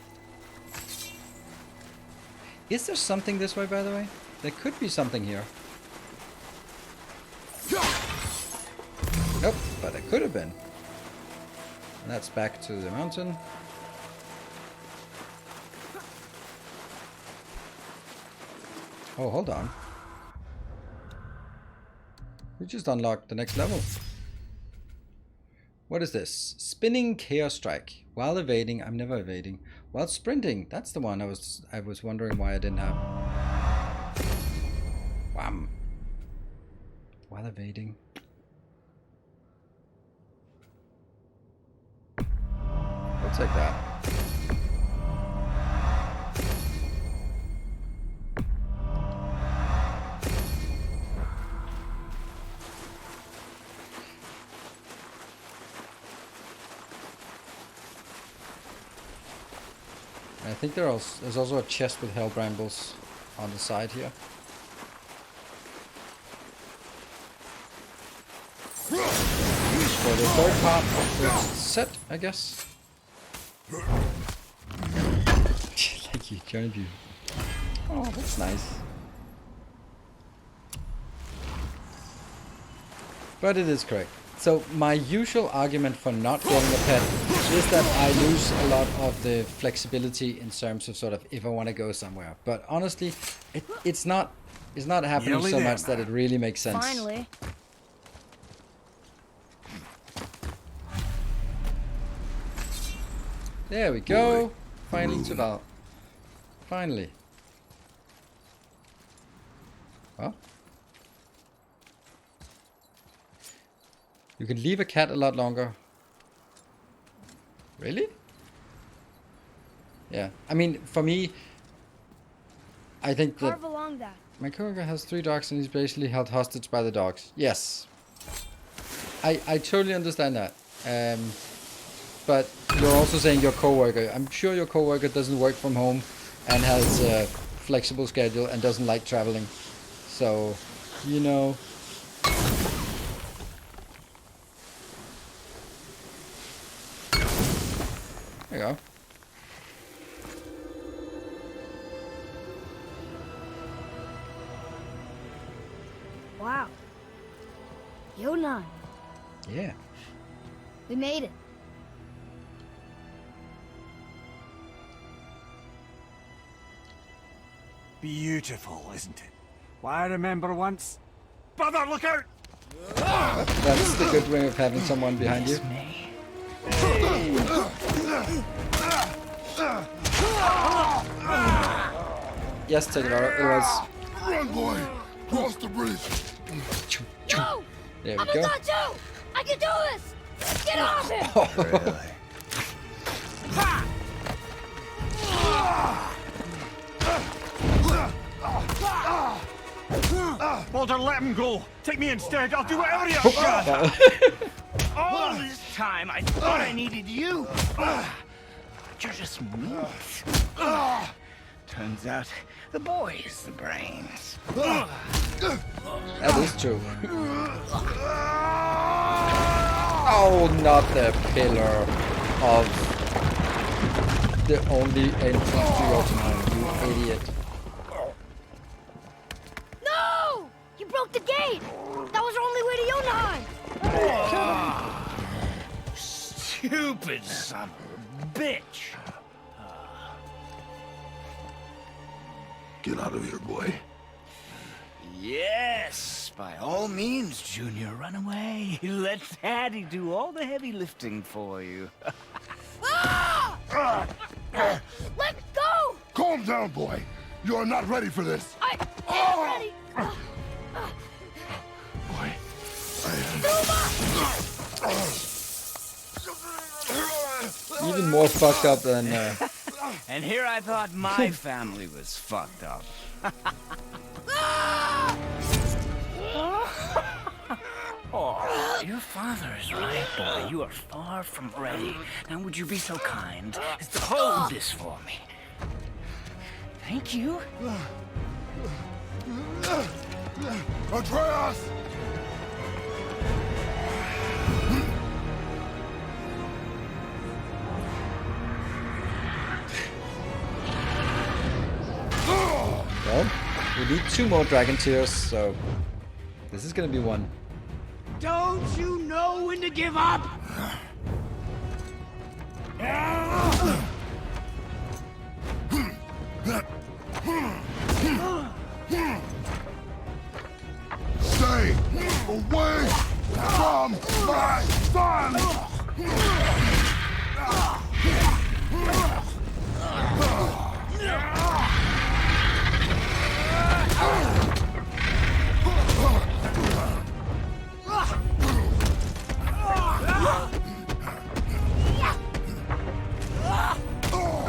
Is there something this way, by the way? There could be something here. Nope, but there could have been. And that's back to the mountain. Oh, hold on. We just unlocked the next level. What is this? Spinning Chaos Strike. While evading, I'm never evading. While sprinting, that's the one I was wondering why I didn't have. Wham. While evading. Looks like that. I think there's also a chest with hell brambles on the side here. For the third part of the set, I guess. Thank you, Journey View. Oh, that's nice. But it is correct. So my usual argument for not getting a pet is that I lose a lot of the flexibility in terms of sort of if I want to go somewhere. But honestly, it's not happening Nearly so there, much that it really makes sense. Finally. There we go. Finally to Val. Finally. Well. You can leave a cat a lot longer. Really? Yeah. I mean, for me, I think that Carve along that. my coworker has 3 dogs and he's basically held hostage by the dogs. Yes. I totally understand that. But you're also saying your coworker. I'm sure your coworker doesn't work from home and has a flexible schedule and doesn't like traveling. So, you know. There you go. Wow. Yonan. Yeah. We made it. Beautiful, isn't it? Why, I remember once... Brother, look out! That's the good way of having someone behind you. Yes, take it out. It was. Run, boy! Cross the bridge! No! There I'm we a go. god too! I can do this! Get off him! Really? Baldur, let him go! Take me instead, I'll do whatever you can! All this time, I thought I needed you. But you're just meat. Turns out, the boy is the brains. That is true. Oh, not the pillar of the only entrance to Jotunheim, you idiot. No! You broke the gate! That was our only way to Jotunheim! Stupid son of a bitch. Get out of here, boy. Yes, by all means, Junior, run away. Let Daddy do all the heavy lifting for you. Ah! Let go! Calm down, boy. You are not ready for this. I am ready! Boy, Even more fucked up than. And here I thought my family was fucked up. Oh, your father is right, boy. You are far from ready. Now, would you be so kind as to hold this for me? Thank you. Atreus! Well, we need 2 more dragon tears, so this is gonna be one. Don't you know when to give up? Stay away from my son!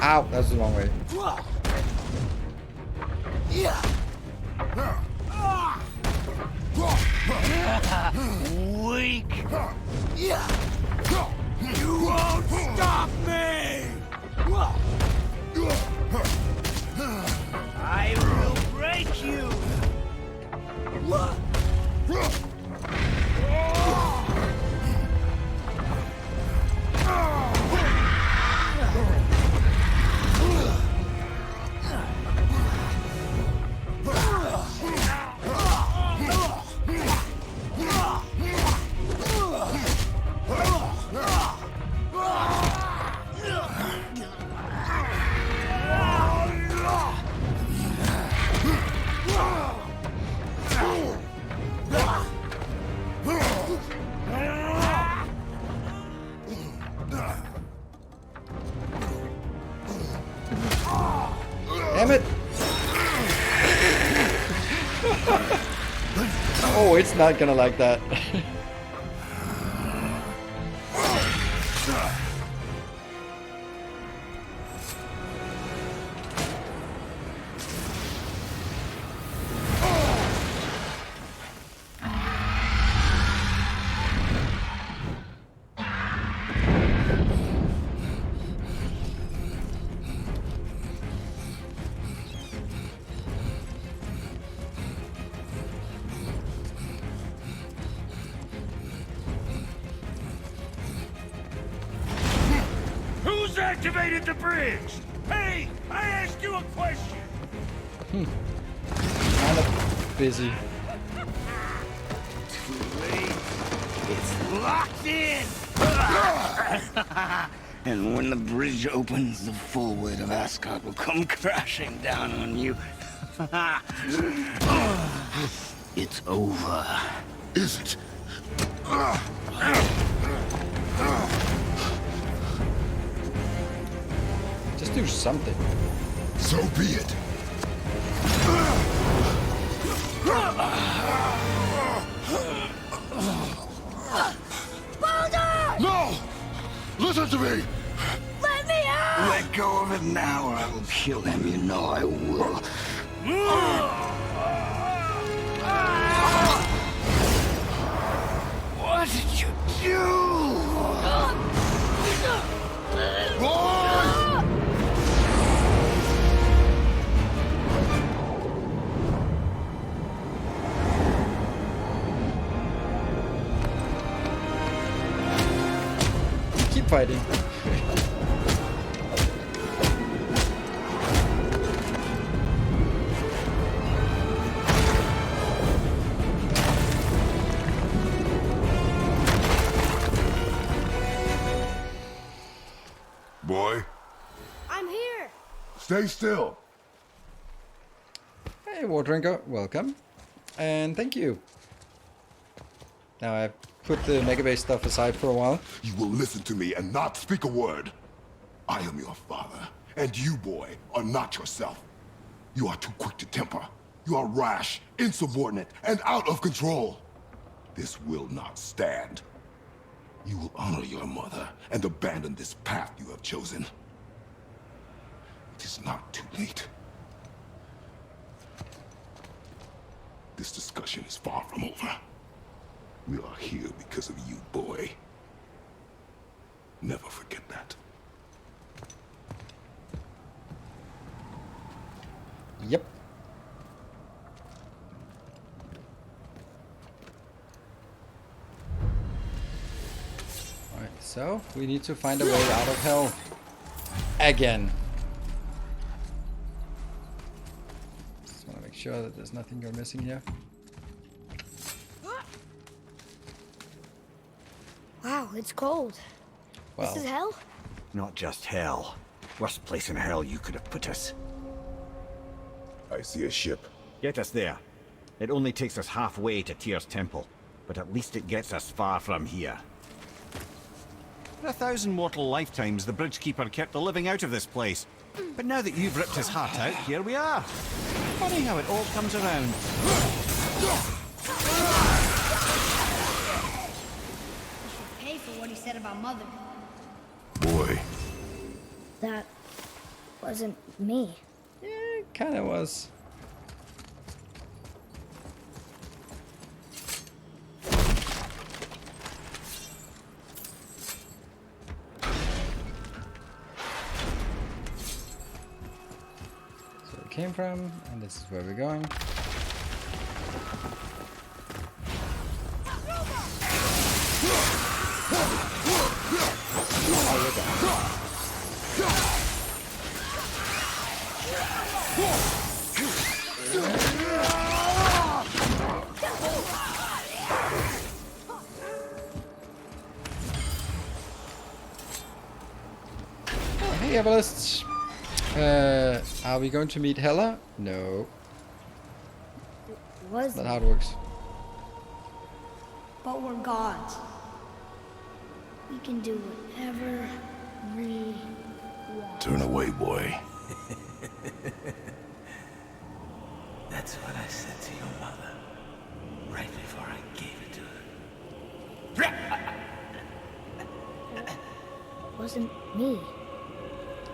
Ow, that was the wrong way. Weak. You won't stop me! I will break you. Damn it! Oh, it's not gonna like that. Who's activated the bridge? Hey, I asked you a question. Kind of busy. Too late. It's locked in! And when the bridge opens, the full weight of Ascot will come crashing down on you. It's over. Is it? Just do something. So be it. Baldur! No! Listen to me! Let me out! Let go of it now, or I will kill him. You know I will. What did you do? Keep fighting. Boy, I'm here. stay still. Hey, War Drinker, welcome. And thank you. Now I've put the Mega Base stuff aside for a while. You will listen to me and not speak a word. I am your father, and you, boy, are not yourself. You are too quick to temper. You are rash, insubordinate, and out of control. This will not stand. You will honor your mother and abandon this path you have chosen. It is not too late. This discussion is far from over. We are here because of you, boy. Never forget that. Yep. Alright, so we need to find a way out of hell. Again. Just want to make sure that there's nothing you're missing here. Wow, it's cold. Well, This is hell? Not just hell. Worst place in hell you could have put us. I see a ship. Get us there. It only takes us halfway to Tyr's temple, but at least it gets us far from here. For 1,000 mortal lifetimes, the Bridgekeeper kept the living out of this place. But now that you've ripped his heart out, here we are. Funny how it all comes around. Pay for what he said about Mother. Boy, That wasn't me. it kind of was. So we came from, and this is where we're going. Hey, Everlists. Are we going to meet Hela? No, Was not how it works. but we're gods. We can do whatever we want. turn away, boy. That's what I said to your mother, right before I gave it to her. It wasn't me.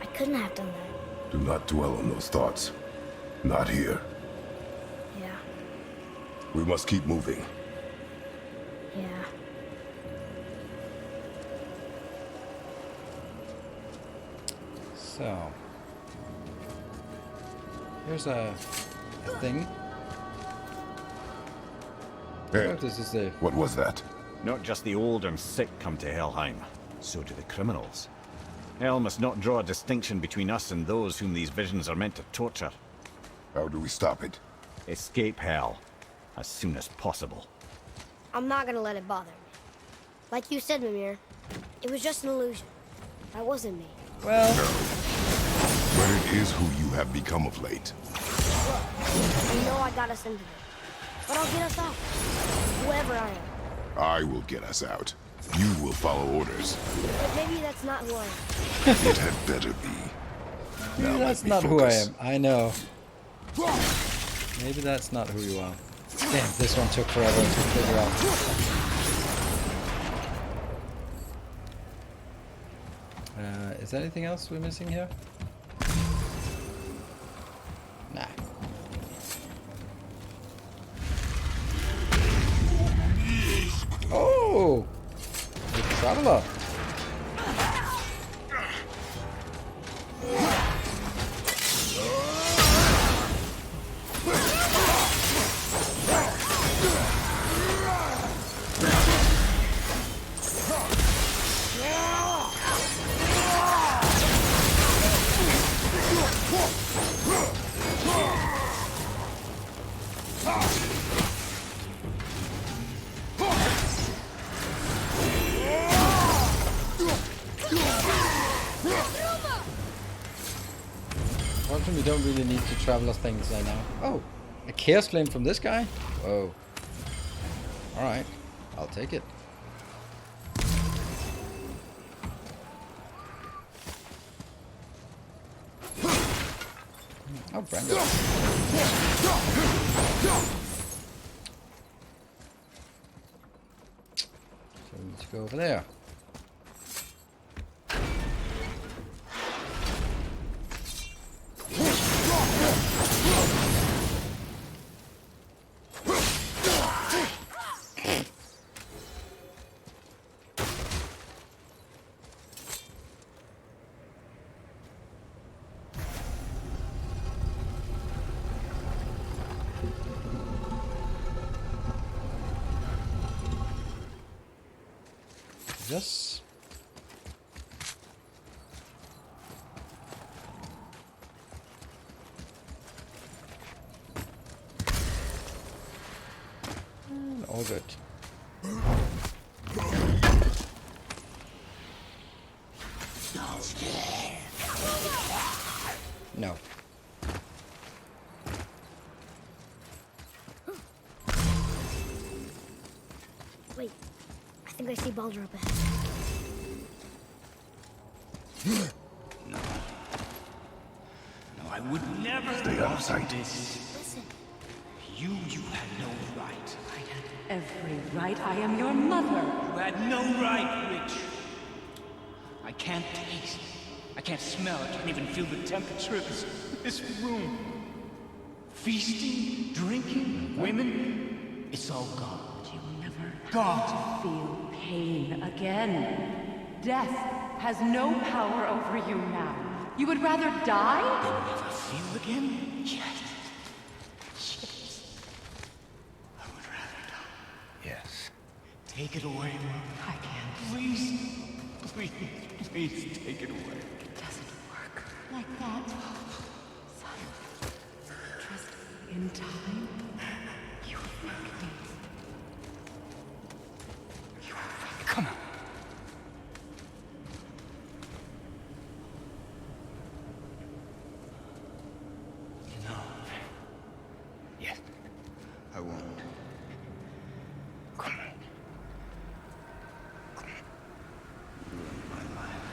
I couldn't have done that. Do not dwell on those thoughts. Not here. Yeah, We must keep moving. yeah. So here's a thing. Hey, Oh, this is the what was that? Not just the old and sick come to Helheim, so do the criminals. Hell must not draw a distinction between us and those whom these visions are meant to torture. How do we stop it? Escape Hell as soon as possible. I'm not gonna let it bother me. Like you said, Mimir, it was just an illusion. That wasn't me. Well, But it is who you have become of late. Look, you know I got us into this. But I'll get us out. Whoever I am. I will get us out. You will follow orders. But maybe that's not who I am. It had better be. Now that's let me not who I focus. am. I know. Maybe that's not who you are. Damn, this one took forever to figure out. Is there anything else we're missing here? Nah. Oh! The traveler. We don't really need to traveler things right now. Oh, a chaos flame from this guy? Whoa. Alright, I'll take it. Oh, Brenda. So we need to go over there. Yes. And all good. No. Wait, I think I see Baldur up ahead. No, I would never. Stay out of sight. Listen. You had no right. I had every right. I am your mother. You had no right, witch. I can't taste. I can't smell. I can't even feel the temperature of this room. Feasting, drinking, women. It's all gone. You'll never Gone. feel pain again. Death has no power over you now. You would rather die? You'll never feel again? Yes. I would rather die. Yes. Take it away, Mom. I can't. Please. Please take it away. It doesn't work like that. Son, trust me. In time, you will thank me. You will thank me. Come on. No. Yes. I won't. Come on. My life.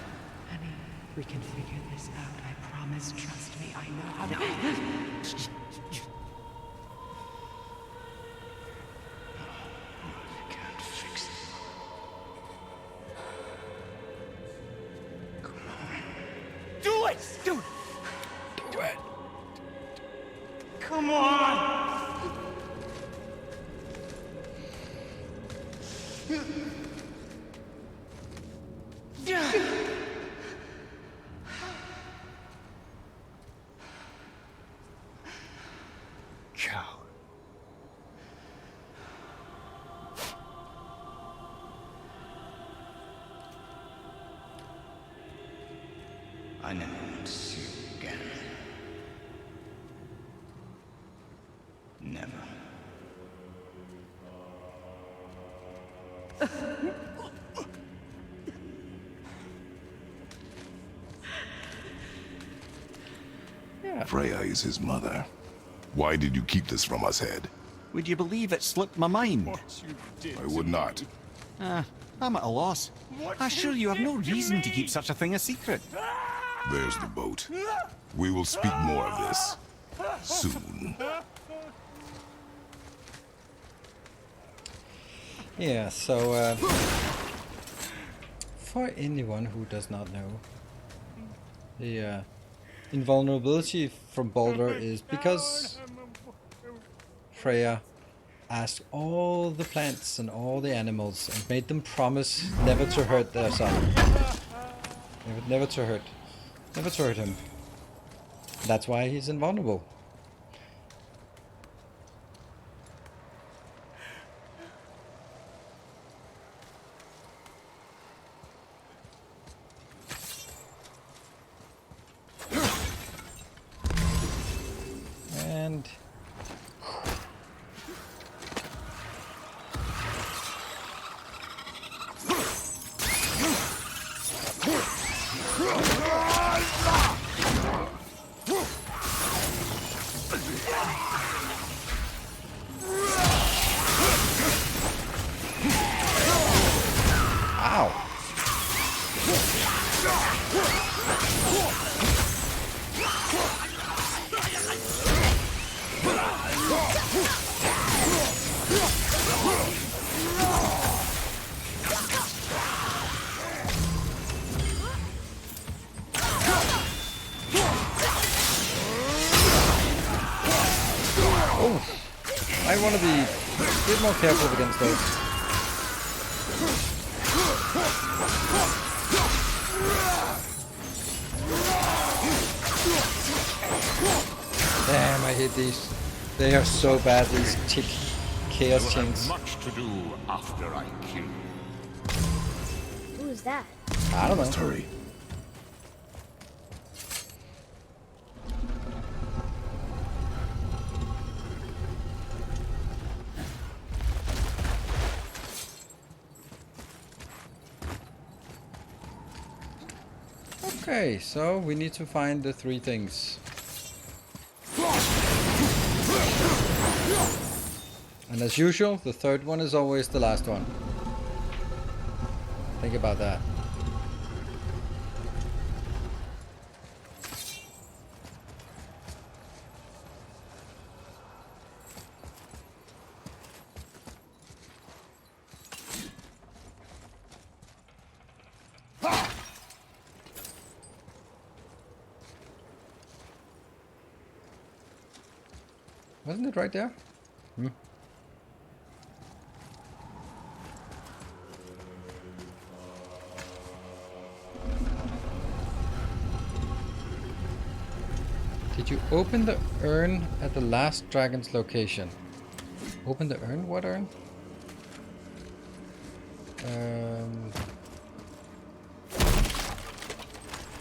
Honey, we can figure this out. I promise. Trust me. I know how to. I can't fix it. Come on. Do it! Do it! Do it! Come on! Coward. I never want to see you again. Never. Freya is his mother. Why did you keep this from us, Head? Would you believe it slipped my mind? I would not. I'm at a loss. I assure you have no reason to keep such a thing a secret. There's the boat. We will speak more of this soon. Yeah, so for anyone who does not know, the invulnerability from Baldur is because Freya asked all the plants and all the animals and made them promise never to hurt their son. Never to hurt him. That's why he's invulnerable. And ow. Oh, I want to be a bit more careful against those. Damn, I hate these. They are so bad, these tick chaos chains. Much to do after I kill you. Who is that? I don't know. Must hurry. Okay, so we need to find the 3 things. And as usual, the 3rd one is always the last one. Think about that. Wasn't it right there? Did you open the urn at the last dragon's location? Open the urn? What urn?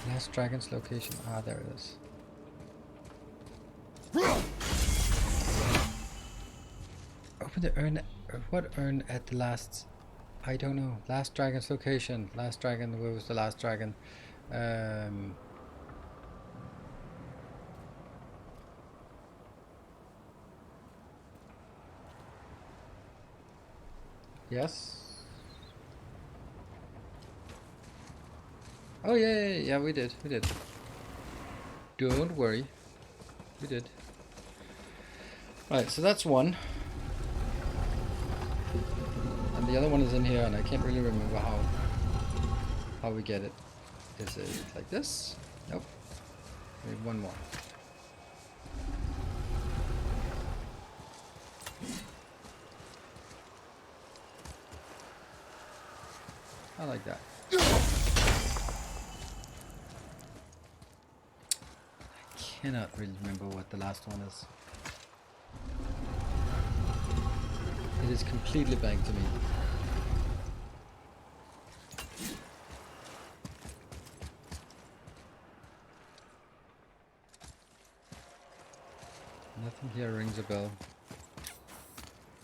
Last dragon's location. Ah, there it is. Open the urn. What urn at the last? I don't know. Last dragon's location. Last dragon. Where was the last dragon? Yes. Oh yeah, we did. Don't worry. We did. Right, so that's one. And the other one is in here, and I can't really remember how we get it. Is it like this? Nope. We have one more. I like that. I cannot really remember what the last one is. It is completely blank to me. Nothing here rings a bell.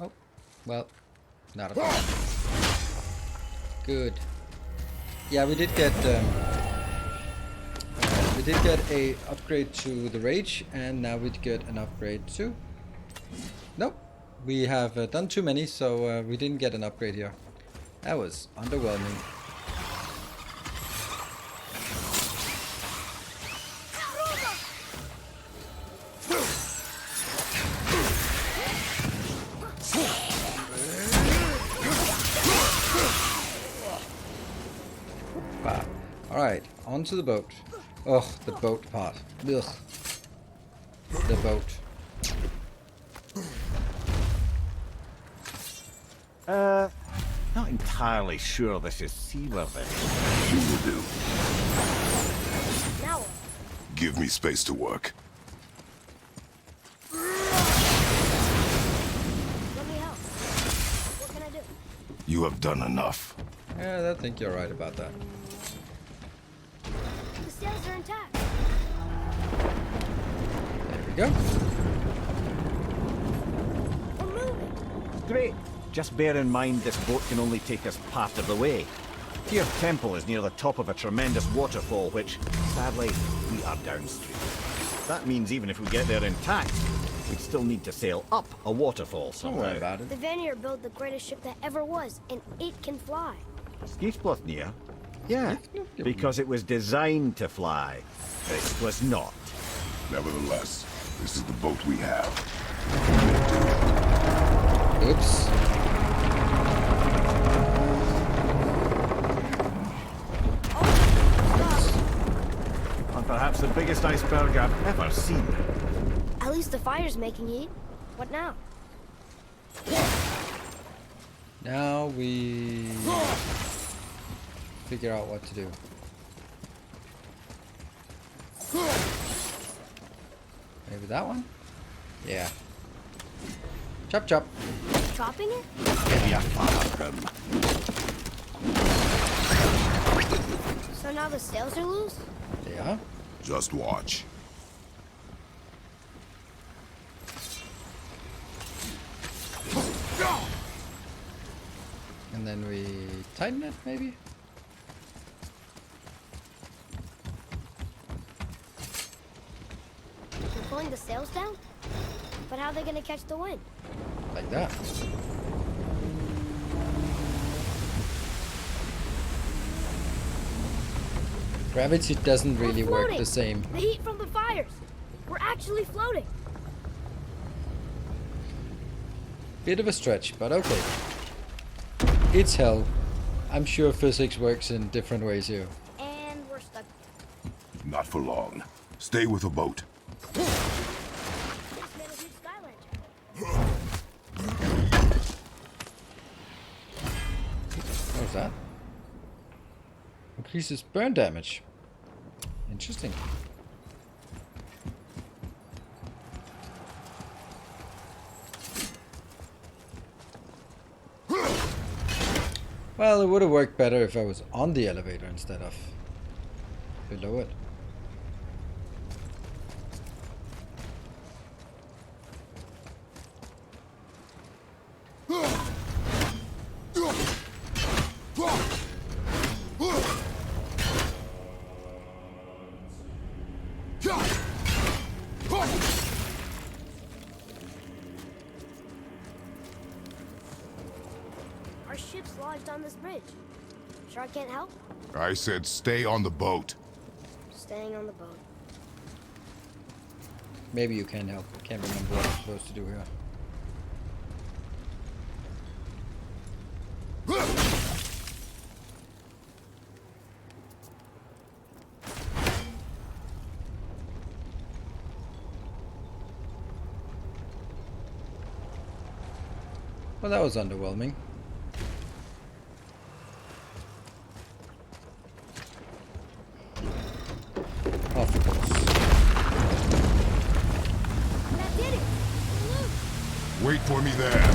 Oh, well, not a problem. Good. Yeah, we did get We did get a upgrade to the rage, and now we get an upgrade to... Nope. We have done too many, so we didn't get an upgrade here. That was underwhelming. Wow. Alright, onto the boat. Ugh, the boat part. Ugh. The boat. Not entirely sure this is seaworthy. You will do. Now what? Give me space to work. Let me help. What can I do? You have done enough. Yeah, I think you're right about that. The sails are intact. There we go. We're moving. Great. Just bear in mind this boat can only take us part of the way. Tyr Temple is near the top of a tremendous waterfall, which, sadly, we are downstream. That means even if we get there intact, we'd still need to sail up a waterfall Don't somewhere. worry about it. The Vanir built the greatest ship that ever was, and it can fly. Skifsblothnir? Yeah, because it was designed to fly. This was not. Nevertheless, this is the boat we have. Oops. And perhaps the biggest iceberg I've ever seen. At least the fire's making heat. What now? Now we figure out what to do. Maybe that one? Yeah. Chop chop. Chopping it? Yeah, him. So now the sails are loose? Yeah. Just watch. And then we tighten it, maybe? They're pulling the sails down? But how are they gonna catch the wind? Like that. Gravity doesn't really We're work floating. the same. The heat from the fires. We're actually floating. Bit of a stretch, but okay. It's hell. I'm sure physics works in different ways here. And we're stuck. Not for long. Stay with the boat. Just made a huge sky lantern. What was that? Increases burn damage. Interesting. Well, it would have worked better if I was on the elevator instead of below it. Our ship's lodged on this bridge. Sure I can't help? I said stay on the boat. Staying on the boat. Maybe you can help. Can't remember what I'm supposed to do here. Well, that was underwhelming. Of course. That did it! We're loose! Wait for me there.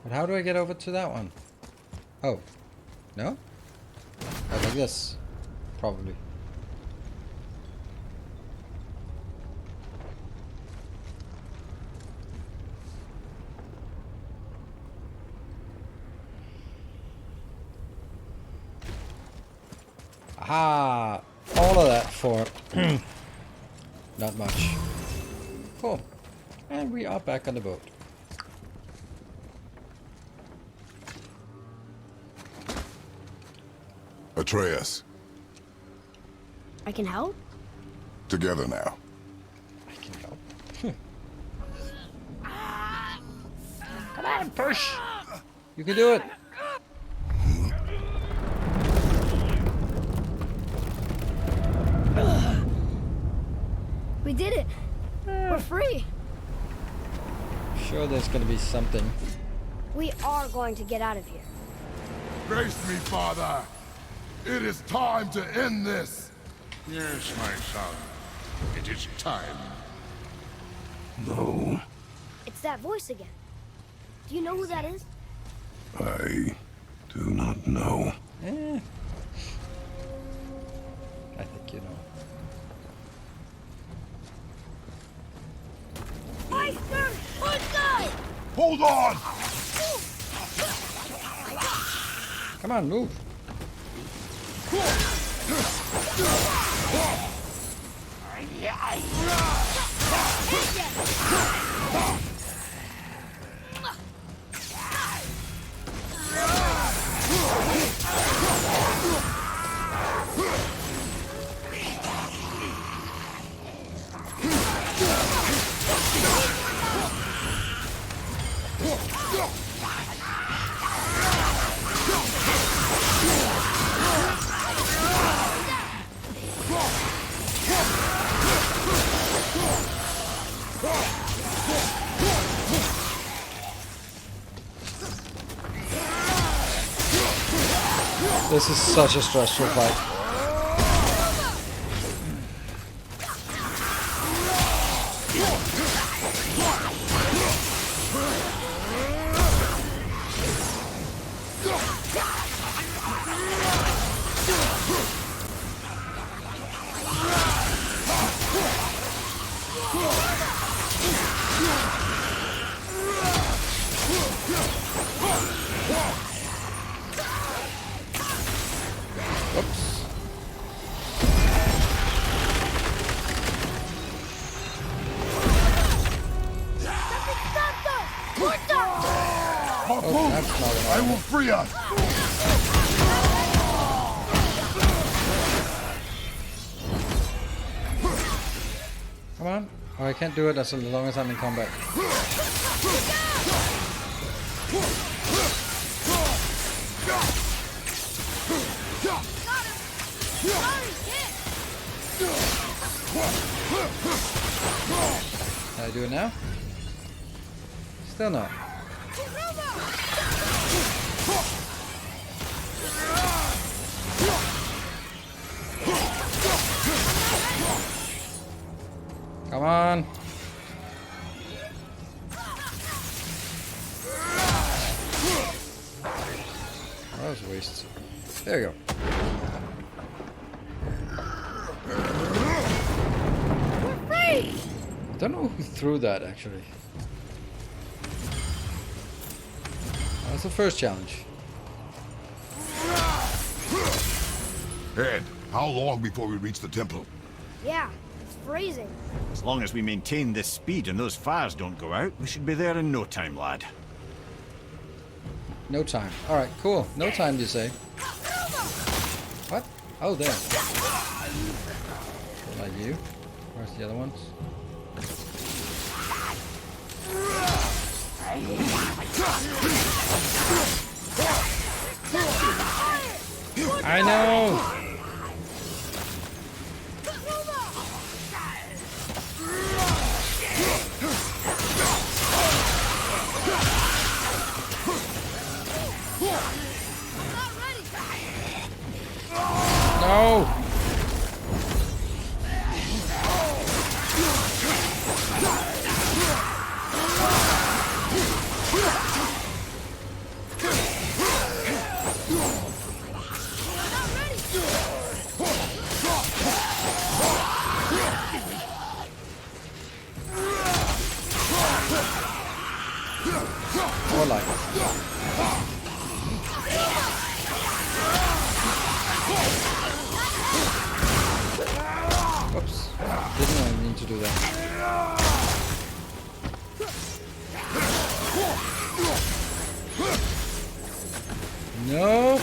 But how do I get over to that one? Oh. No? Oh, like this. Probably. Aha! All of that for not much. Cool. And we are back on the boat. Atreus, I can help? together now. I can help. Come on, push! You can do it! We did it! We're free! Sure there's gonna be something. We are going to get out of here. Grace me, Father. It is time to end this. Yes, my son. It is time. No, It's that voice again. Do you know who that is? I do not know. Eh. I think you know. Hold on! Come on, move! This is such a stressful fight. Oops. Oh, that's not what I will free us! Come on. Oh, I can't do it as long as I'm in combat. Can I do it now? Still not. Come on. That was a waste. There you go. I don't know who threw that actually. That's the first challenge. Ed, how long before we reach the temple? Yeah, it's freezing. As long as we maintain this speed and those fires don't go out, we should be there in no time, lad. No time. Alright, cool. No time, you say. What? Oh, there. Like you. Where's the other ones? I know! No! More like it. Didn't I mean to do that? No.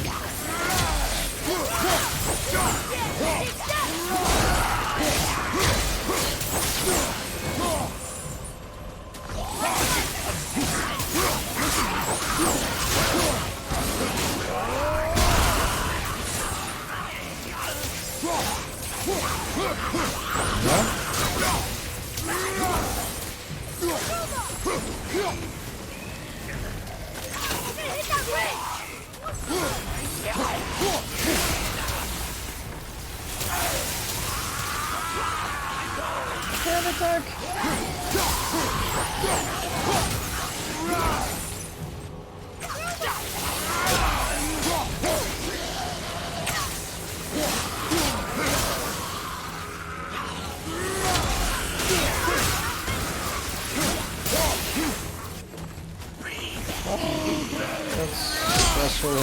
That's stressful.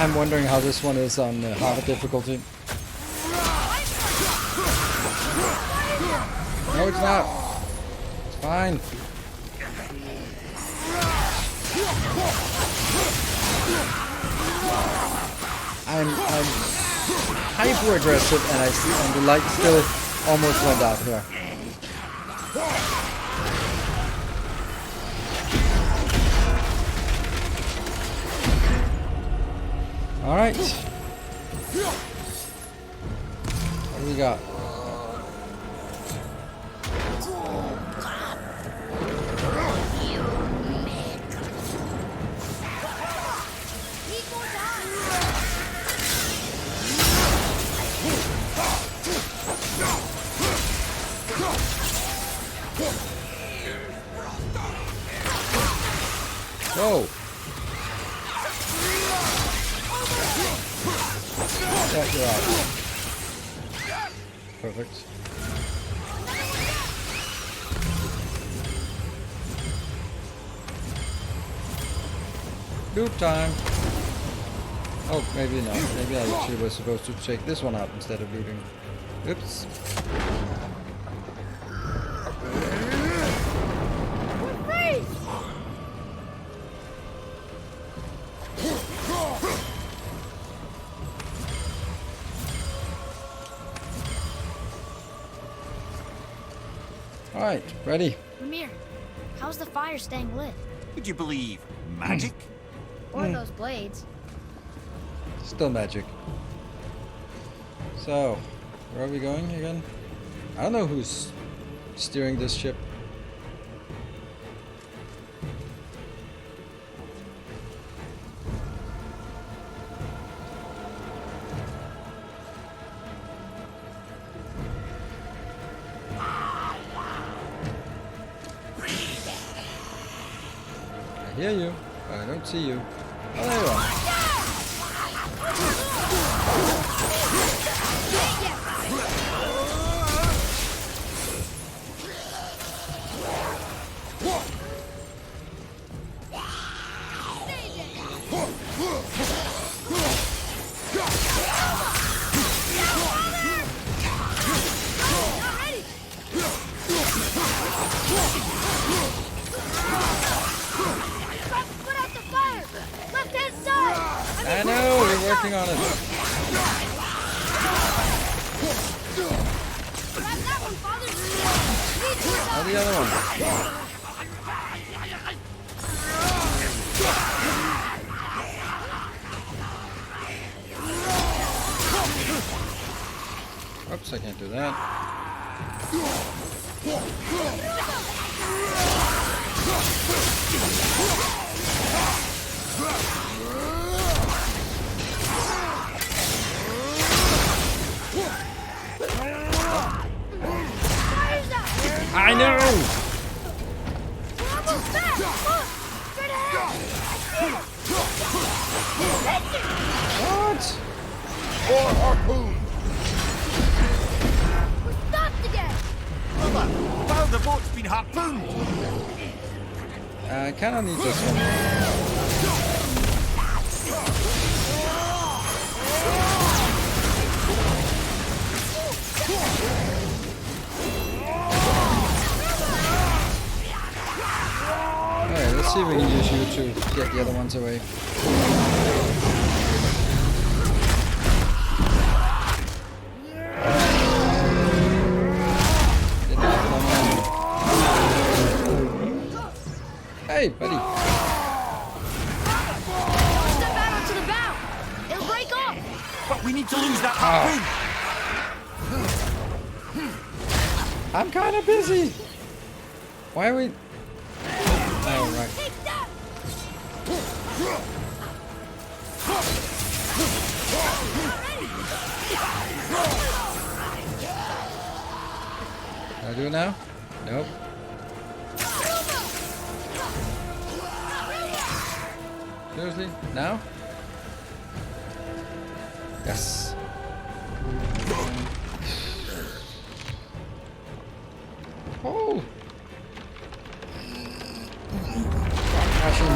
I'm wondering how this one is on harder difficulty. No, it's not. It's fine. I'm hyper aggressive, and the light still almost went out here. All right. What do we got? Whoa. Yeah, you're out. Perfect. Loop time. Oh, maybe not. Maybe I actually was supposed to check this one out instead of looting. Oops. Alright, ready. Mimir, how's the fire staying lit? Would you believe magic? Or those blades? Still magic. So, where are we going again? I don't know who's steering this ship. I hear you, but I don't see you. Oh, there you are. I know, we're working on it. How the other one? Oops, I can't do that. I know! What? Or harpoon! We're stopped again! Brother, wow, the boat's been harpooned! I kind of need this one. Alright, let's see if we can use you to get the other ones away. Hey, buddy. Step out onto the bow. It'll break off. But we need to lose that harpoon. I'm kind of busy. Why are we? Oh, right. Take that. Can I do it now? Nope. Seriously? Now? Yes. Oh! Crashing.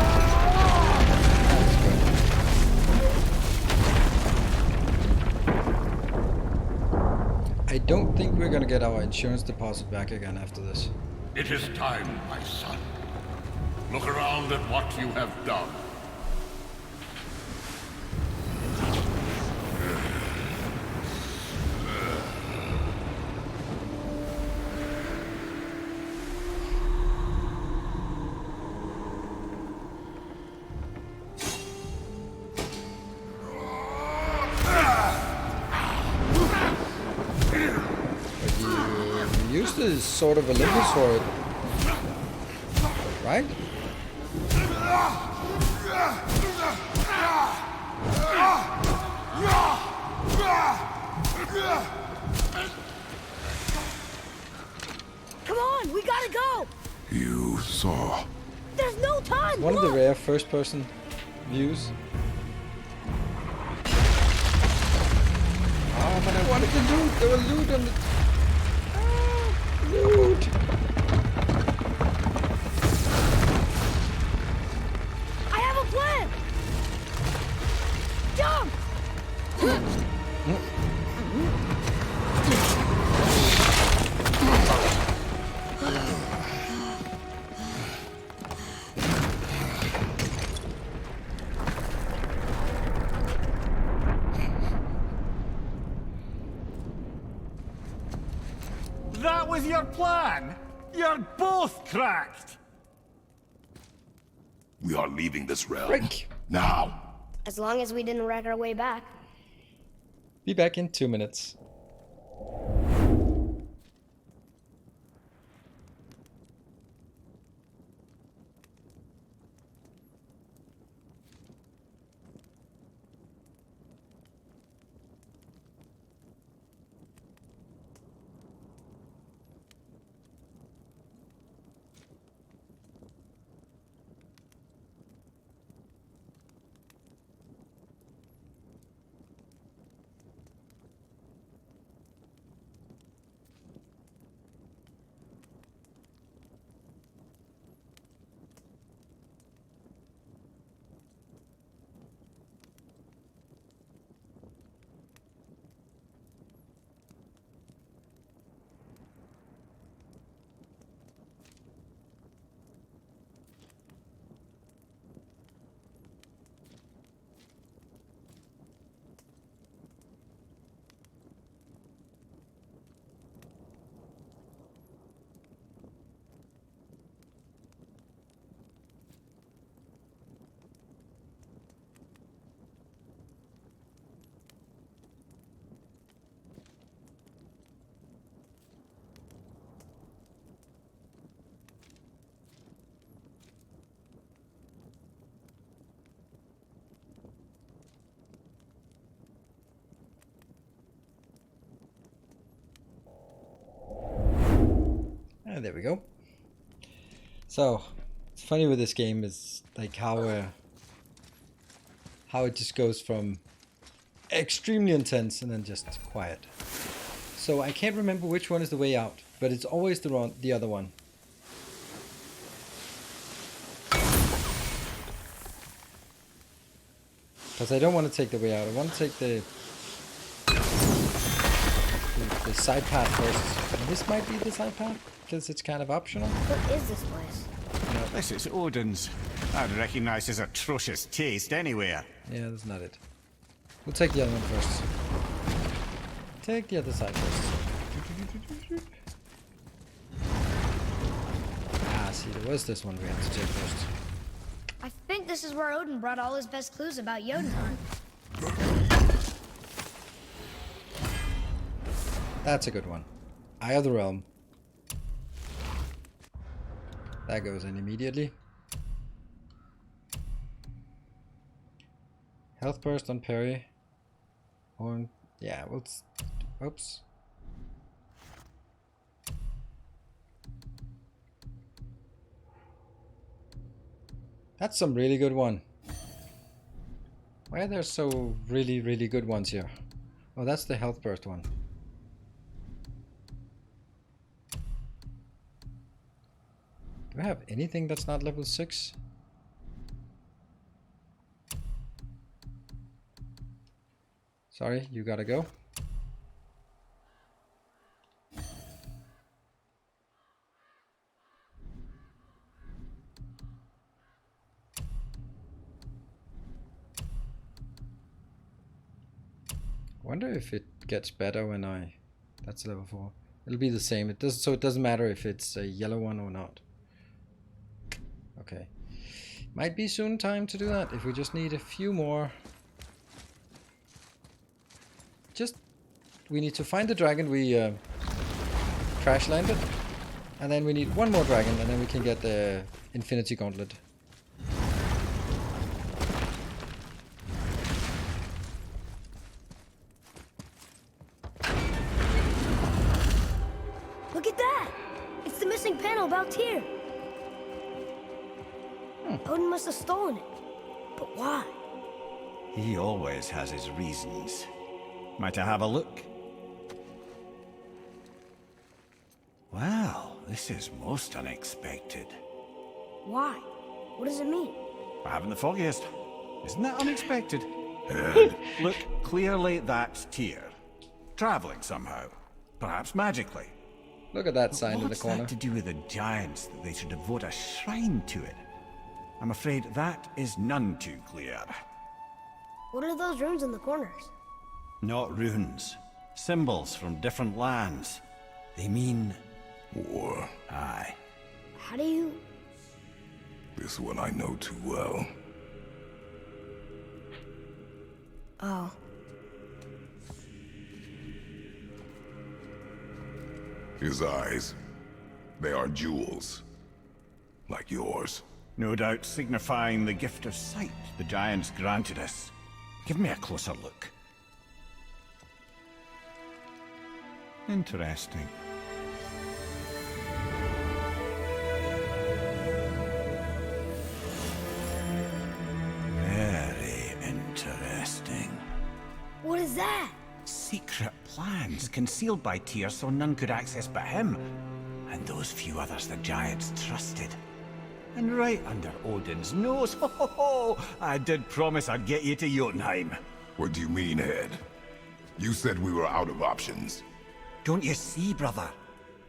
That's good. I don't think we're gonna get our insurance deposit back again after this. It is time, my son. Look around at what you have done. Used is sort of Olympus for it, right? Come on, we gotta go. You saw. There's no time. One of the Look. rare first-person views. Oh, but I wanted to loot. There was loot on the. Loot. I have a plan. Jump. That was your plan? You're both cracked! We are leaving this realm. Break. Now. As long as we didn't wreck our way back. Be back in 2 minutes. There we go. So, it's funny with this game is like how it just goes from extremely intense and then just quiet. So I can't remember which one is the way out, but it's always the other one. Because I don't want to take the way out. I want to take the side path first. And this might be the side path, because it's kind of optional. What is this place? No. This is Odin's. I'd recognize his atrocious taste anywhere. Yeah, that's not it. We'll take the other one first. Take the other side first. Ah, see, there was this one we had to take first. I think this is where Odin brought all his best clues about Jotunheim. That's a good one. Eye of the Realm. That goes in immediately. Health burst on parry. Or, yeah, we'll... Oops. That's some really good one. Why are there so really good ones here? Oh, that's the health burst one. Do I have anything that's not level 6? Sorry, you gotta go. Wonder if it gets better when I... That's level 4. It'll be the same. It does, so it doesn't matter if it's a yellow one or not. Okay. Might be soon time to do that if we just need a few more. We need to find the dragon we crash landed. And then we need one more dragon and then we can get the Infinity Gauntlet. Look at that! It's the missing panel about Tyr. Odin must have stolen it. But why? He always has his reasons. Might I have a look? Well, this is most unexpected. Why? What does it mean? I haven't the foggiest. Isn't that unexpected? Look, clearly that's Tyr. Traveling somehow. Perhaps magically. Look at that sign in the What's corner. that to do with the giants that they should devote a shrine to it? I'm afraid that is none too clear. What are those runes in the corners? Not runes. Symbols from different lands. They mean... War. Aye. How do you... This one I know too well. Oh. His eyes. They are jewels. Like yours. No doubt signifying the gift of sight the giants granted us. Give me a closer look. Interesting. Very interesting. What is that? Secret plans concealed by Tyr so none could access but him. And those few others the giants trusted. And right under Odin's nose, ho ho ho! I did promise I'd get you to Jotunheim. What do you mean, Head? You said we were out of options. Don't you see, brother?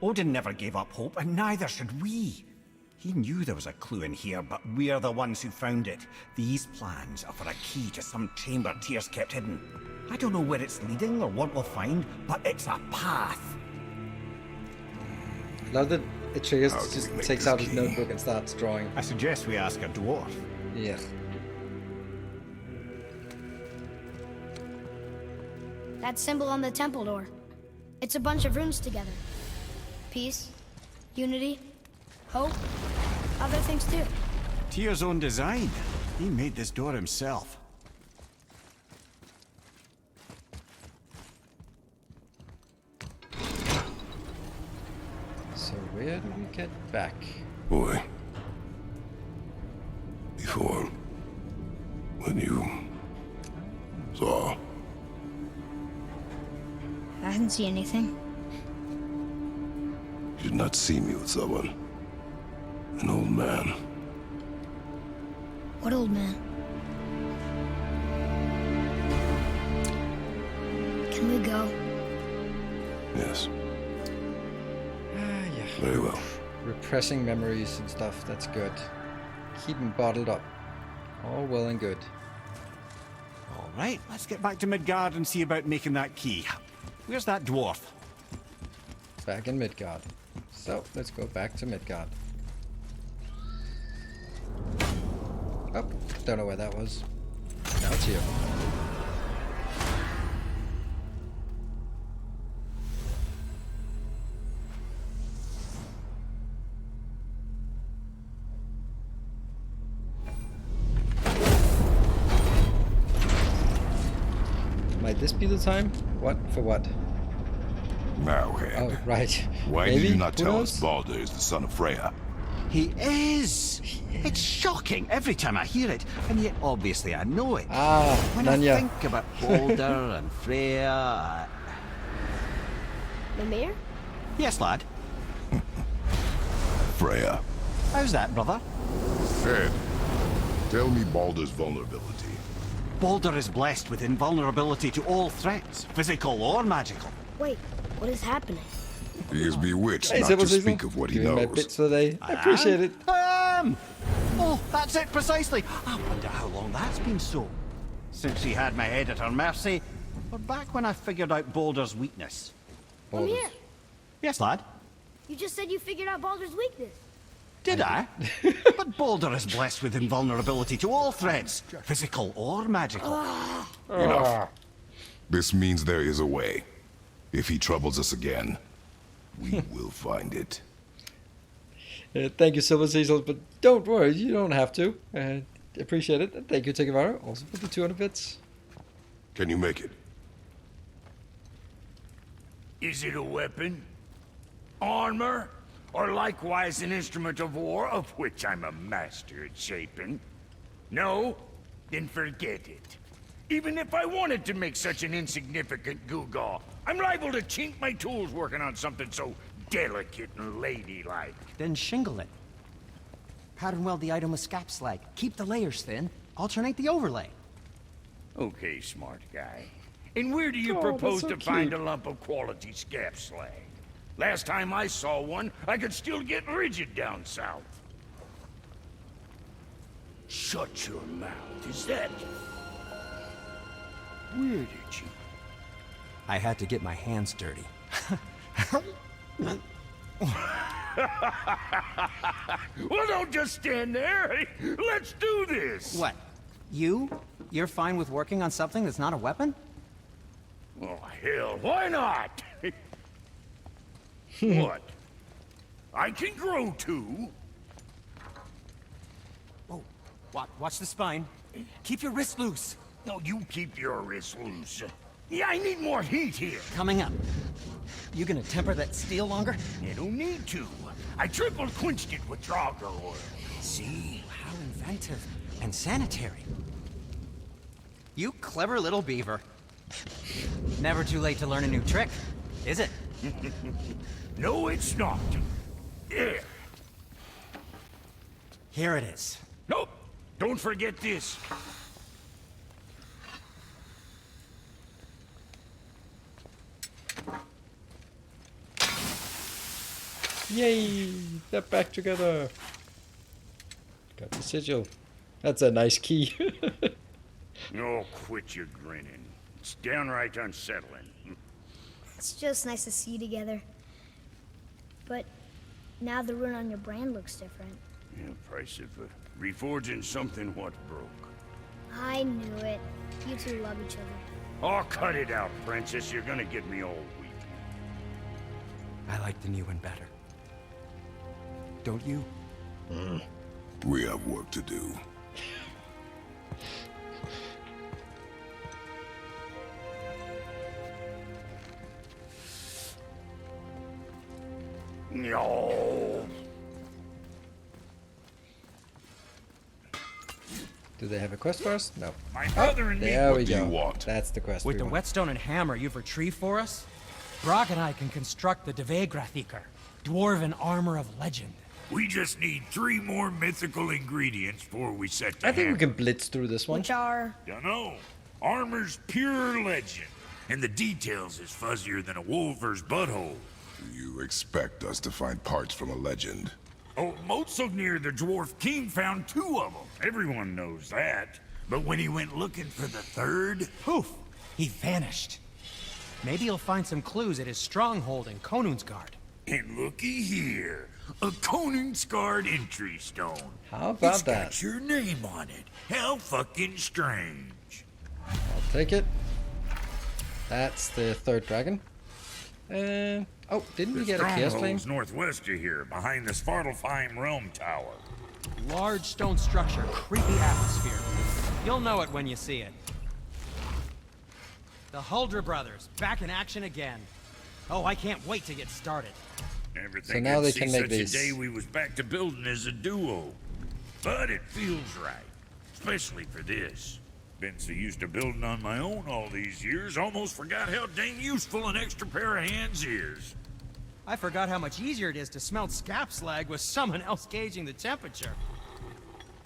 Odin never gave up hope, and neither should we. He knew there was a clue in here, but we're the ones who found it. These plans are for a key to some chamber Tyr's kept hidden. I don't know where it's leading or what we'll find, but it's a path. Love that Atreus How do just we make takes this out his key? notebook and starts drawing. I suggest we ask a dwarf. Yeah. That symbol on the temple door. It's a bunch of runes together. Peace, unity, hope, other things too. Tyr's own design. He made this door himself. So where do we get back? Boy. Before... when you... saw... I didn't see anything. You did not see me with someone. An old man. What old man? Can we go? Yes. Yeah. Very well. Repressing memories and stuff, that's good. Keep them bottled up. All well and good. All right, let's get back to Midgard and see about making that key. Where's that dwarf? Back in Midgard. So, let's go back to Midgard. Oh, don't know where that was. Now it's here. Might this be the time? What? For what? Now, Head. Oh, right. Why Maybe? did you not Who tell knows? us Baldur is the son of Freya? He is! It's shocking every time I hear it, and yet obviously I know it. Ah, When Nanya. I think about Baldur and Freya... Mimir? Yes, lad. Freya. How's that, brother? Head, tell me Baldur's vulnerability. Baldur is blessed with invulnerability to all threats, physical or magical. Wait, what is happening? He is bewitched Hey, not Silver to Season. speak of what he Doing my knows. bits today. I appreciate it. I am! Oh, that's it precisely. I wonder how long that's been so. Since she had my head at her mercy, or back when I figured out Baldur's weakness. Mimir, Yes, lad? you just said you figured out Baldur's weakness. Did I? But Baldur is blessed with invulnerability to all threats, physical or magical. Enough. This means there is a way. If he troubles us again, we will find it. Thank you, Silver Cecil, but don't worry, you don't have to. Appreciate it. And thank you, Tekavara, also for the 200 bits. Can you make it? Is it a weapon? Armor? Or likewise an instrument of war, of which I'm a master at shaping? No? Then forget it. Even if I wanted to make such an insignificant gewgaw, I'm liable to chink my tools working on something so delicate and ladylike. Then shingle it. Pattern weld the item with scap slag. Keep the layers thin. Alternate the overlay. Okay, smart guy. And where do you Oh, propose that's so to find cute. a lump of quality scap slag? Last time I saw one, I could still get rigid down south. Shut your mouth, is that... Where did you... I had to get my hands dirty. Well, don't just stand there. Let's do this. What? You? You're fine with working on something that's not a weapon? Oh, hell, why not? What? I can grow too. Oh, watch the spine. Keep your wrist loose. No, you keep your wrist loose. Yeah, I need more heat here. Coming up. You gonna temper that steel longer? You don't need to. I triple quenched it with Draugr oil. See? How inventive. And sanitary. You clever little beaver. Never too late to learn a new trick, is it? No, it's not. There. Here it is. Nope. Don't forget this. Yay! They're back together. Got the sigil. That's a nice key. Oh, quit your grinning. It's downright unsettling. It's just nice to see you together. But now the rune on your brand looks different. Yeah, price of reforging something what broke. I knew it. You two love each other. Oh, cut it out, Princess. You're gonna get me all weak. I like the new one better. Don't you? We have work to do. No. Do they have a quest for us? No. My brother and me. There we What do you go. want? That's the quest With we the want. whetstone and hammer you've retrieved for us, Brock and I can construct the Dvegrathikar, dwarven armor of legend. We just need 3 more mythical ingredients before we set the I think we can blitz through this one. Which are... Dunno. Armor's pure legend. and the details is fuzzier than a wolver's butthole. Do you expect us to find parts from a legend? Oh, Motsognir the Dwarf King found 2 of them. Everyone knows that. But when he went looking for the 3rd... Poof! He vanished. Maybe he'll find some clues at his stronghold in Konungsgard. And looky here. A Konungsgard entry stone. How about It's that? got your name on it. How fucking strange. I'll take it. That's the 3rd dragon. Oh, didn't we get a chaos flame? Stronghold's northwest of here, behind the Svartalfheim Realm Tower. Large stone structure, creepy atmosphere. You'll know it when you see it. The Huldra brothers, back in action again. Oh, I can't wait to get started. Never So think now I'd they see can make such these. a day we was back to building as a duo. But it feels right, especially for this. Been so used to building on my own all these years, almost forgot how dang useful an extra pair of hands is. I forgot how much easier it is to smelt scap slag with someone else gauging the temperature.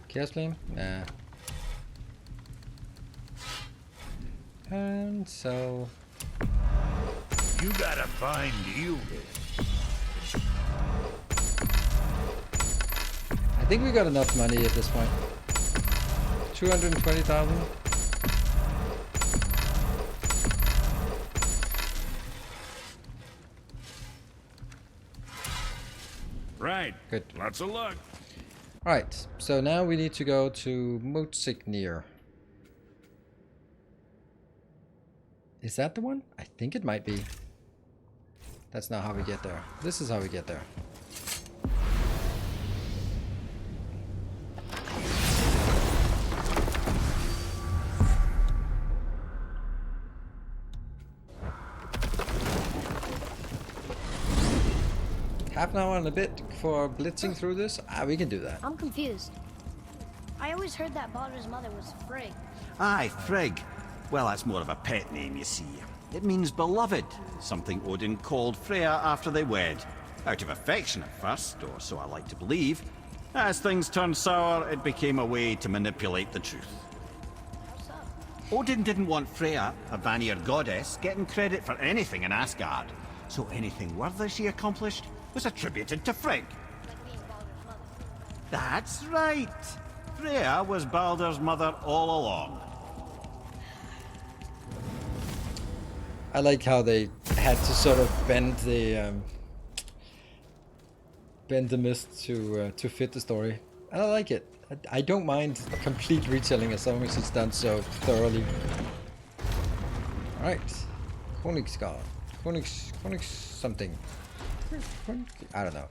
Chaos flame? Nah. And so... You gotta find Yildiz. I think we got enough money at this point. 220,000. Right. Good. Lots of luck. Alright, so now we need to go to Motsognir. Is that the one? I think it might be. That's not how we get there. This is how we get there. Half an hour and a bit for blitzing through this? Ah, we can do that. I'm confused. I always heard that Baldur's mother was Frigg. Aye, Frigg. Well, that's more of a pet name, you see. It means beloved, something Odin called Freya after they wed. Out of affection at first, or so I like to believe. As things turned sour, it became a way to manipulate the truth. Odin didn't want Freya, a Vanir goddess, getting credit for anything in Asgard. So anything worthy she accomplished was attributed to Frigg. That's right. Freya was Baldur's mother all along. I like how they had to sort of bend the mist to fit the story, and I like it. I don't mind complete retelling as long as it's done so thoroughly. All right, Koningsgard, Konings something. I don't know.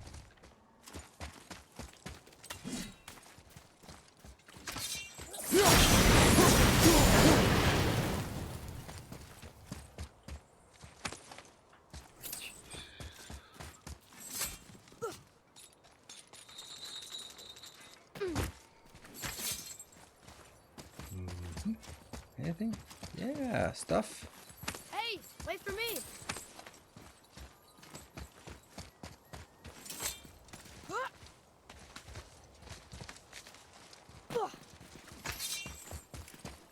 Anything? Yeah, stuff. Hey, wait for me.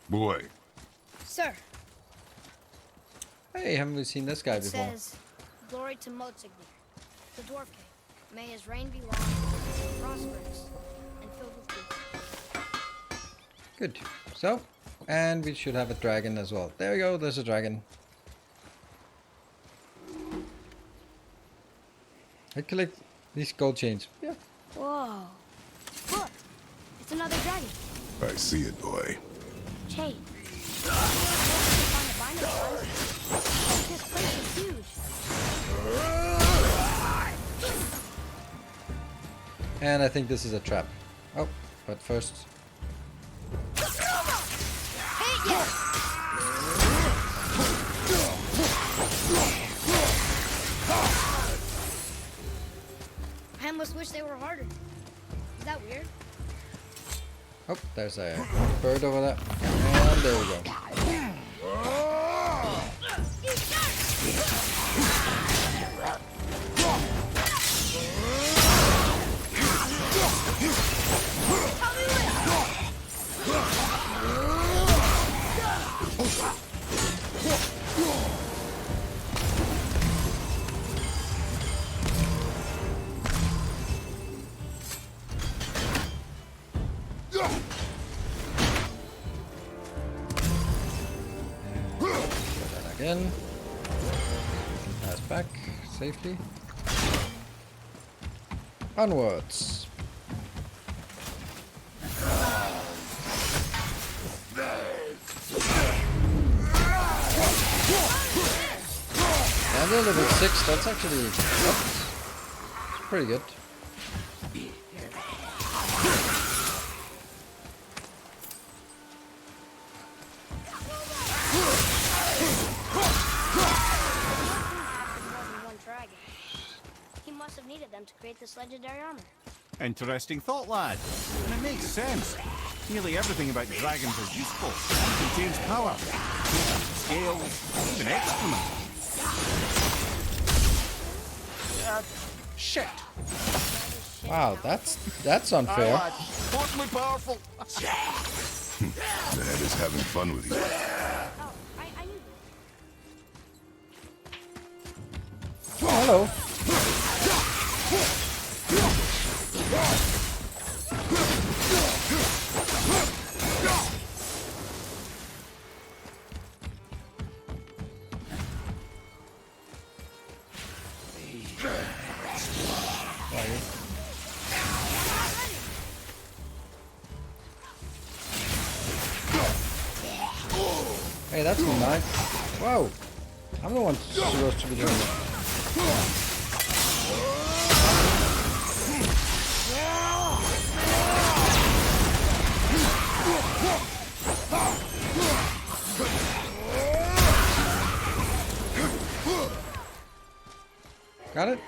Boy. Sir, Hey, haven't we seen this guy it before? says, "Glory to Motsognir, the Dwarf King. May his reign be long, prosperous, and filled with peace." Good. So, and we should have a dragon as well. There we go. There's a dragon. I collect these gold chains. Yeah. Whoa. Look, it's another dragon. I see it, boy. Chain. This place is huge. And I think this is a trap. Oh, but first. I almost wish they were harder. Is that weird? Oh, there's a bird over there. And there we go. in. Pass back safely. Onwards. And they're level 6, that's actually pretty good. He must have needed them to create this legendary armor. Interesting thought, lad. And it makes sense. Nearly everything about dragons is useful. It contains power. Scales, even excrement. Shit. Wow, that's unfair. Mortally powerful. The head is having fun with you. Oh, hello. Hey, that's mine. Whoa! I'm the one supposed to be doing it. Got it?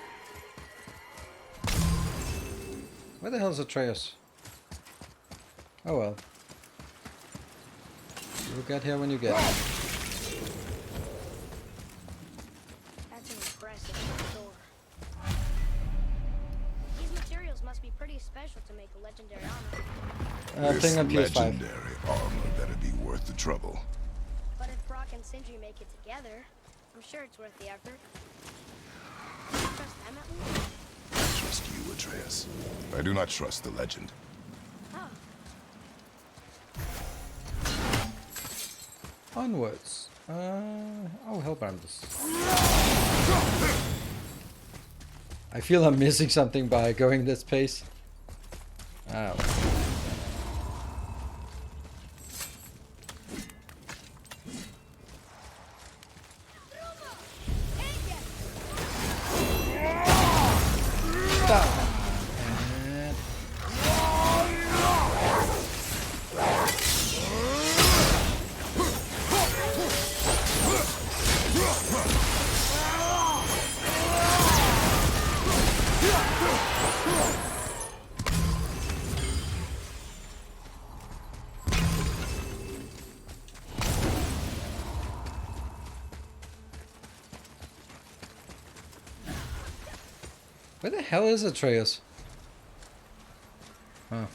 Where the hell's Atreus? Oh well. You'll get here when you get here. That's an impressive door. These materials must be pretty special to make a legendary armor. This Thing on PS5. legendary armor better be worth the trouble. But if Brock and Sindri make it together, I'm sure it's worth the effort. Do you trust them at least? I trust you, Atreus. I do not trust the legend. Oh. Onwards. Oh, Hellbranders. I feel I'm missing something by going this pace. Ow. Where the hell is Atreus? Huh.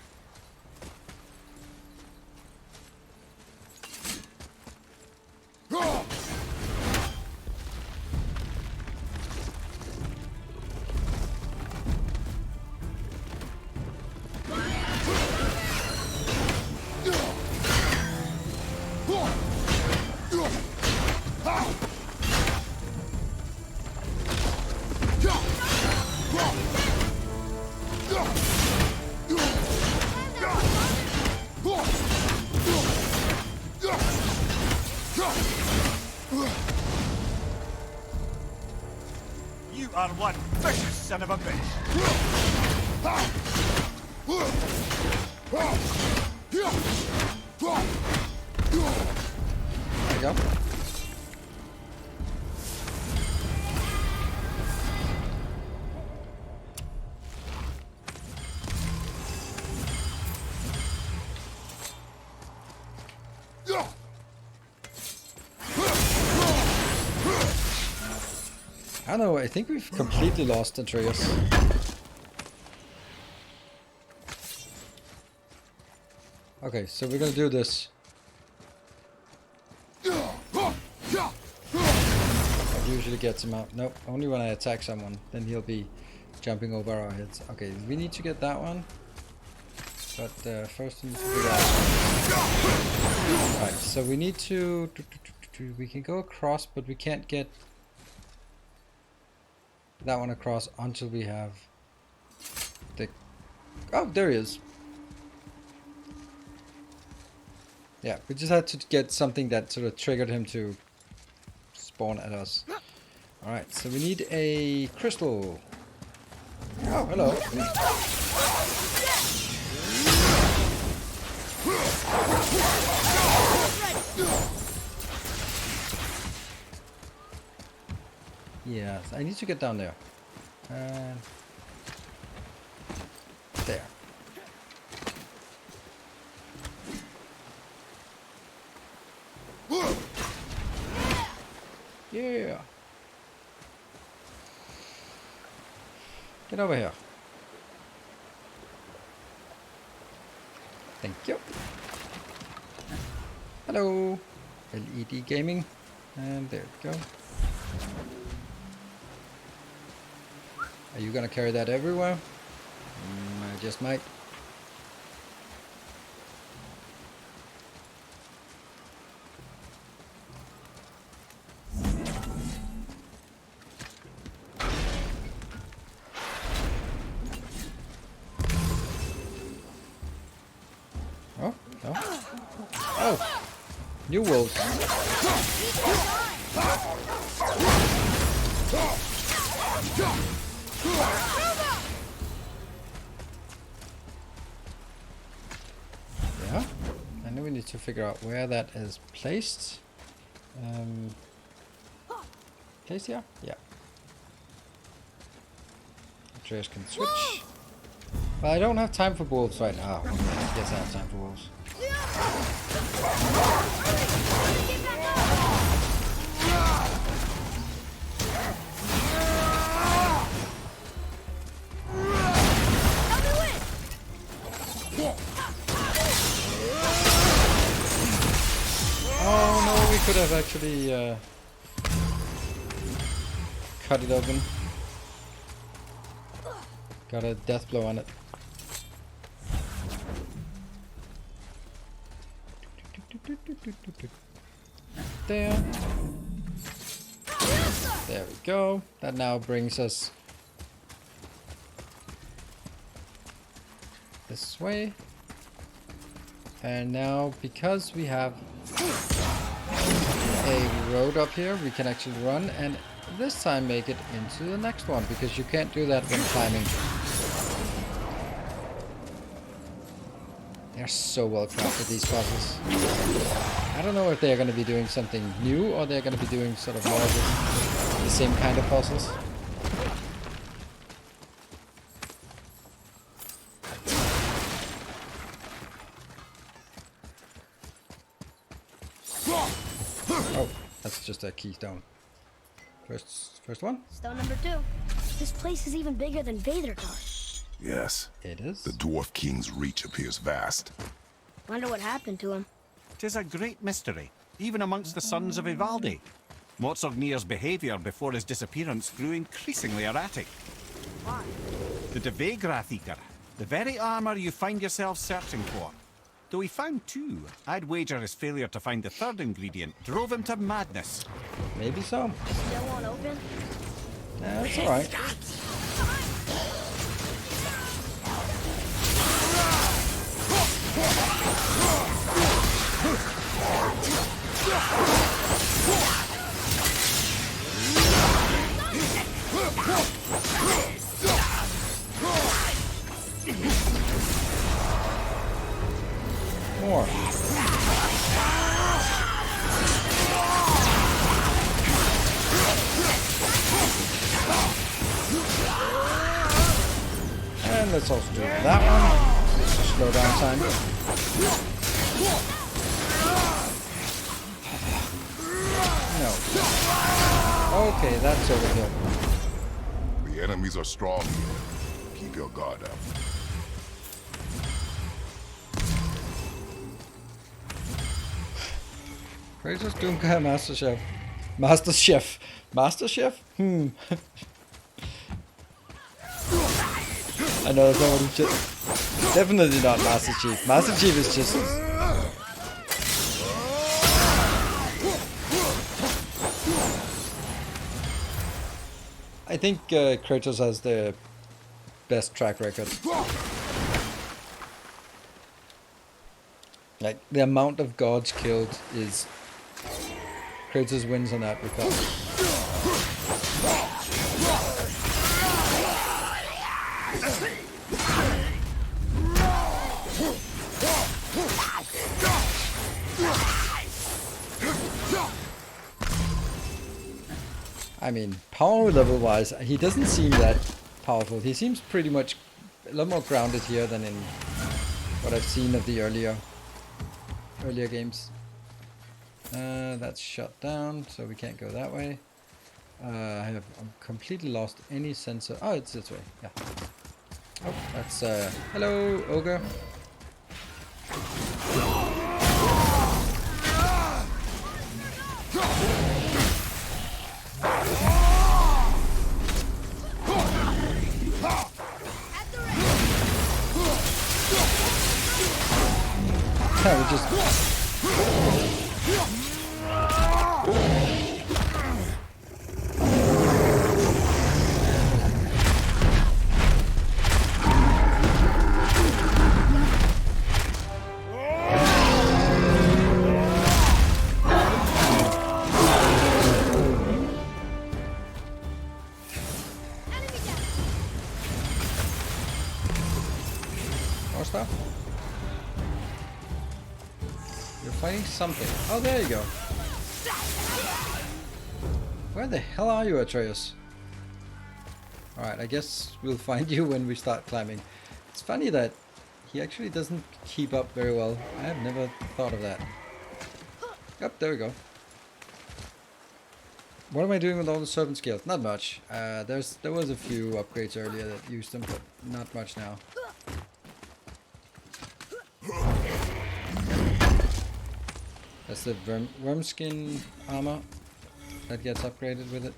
You are one vicious son of a bitch. There you go. I don't know, I think we've completely lost Atreus. Okay, so we're gonna do this. That usually gets him out. Nope, only when I attack someone, then he'll be jumping over our heads. Okay, we need to get that one. But first we need to do that. Right, so we need to We can go across, but we can't get that one across until we have the... Oh, there he is. Yeah, we just had to get something that sort of triggered him to spawn at us. Alright, so we need a crystal. Oh, hello. Yes, I need to get down there. There. Yeah. Get over here. Thank you. Hello. LED gaming. And there we go. Are you gonna carry that everywhere? I just might. Oh, no. Oh! New wolves. Yeah, I know we need to figure out where that is placed. Placed here? Yeah. Atreus can switch. But I don't have time for wolves right now. Okay, I guess I have time for wolves. Oh no, we could have actually cut it open. Got a death blow on it. There. There we go. That now brings us this way. And now, because we have a road up here, we can actually run and this time make it into the next one, because you can't do that when climbing. They're so well crafted, these puzzles. I don't know if they're going to be doing something new or they're going to be doing sort of more of the same kind of puzzles. Oh, that's just a keystone. First one? Stone number 2. This place is even bigger than Vadergar. Yes. It is. The Dwarf King's reach appears vast. Wonder what happened to him. 'Tis a great mystery, even amongst the sons of Ivaldi. Motsognir's behavior before his disappearance grew increasingly erratic. Why? The Devegrath Eater, the very armor you find yourself searching for. Though he found 2, I'd wager his failure to find the 3rd ingredient drove him to madness. Maybe so. Still won't open? Yeah, that's alright. More. And let's also do that one. Slow down time. No. Okay, that's overkill. The enemies are strong here. Keep your guard up. Kratos Doomguy Master Chef. Master Chef. Master Chef? I know someone who just... Definitely not Master Chief. Master Chief is just... I think Kratos has the best track record. Like, the amount of gods killed is... Kratos wins on that regard. I mean, power level wise, he doesn't seem that powerful. He seems pretty much a lot more grounded here than in what I've seen of the earlier games. That's shut down, so we can't go that way. I'm completely lost any sense of... Oh, it's this way. Yeah. Oh, that's hello, ogre. Yeah, we just... More stuff? You're fighting something. Oh, there you go. Where the hell are you, Atreus? Alright, I guess we'll find you when we start climbing. It's funny that he actually doesn't keep up very well. I have never thought of that. Yep, there we go. What am I doing with all the serpent scales? Not much. There was a few upgrades earlier that used them, but not much now. That's the worm skin armor that gets upgraded with it.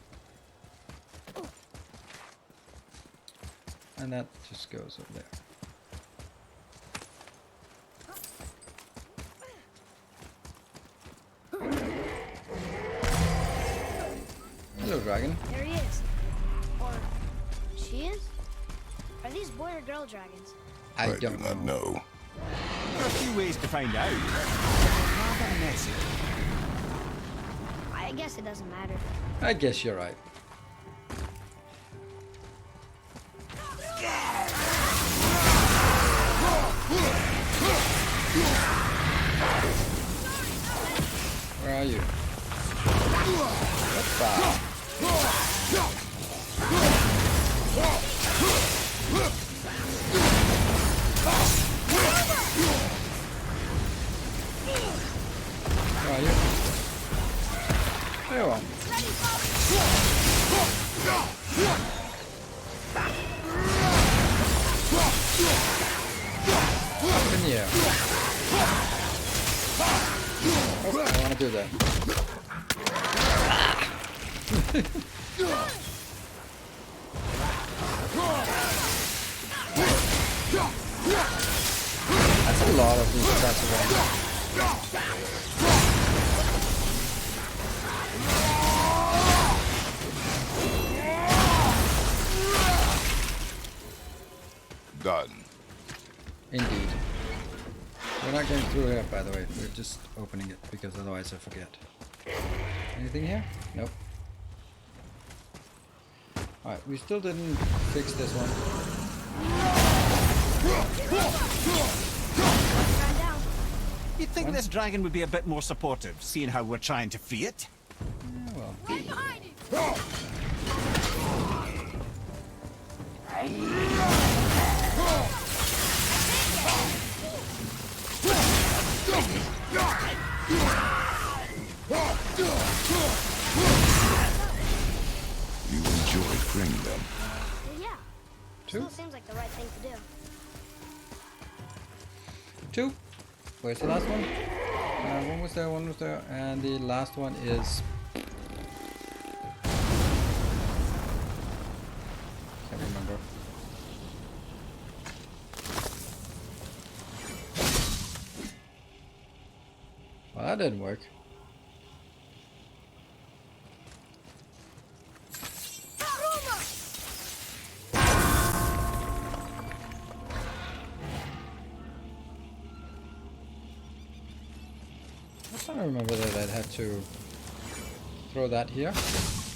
And that just goes up there. Hello, dragon. There he is. Or she is? Are these boy or girl dragons? I do not know. There are a few ways to find out. Rather messy. I guess it doesn't matter. I guess you're right. Where are you? Hoppa. Where are you? There you are. Up in the air. Oh, I want to do that. That's a lot of these attacks around. Done. Indeed. We're not going through here, by the way. We're just opening it because otherwise I forget. Anything here? Nope. Alright, we still didn't fix this one. You'd think this dragon would be a bit more supportive, seeing how we're trying to free it. Yeah, well. You enjoyed freeing them. Well, yeah. Still seems like the right thing to do. 2. Where's the last one? One was there, and the last one is... Can't remember. Well, that didn't work. I don't remember that I had to throw that here,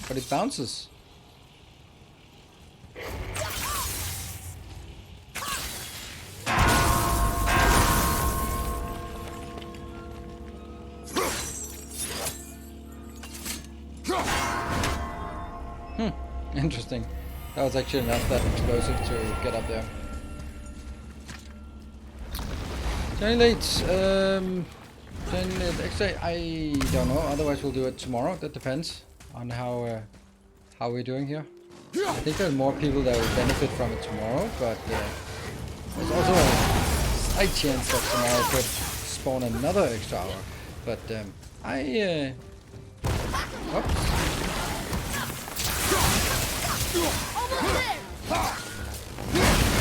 but it bounces. Interesting. That was actually not that explosive to get up there. Johnny Late, extra, I don't know. Otherwise, we'll do it tomorrow. That depends on how we're doing here. I think there's more people that will benefit from it tomorrow, but there's also a slight chance that tomorrow could spawn another extra hour. But oops.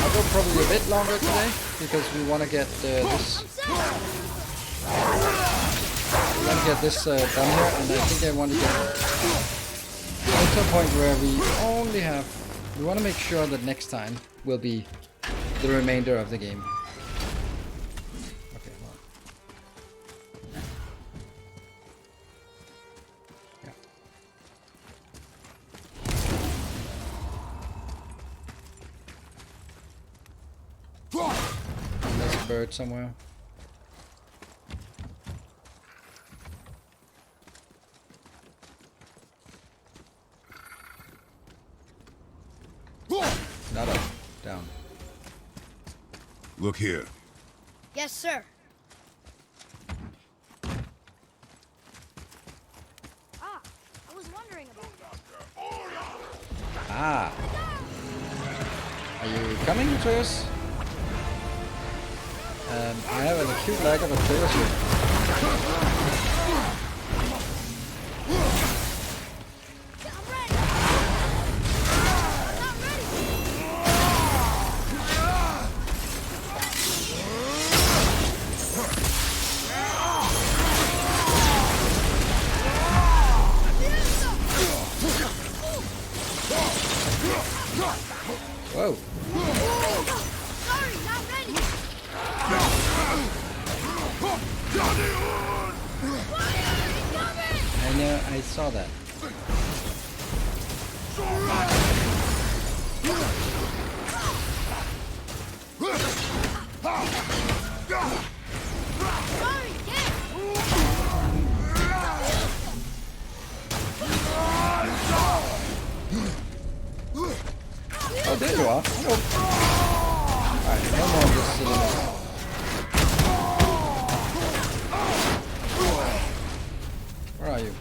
I'll go probably a bit longer today because we want to get this. We want to get this done here, and I think I want to get to a point where we only have. We want to make sure that next time will be the remainder of the game. Okay, well. There's a bird somewhere. Not up, down. Look here. Yes, sir. Ah, I was wondering about that. Ah. Are you coming, Atreus? I have an acute lack of Atreus here. Whoa. Sorry, not ready. I know, I saw that. Oh, there you are. Oh. Alright, no more of this silliness. Where are you?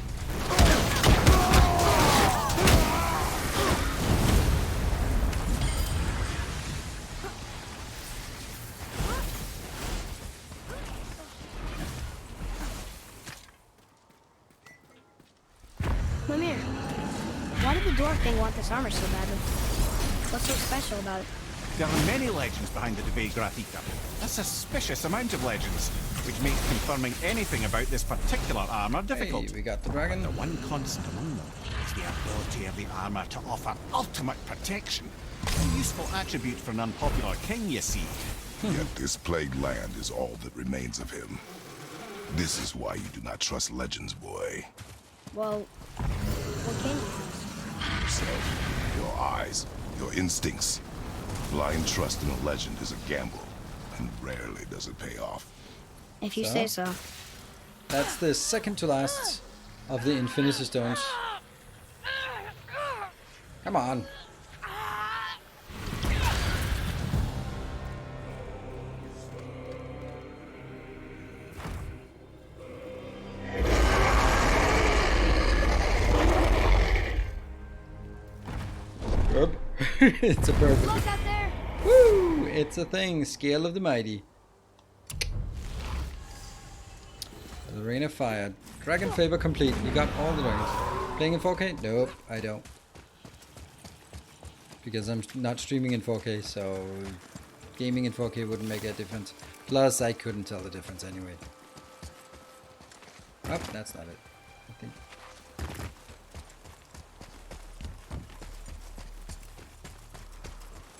Mimir, why did the dwarf king want this armor so badly? What's so special about it? There are many legends behind the Debate Grathika. A suspicious amount of legends, which makes confirming anything about this particular armor difficult. Hey, we got the dragon. The one constant among them is the ability of the armor to offer ultimate protection. A useful attribute for an unpopular king, you see. Yet this plagued land is all that remains of him. This is why you do not trust legends, boy. Well, what can you trust? Yourself, your eyes, your instincts. Blind trust in a legend is a gamble, and rarely does it pay off. If you say so. That's the second to last of the Infinity Stones. Come on. Herb. It's a bird. Look out there. Woo! It's a thing. Scale of the Mighty. The Rain of Fire. Dragon Favor complete. You got all the dragons. Playing in 4K? Nope, I don't. Because I'm not streaming in 4K, so gaming in 4K wouldn't make a difference. Plus, I couldn't tell the difference anyway. Oh, that's not it. I think.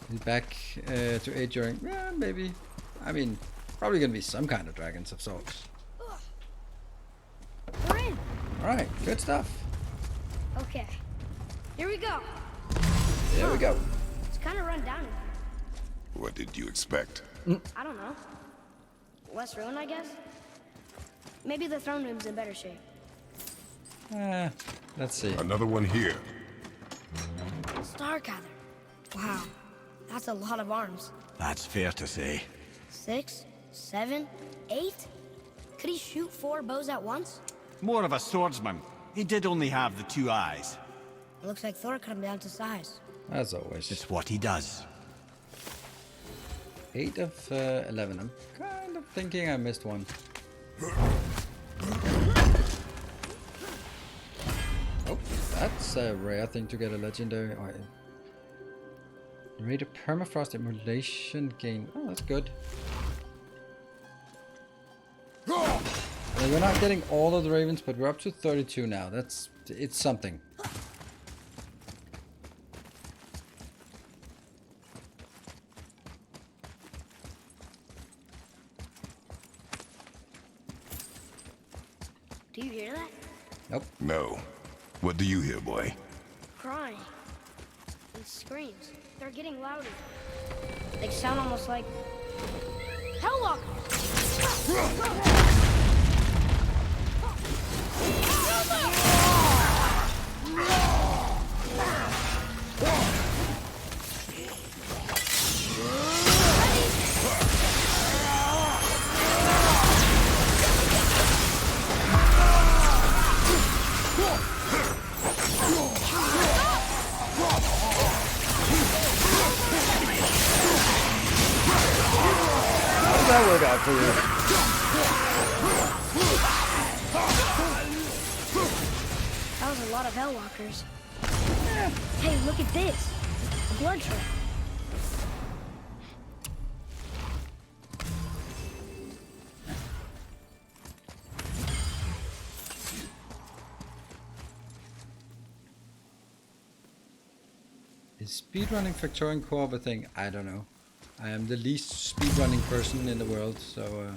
He's back to 8 during. Yeah, maybe. I mean, probably gonna be some kind of dragons of sorts. Alright, good stuff. Okay, here we go. There we go. It's kind of run down in here. What did you expect? I don't know. Less ruin, I guess? Maybe the throne room's in better shape. Let's see. Another one here. Stargather. Wow, that's a lot of arms. That's fair to say. 6, 7, 8? Could he shoot 4 bows at once? More of a swordsman. He did only have the 2 eyes. It looks like Thor cut him down to size. As always. It's what he does. 8 of 11. I'm kind of thinking I missed one. Oh, that's a rare thing to get a legendary. Rate of permafrost emulation gain. Oh, that's good. We're not getting all of the ravens, but we're up to 32 now. It's something. Do you hear that? Nope. No. What do you hear, boy? Crying. And screams. They're getting louder. They sound almost like... Hellwalker! How does that work out for you? That was a lot of Hellwalkers. Hey, look at this. A blood trail. Is speedrunning Factorian Co-op a thing? I don't know. I am the least speedrunning person in the world, so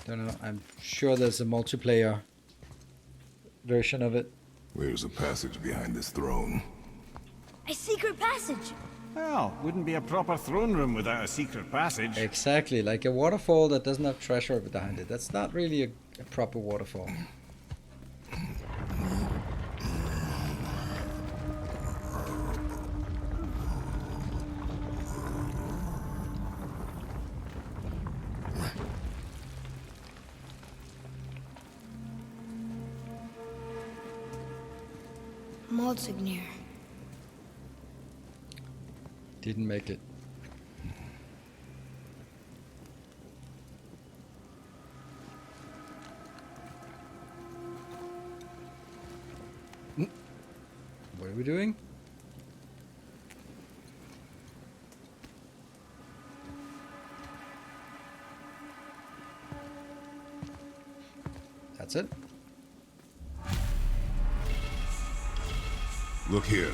don't know. I'm sure there's a multiplayer version of it. There's a passage behind this throne. A secret passage! Well, wouldn't be a proper throne room without a secret passage. Exactly, like a waterfall that doesn't have treasure behind it. That's not really a proper waterfall. Maldsignir. Didn't make it. What are we doing? That's it. Look here.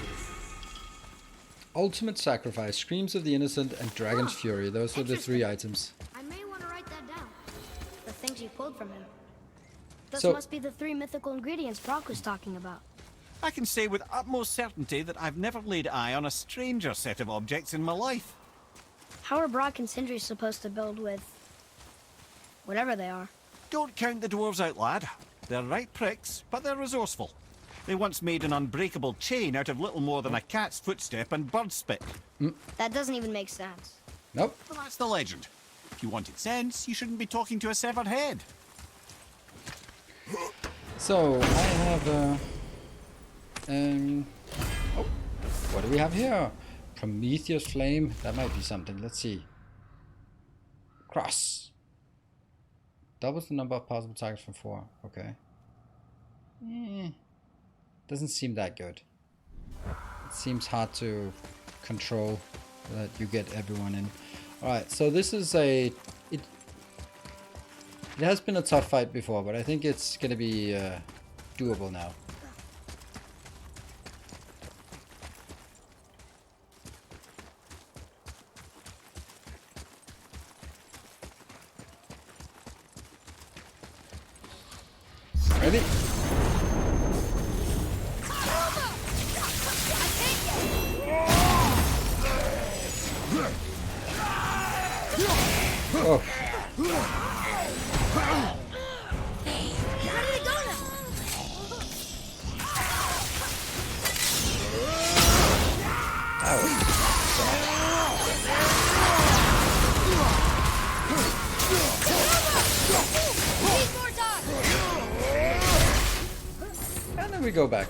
Ultimate Sacrifice, Screams of the Innocent, and Dragon's Fury. Those are the 3 items. I may want to write that down. The things you pulled from him. Those So- must be the 3 mythical ingredients Brock was talking about. I can say with utmost certainty that I've never laid eye on a stranger set of objects in my life. How are Brock and Sindri supposed to build with... whatever they are? Don't count the dwarves out, lad. They're right pricks, but they're resourceful. They once made an unbreakable chain out of little more than a cat's footstep and bird spit. That doesn't even make sense. Nope. Well, that's the legend. If you wanted sense, you shouldn't be talking to a severed head. So, I have oh, what do we have here? Prometheus Flame. That might be something. Let's see. Cross. Doubles the number of possible targets from 4. Okay. Doesn't seem that good. It seems hard to control that you get everyone in. Alright, so this is it has been a tough fight before, but I think it's gonna be doable now. Ready? Oh. Where did it go now? And then we go back.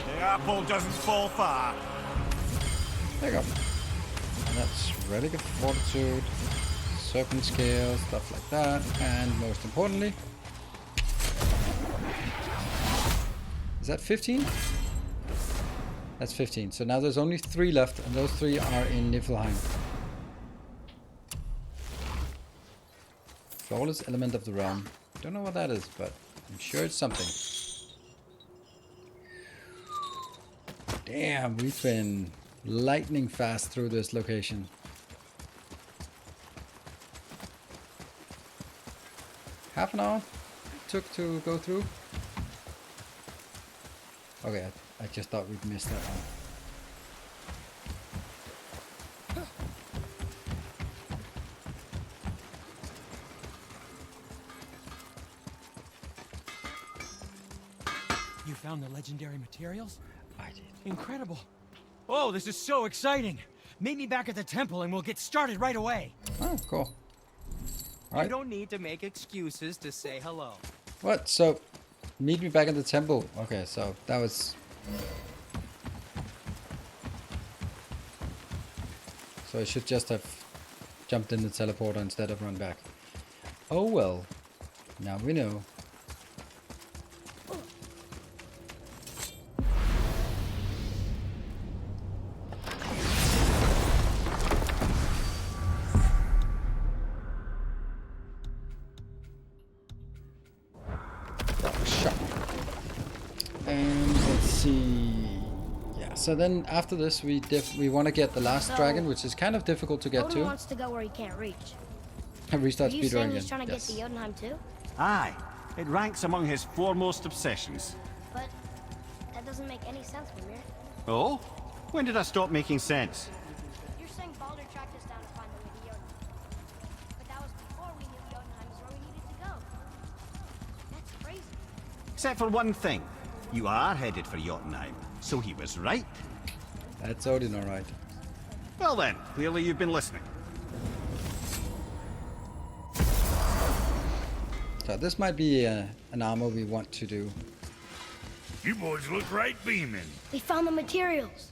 The apple doesn't fall far. There you go. And that's relic of fortitude, serpent scale, stuff like that, and most importantly, is that 15? That's 15. So now there's only 3 left, and those 3 are in Niflheim. Flawless element of the realm. Don't know what that is, but I'm sure it's something. Damn, we've been lightning fast through this location. Half an hour it took to go through. Okay, I just thought we'd missed that one. You found the legendary materials? I did. Incredible. Oh, this is so exciting. Meet me back at the temple and we'll get started right away. Oh, cool. You Alright. don't need to make excuses to say hello. What? So, meet me back at the temple. Okay, so that was... So I should just have jumped in the teleporter instead of run back. Oh well. Now we know. And let's see. Yeah, so then after this we want to get the last dragon, which is kind of difficult to get Odin to. wants to go where he can't reach. And restart Are you speedrun saying again. he's trying to Yes. get to Jotunheim too? Aye, it ranks among his foremost obsessions. But that doesn't make any sense, Mimir. Oh? When did I stop making sense? You're saying Baldur tracked us down to find the way to Jotunheim. But that was before we knew Jotunheim is where we needed to go. That's crazy. Except for one thing. You are headed for Jotunheim, so he was right. That's Odin, alright. Well then, clearly you've been listening. So this might be an armor we want to do. You boys look right beaming. We found the materials.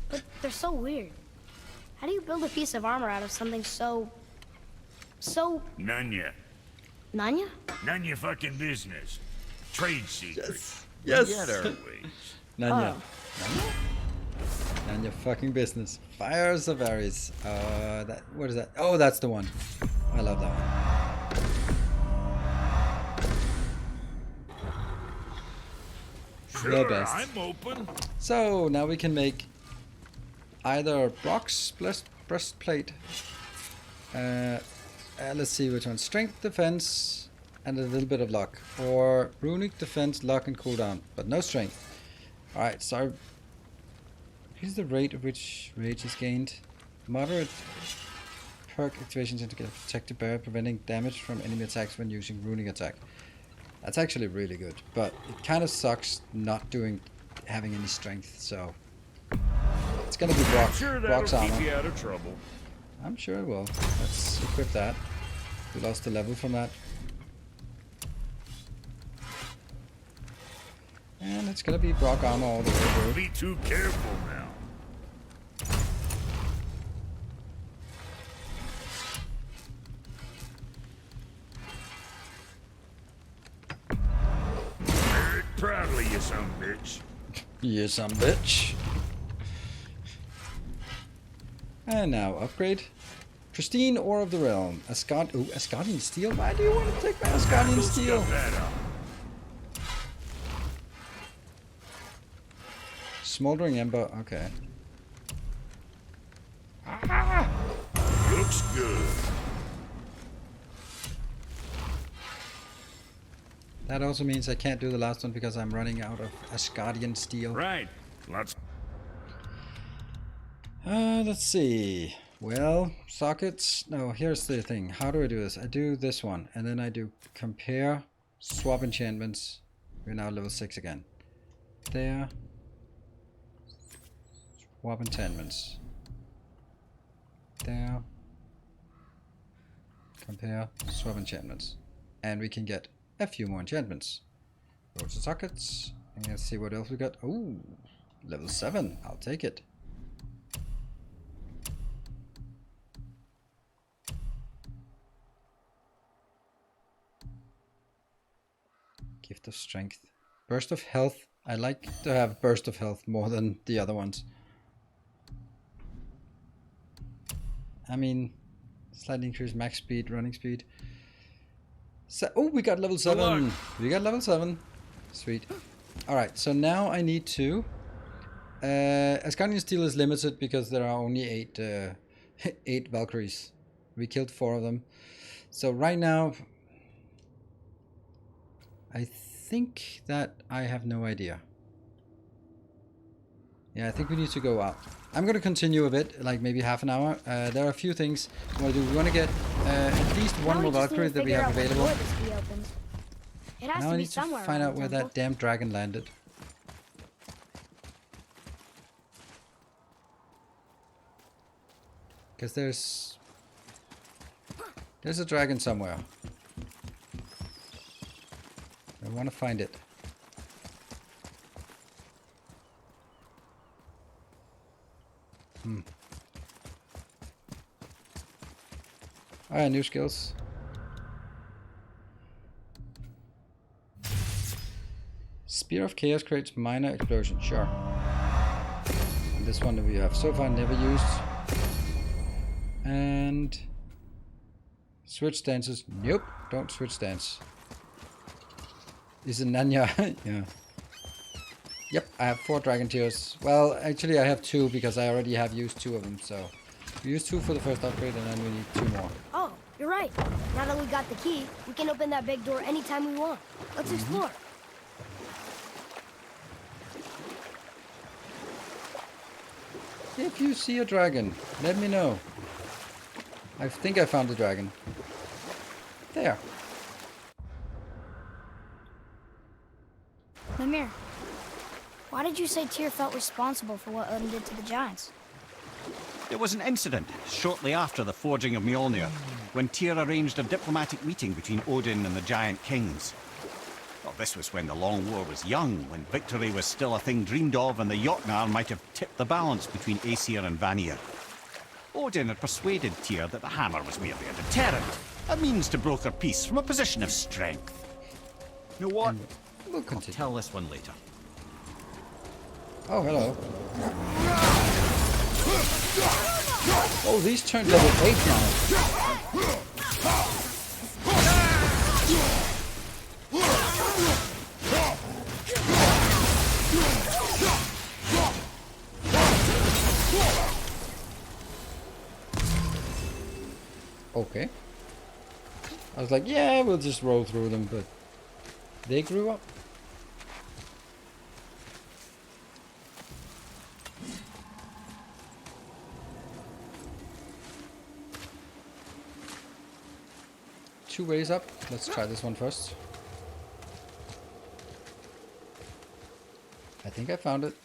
But they're so weird. How do you build a piece of armor out of something so... None ya. Nanya? None your fucking business. Trade secret. Yes. Forget our ways. Nanya. Nanya fucking business. Fires of Ares. What is that? Oh, that's the one. I love that one. Sure, The best. I'm open. So now we can make either Brock's breastplate. Let's see which one. Strength, defense, and a little bit of luck. Or runic defense, luck, and cooldown, but no strength. Alright, so here's the rate at which rage is gained. Moderate perk activations indicate a protective barrier preventing damage from enemy attacks when using runic attack. That's actually really good, but it kind of sucks not having any strength, so it's gonna be Brock's armor. Keep you out of trouble. I'm sure it will. Let's equip that. We lost a level from that. And it's gonna be Brock armor all the way through. Be too careful now. Very proudly, you son of a bitch. You some bitch. And now upgrade. Pristine Ore of the Realm. Asgardian Steel? Why do you want to take my Asgardian Steel? Smoldering Ember, okay. Ah! Looks good. That also means I can't do the last one because I'm running out of Asgardian Steel. Right. Let's see. Well, sockets. No, here's the thing. How do I do this? I do this one, and then I do compare, swap enchantments. We're now level 6 again. There. Swap enchantments. There. Compare, swap enchantments. And we can get a few more enchantments. Go to sockets. And let's see what else we got. Ooh, level 7. I'll take it. Gift of Strength. Burst of Health. I like to have Burst of Health more than the other ones. I mean, slightly increase max speed, running speed. So, oh, we got level 7. We got level 7. Sweet. Alright, so now I need to... Asgardian Steel is limited because there are only 8 Valkyries. We killed 4 of them. So right now... I think that I have no idea. Yeah, I think we need to go out. I'm going to continue a bit, like maybe half an hour. There are a few things we want to do. We want to get at least one more Valkyrie that we have available. Now I need to find out where that damn dragon landed. Because there's a dragon somewhere. I want to find it. Alright, new skills. Spear of Chaos creates minor explosion, sure. And this one that we have so far never used. And switch dances. Nope, don't switch dance. Is it Nanya? Yeah. Yep, I have 4 dragon tears. Well, actually I have 2 because I already have used 2 of them, so we use 2 for the first upgrade and then we need 2 more. Oh, you're right. Now that we got the key, we can open that big door anytime we want. Let's explore. If you see a dragon, let me know. I think I found the dragon. There. Mimir, why did you say Tyr felt responsible for what Odin did to the giants? There was an incident shortly after the forging of Mjolnir, when Tyr arranged a diplomatic meeting between Odin and the giant kings. Well, this was when the Long War was young, when victory was still a thing dreamed of, and the Jotnar might have tipped the balance between Aesir and Vanir. Odin had persuaded Tyr that the hammer was merely a deterrent, a means to broker peace from a position of strength. You know what? We'll I'll tell this one later. Oh, hello. Oh, these turned level 8 now. Okay. I was like, yeah, we'll just roll through them, but they grew up. Two ways up. Let's try this one first. I think I found it.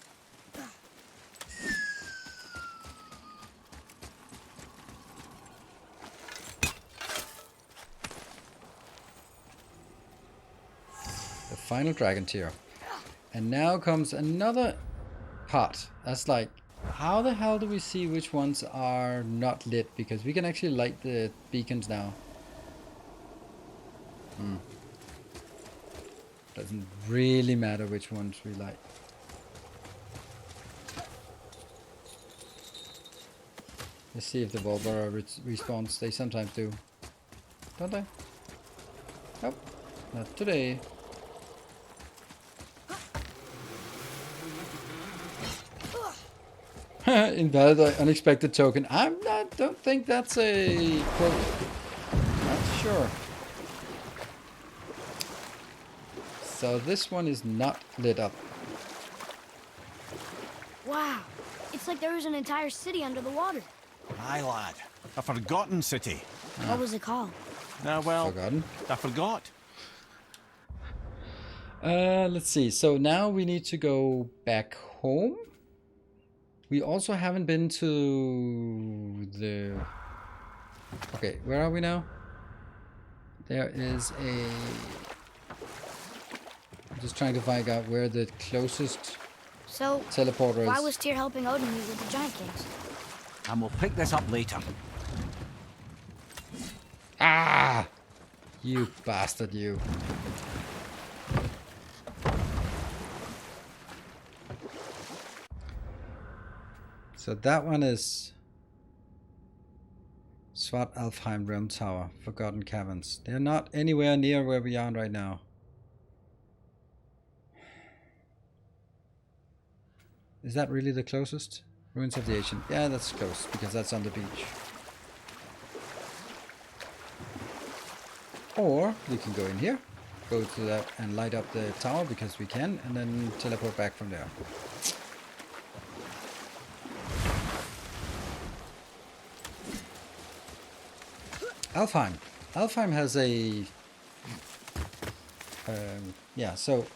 The final dragon tier. And now comes another part. That's like, how the hell do we see which ones are not lit? Because we can actually light the beacons now. Doesn't really matter which ones we light. Let's see if the Volbora respawns. They sometimes do. Don't they? Nope. Not today. Invalid unexpected token. Don't think that's a quote. Not sure. So this one is not lit up. Wow. It's like there was an entire city under the water. Aye, lad. A forgotten city. What was it called? Well, Forgotten. I forgot. Let's see. So now we need to go back home. We also haven't been to the... Okay, where are we now? There is a... I'm just trying to find out where the closest teleporter is. Why was Tyr helping Odin meet with the Giant Kings? And we'll pick this up later. Ah! You bastard, you. So that one is Svartalfheim Realm Tower, Forgotten Caverns. They're not anywhere near where we are right now. Is that really the closest? Ruins of the Ancient. Yeah, that's close because that's on the beach. Or we can go in here, go to that and light up the tower because we can, and then teleport back from there. Alfheim. Alfheim has a... yeah, so...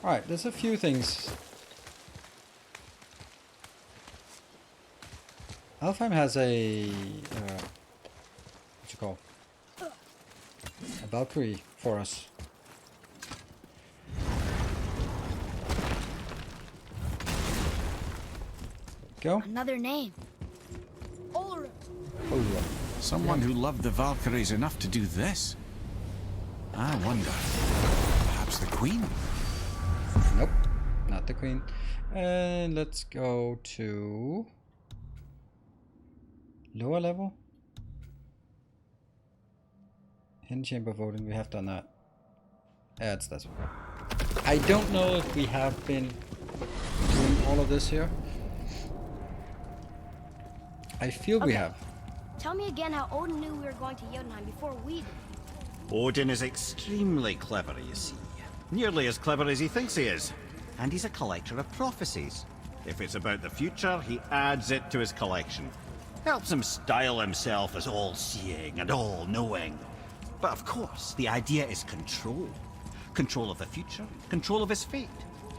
Alright, there's a few things. Alfheim has a... what you call? A Valkyrie for us. Go. Another name. Ulrich. Someone who loved the Valkyries enough to do this. I wonder. Perhaps the Queen? Nope, not the Queen. And let's go to lower level. Hidden Chamber Voting, we have done that. Yeah, it's this one. I don't know if we have been doing all of this here. I feel we have. Tell me again how Odin knew we were going to Jotunheim before we did. Odin is extremely clever, you see. Nearly as clever as he thinks he is. And he's a collector of prophecies. If it's about the future, he adds it to his collection. Helps him style himself as all-seeing and all-knowing. But of course, the idea is control. Control of the future, control of his fate.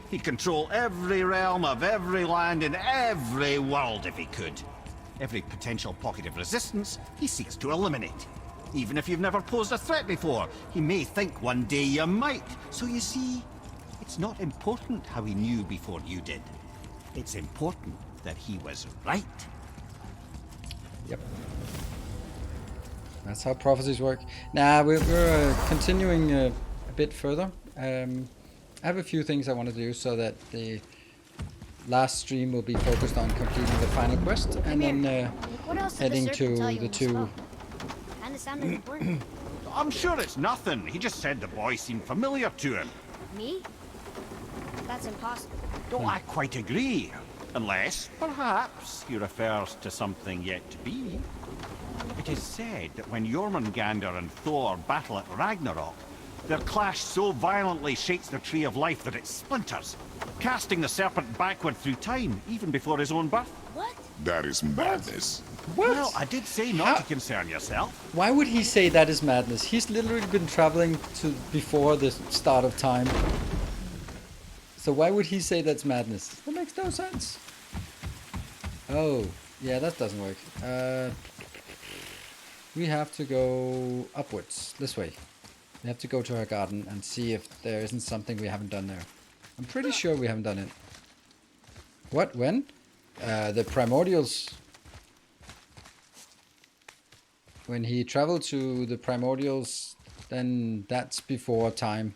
He'd control every realm of every land in every world if he could. Every potential pocket of resistance, he seeks to eliminate. Even if you've never posed a threat before, he may think one day you might. So you see, it's not important how he knew before you did. It's important that he was right. Yep. That's how prophecies work. Nah, we're continuing a bit further. I have a few things I want to do so that the last stream will be focused on completing the final quest, and then heading to the two. Kinda sounded important. I'm sure it's nothing. He just said the boy seemed familiar to him. Me? That's impossible. Oh, I quite agree. Unless, perhaps, he refers to something yet to be. It is said that when Jormungandr and Thor battle at Ragnarok, their clash so violently shakes the Tree of Life that it splinters, casting the serpent backward through time, even before his own birth. What? That is madness. What? Well, I did say not to concern yourself. Why would he say that is madness? He's literally been traveling to before the start of time. So why would he say that's madness? That makes no sense. Oh, yeah, that doesn't work. We have to go upwards, this way. We have to go to her garden and see if there isn't something we haven't done there. I'm pretty sure we haven't done it. What? When? The primordials. When he traveled to the primordials, then that's before time.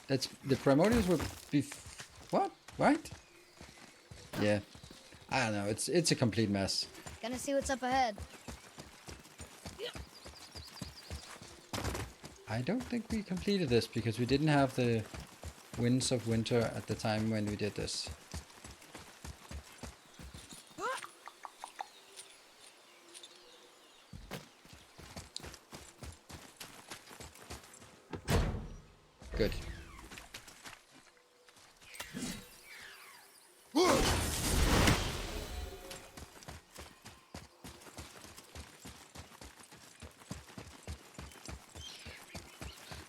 That's the primordials were what? Right? Yeah. I don't know. It's a complete mess. Gonna see what's up ahead. I don't think we completed this because we didn't have the Winds of Winter at the time when we did this. Good.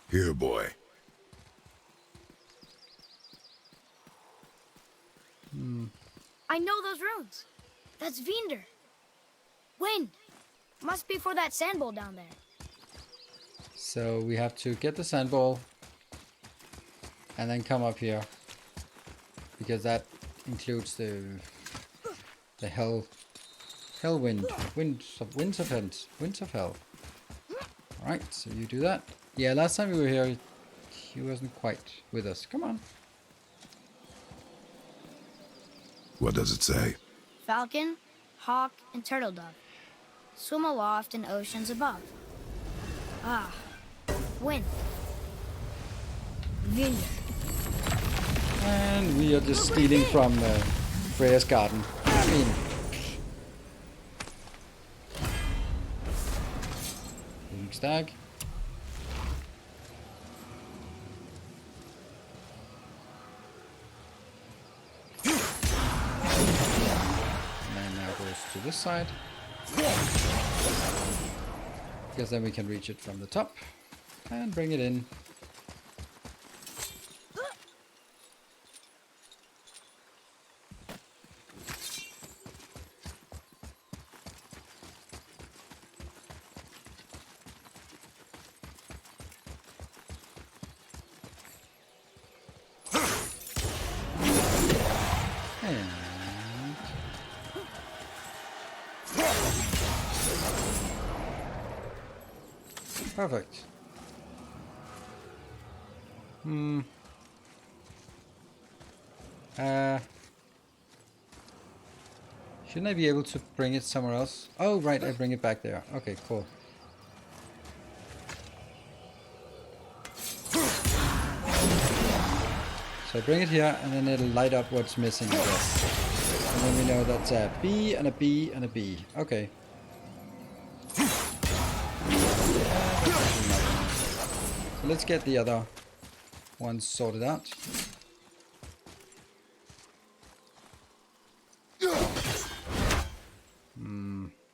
Here, boy. I know those runes. That's Vinder. Wind. Must be for that sand bowl down there. So we have to get the sand ball and then come up here because that includes the hell wind, winds of hell. All right, so you do that. Yeah, last time we were here, he wasn't quite with us. Come on. What does it say? Falcon, hawk, and turtle dove. Swim aloft in oceans above. Ah, wind. Vinder. And we are just stealing from Freya's garden. I mean... Stag. And then now goes to this side. Because then we can reach it from the top and bring it in. Perfect. Shouldn't I be able to bring it somewhere else? Oh, right, I bring it back there. Okay, cool. So I bring it here, and then it'll light up what's missing, I guess. And then we know that's a B and a B and a B. Okay. So let's get the other ones sorted out.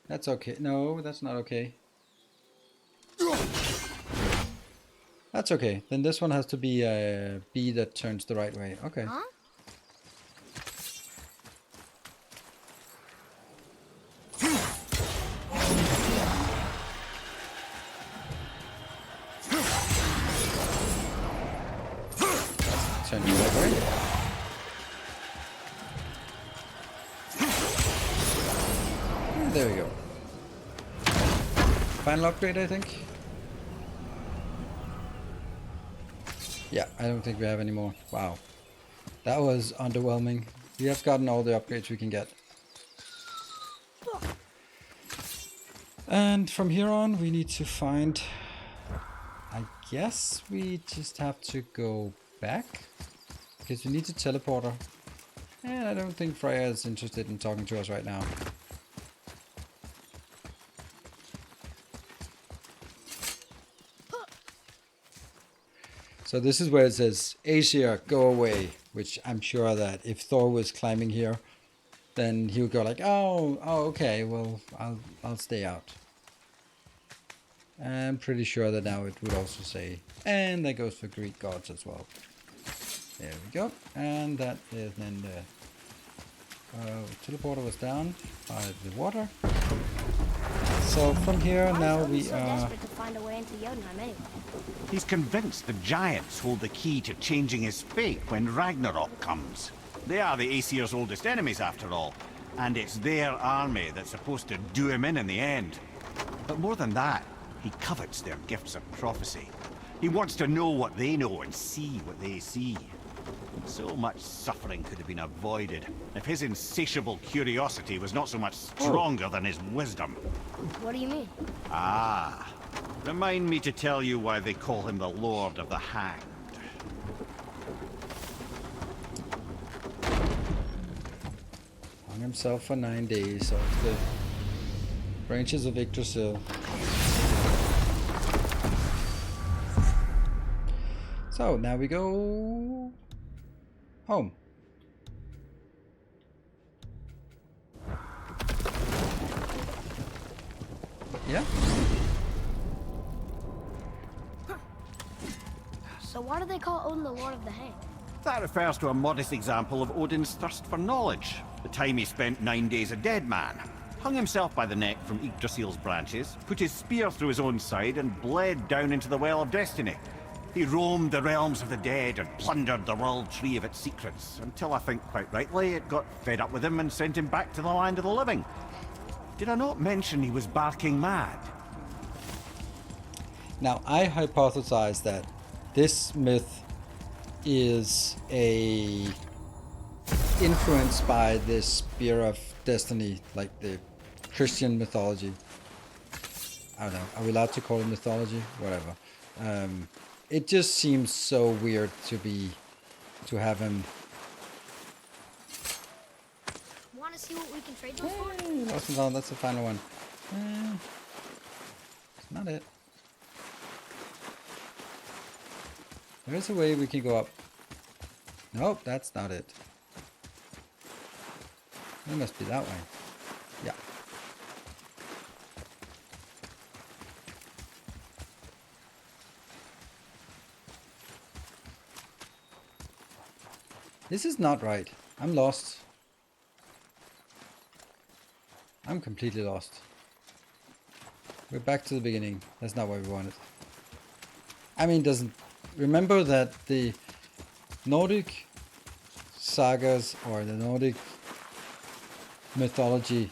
That's okay. No, that's not okay. That's okay. Then this one has to be a B that turns the right way. Okay. Huh? Turn you that way. There we go. Final upgrade, I think. Yeah, I don't think we have any more. Wow. That was underwhelming. We have gotten all the upgrades we can get. And from here on, we need to find... I guess we just have to go back. Because we need to teleport her. And I don't think Freya is interested in talking to us right now. So this is where it says, Aesir, go away. Which I'm sure that if Thor was climbing here, then he would go like, oh, okay, well, I'll stay out. I'm pretty sure that now it would also say, and that goes for Greek gods as well. There we go. And that is then the teleporter was down by the water. So from here now we are... desperate to find a way into Jotunheim anyway. He's convinced the giants hold the key to changing his fate when Ragnarok comes. They are the Aesir's oldest enemies after all, and it's their army that's supposed to do him in the end. But more than that, he covets their gifts of prophecy. He wants to know what they know and see what they see. So much suffering could have been avoided if his insatiable curiosity was not so much stronger than his wisdom. What do you mean? Ah, remind me to tell you why they call him the Lord of the Hanged. Hung himself for 9 days off the branches of Yggdrasil. So now we go home. Yeah. So why do they call Odin the Lord of the Hanged? That refers to a modest example of Odin's thirst for knowledge. The time he spent 9 days a dead man. Hung himself by the neck from Yggdrasil's branches, put his spear through his own side, and bled down into the Well of Destiny. He roamed the realms of the dead and plundered the world tree of its secrets, until I think quite rightly it got fed up with him and sent him back to the land of the living. Did I not mention he was barking mad? Now, I hypothesize that this myth is influenced by the Spear of Destiny, like the Christian mythology. I don't know. Are we allowed to call it mythology? Whatever. It just seems so weird to have him. Want to see what we can trade those for? Hey, lost and found. That's the final one. It's not it. There's a way we can go up. Nope, that's not it. It must be that way. Yeah. This is not right. I'm lost. I'm completely lost. We're back to the beginning. That's not what we wanted. I mean, remember that the Nordic sagas or the Nordic mythology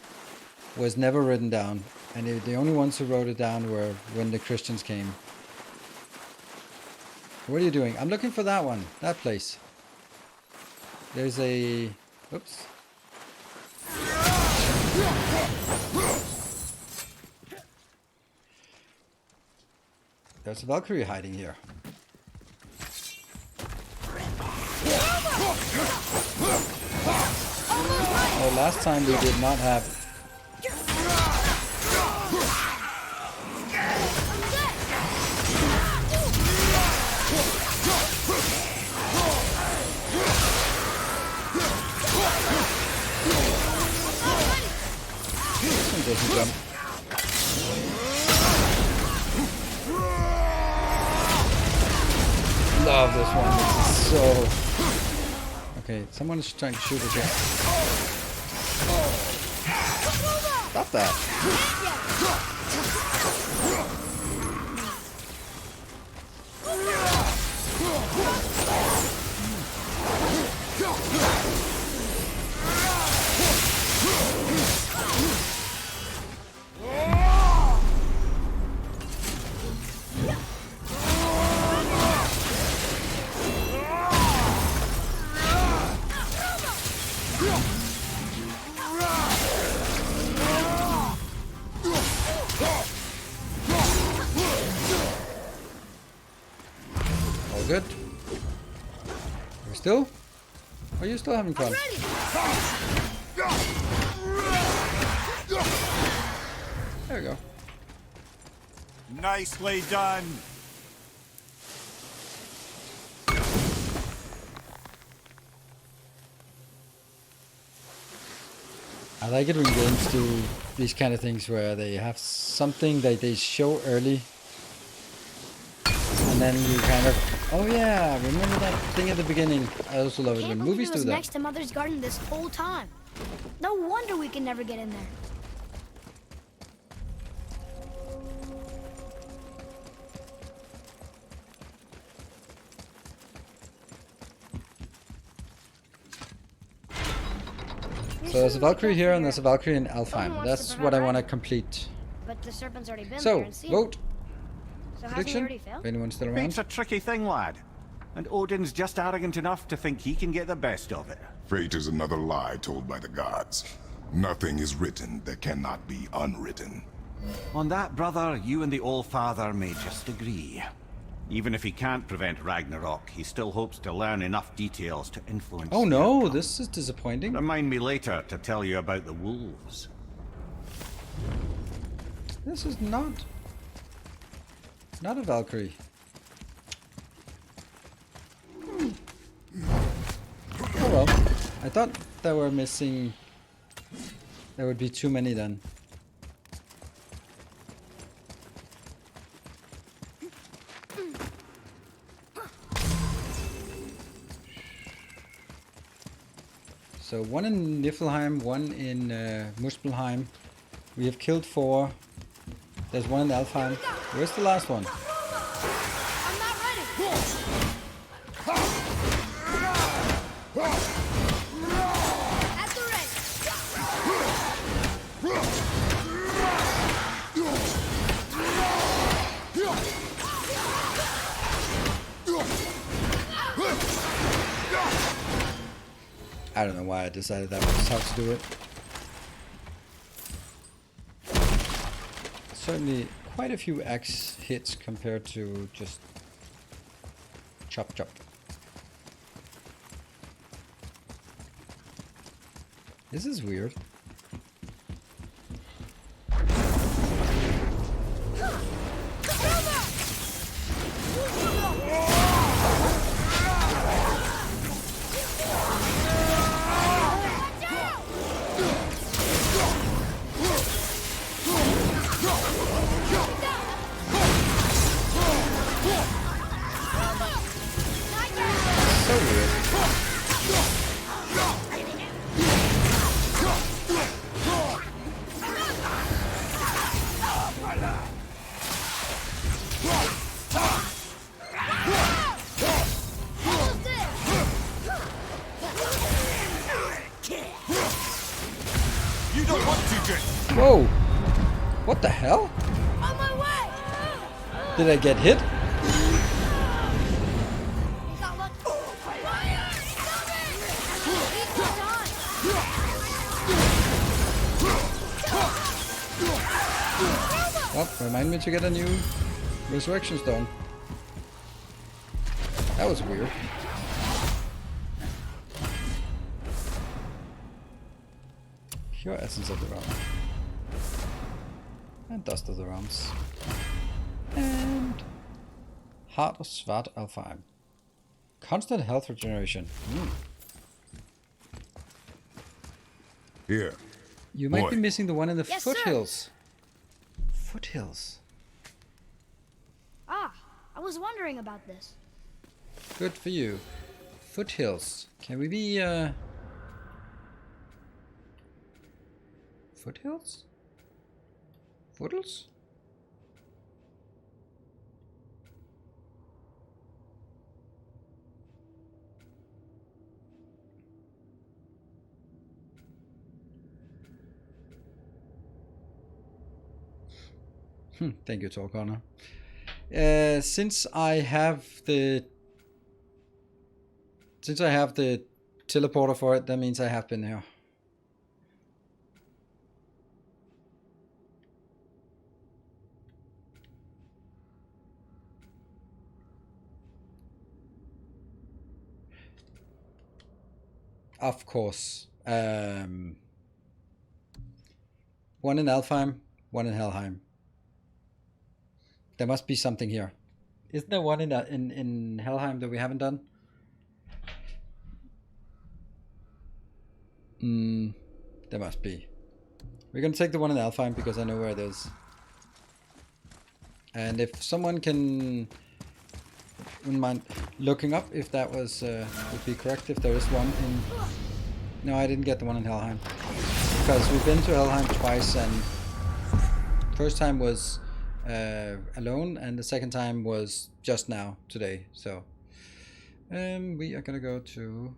was never written down, and the only ones who wrote it down were when the Christians came. What are you doing? I'm looking for that one, that place. There's a... Oops. There's a Valkyrie hiding here. Oh, last time we did not have... This one doesn't jump. Love this one. This is so... Okay, someone is trying to shoot us here. Stop that. Good. We're still? Are you still having fun? There we go. Nicely done. I like it when games do these kind of things where they have something that they show early, and then you kind of, oh yeah, remember that thing at the beginning. I also love it when movies do that. Next to Mother's garden this whole time. No wonder we can never get in there. So there's a Valkyrie here and there's a Valkyrie in Alfheim. That's what I want to complete. But the serpent's already been there So, and seen vote. So Prediction? already failed? If anyone's still around. It's a tricky thing, lad. And Odin's just arrogant enough to think he can get the best of it. Fate is another lie told by the gods. Nothing is written that cannot be unwritten. On that, brother, you and the All-Father may just agree. Even if he can't prevent Ragnarok, he still hopes to learn enough details to influence... Oh no, this is disappointing. Remind me later to tell you about the wolves. This is not a Valkyrie. Oh well, I thought there were missing... There would be too many then. So one in Niflheim, one in Muspelheim. We have killed 4. There's one in Alfheim. Where's the last one? I'm not ready. At the I don't know why I decided that was how to do it. Certainly quite a few axe hits compared to just chop chop. This is weird. Whoa! What the hell? On my way! Did I get hit? Well, remind me to get a new resurrection stone. That was weird. Pure essence of the realm. And dust of the realms. And heart of Svart Alfheim. Constant health regeneration. Here. You might be missing the one in the Yes, foothills. sir. Foothills. Ah, I was wondering about this. Good for you. Foothills. Can we be foothills? Foothills? Thank you, Tor Connor. Since I have the teleporter for it, that means I have been here. Of course. One in Alfheim, one in Helheim. There must be something here. Isn't there one in Helheim that we haven't done? There must be. We're gonna take the one in Alfheim because I know where it is. And if someone wouldn't mind looking up if that was would be correct, if there is one in... No, I didn't get the one in Helheim. Because we've been to Helheim twice, and first time was alone, and the second time was just now, today. So we are gonna go to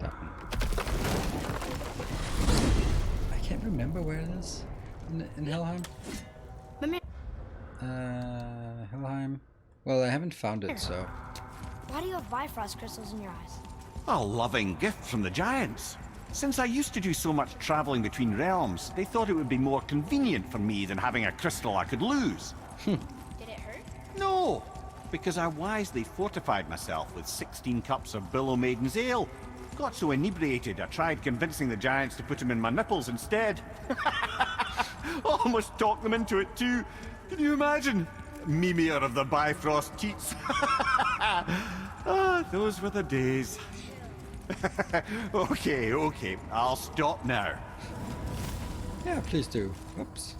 that one. I can't remember where it is in Helheim. Helheim. Well, I haven't found it, so... Why do you have Bifrost crystals in your eyes? A loving gift from the giants. Since I used to do so much traveling between realms, they thought it would be more convenient for me than having a crystal I could lose. Did it hurt? No, because I wisely fortified myself with 16 cups of Billow Maiden's Ale. Got so inebriated, I tried convincing the giants to put them in my nipples instead. Almost talked them into it too. Can you imagine? Mimir of the Bifrost teats. Ah, those were the days. Okay, I'll stop now. Yeah, please do. Oops.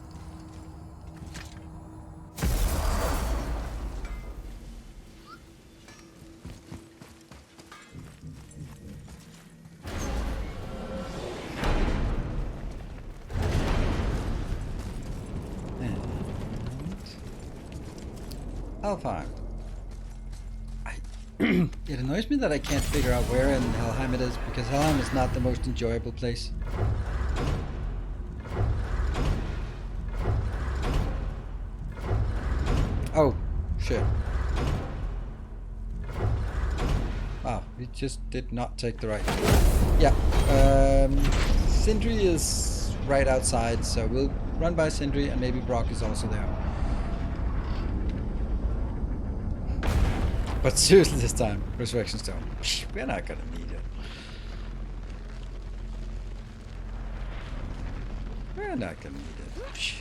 Alfheim. It annoys me that I can't figure out where in Helheim it is, because Helheim is not the most enjoyable place. Oh, shit. Wow, we just did not take the right. Yeah, Sindri is right outside, so we'll run by Sindri, and maybe Brock is also there. But seriously this time, Resurrection Stone. We're not gonna need it. We're not gonna need it.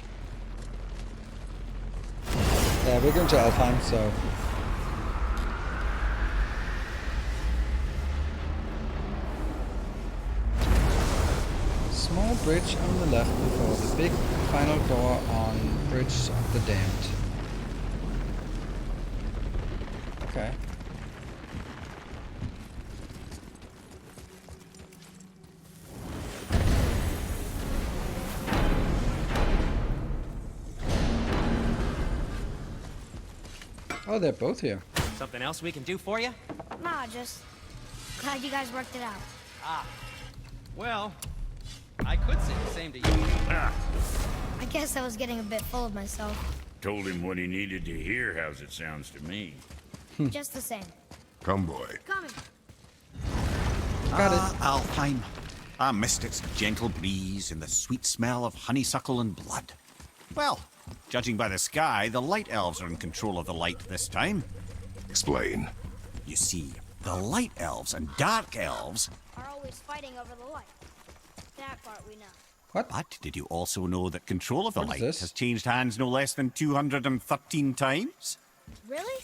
Yeah, we're going to Alfheim, so... Small bridge on the left before the big final door on Bridge of the Damned. Okay. Oh, they're both here. Something else we can do for you? Nah, just glad you guys worked it out. Ah. Well, I could say the same to you. I guess I was getting a bit full of myself. Told him what he needed to hear, how's it sounds to me. Just the same. Come, boy. Coming. Got it. Alfheim. I missed its gentle breeze and the sweet smell of honeysuckle and blood. Well, judging by the sky, the light elves are in control of the light this time. Explain. You see, the light elves and dark elves... are always fighting over the light. That part we know. What? But did you also know that control of the What is light this? has changed hands no less than 213 times? Really?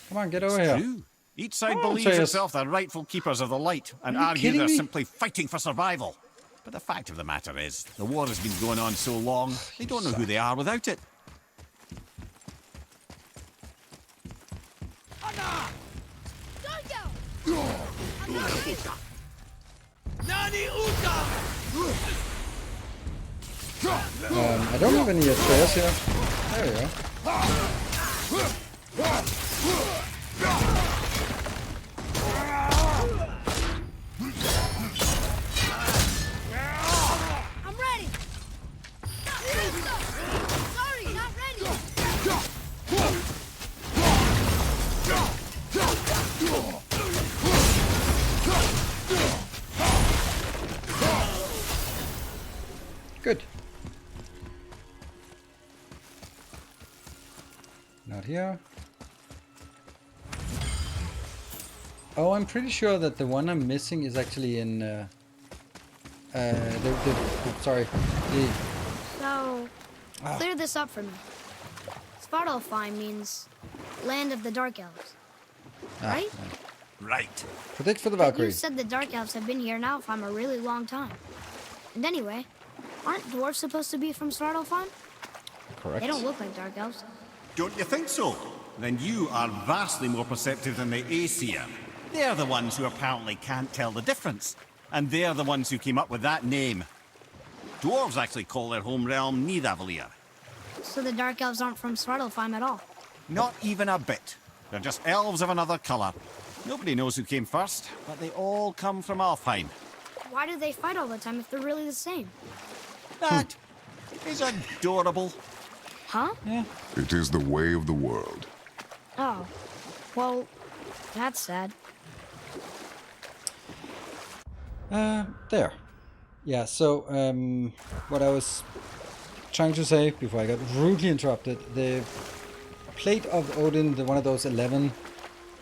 Come on, get over here. True. Each side Come on, believes Atreus. itself the rightful keepers of the light and Are you argue kidding they're me? simply fighting for survival. But the fact of the matter is, the war has been going on so long, they don't know who they are without it. I don't have any Atreus here. There we go. I'm ready. Sorry, not ready. Good. Not here. Oh, I'm pretty sure that the one I'm missing is actually in sorry. So, clear this up for me. Svartalfheim means land of the Dark Elves, right? Right. Predict for the But you Valkyrie. said the Dark Elves have been here in Alfheim a really long time. And anyway, aren't dwarves supposed to be from Svartalfheim? Correct. They don't look like Dark Elves. Don't you think so? Then you are vastly more perceptive than the Aesir. They're the ones who apparently can't tell the difference. And they're the ones who came up with that name. Dwarves actually call their home realm Nidavellir. So the Dark Elves aren't from Svartalfheim at all. Not even a bit. They're just elves of another colour. Nobody knows who came first, but they all come from Alfheim. Why do they fight all the time if they're really the same? That is adorable. Huh? Yeah. It is the way of the world. Oh, well, that's sad. There. Yeah, so what I was trying to say before I got rudely interrupted, the plate of Odin, the one of those 11,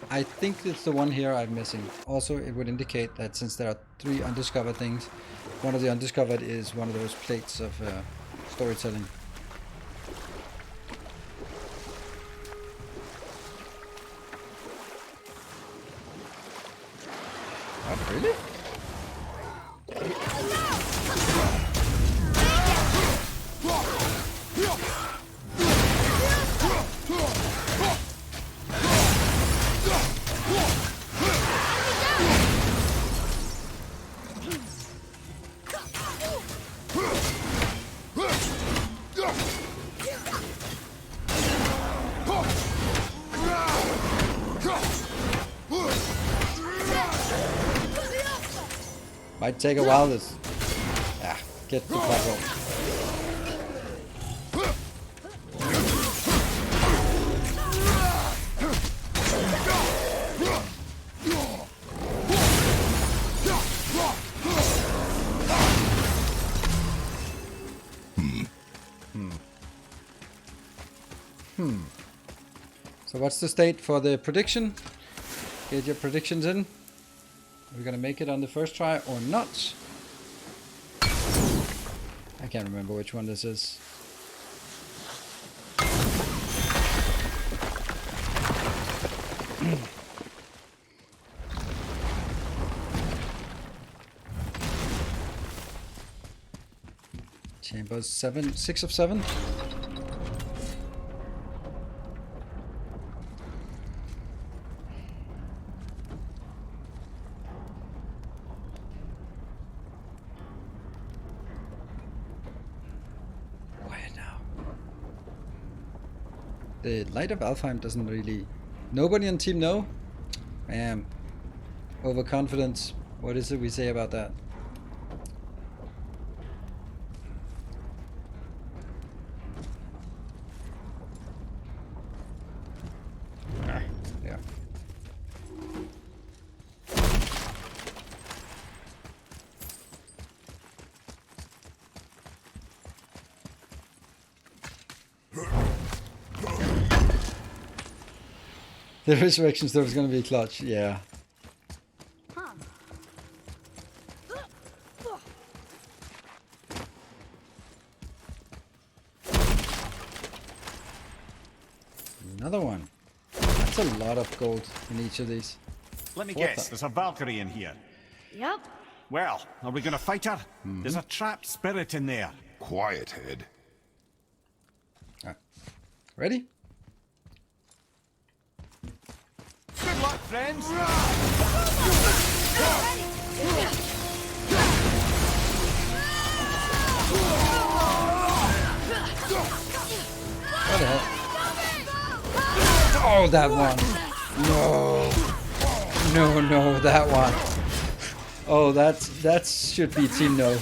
I think it's the one here I'm missing. Also, it would indicate that since there are 3 undiscovered things, one of the undiscovered is one of those plates of storytelling. Oh, really? Might take a while. This get the platform. So what's the state for the prediction? Get your predictions in. Are we gonna make it on the first try or not? I can't remember which one this is. Chambers 6 of 7. The Light of Alfheim doesn't really... Nobody on team know? I am overconfident. What is it we say about that? Yeah. The resurrection stuff is going to be clutch, yeah. Another one. That's a lot of gold in each of these. Let me guess, there's a Valkyrie in here. Yep. Well, are we gonna fight her? There's a trapped spirit in there. Quiet, Head. Ready? Good luck, friends! What the hell? Oh, that one. No. No, that one. Oh, that should be team no.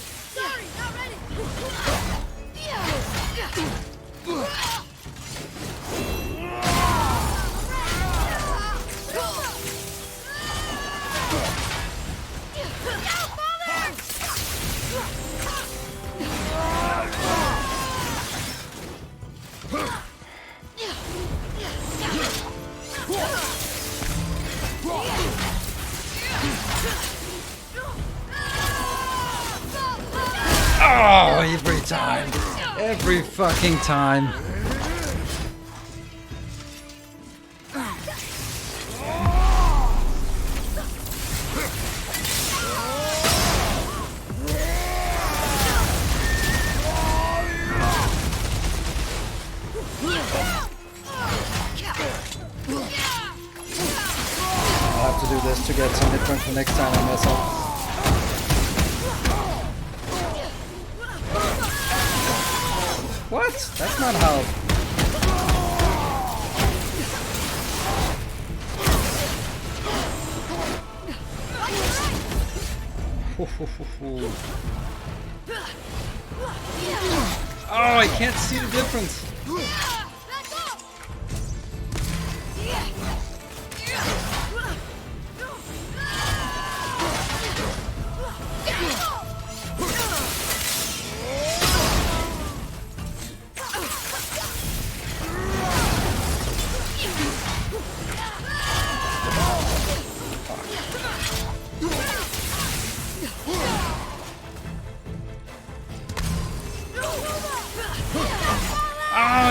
Oh, every time. Every fucking time. I'll have to do this to get some hit points for next time I mess up. What? That's not how... Oh, I can't see the difference.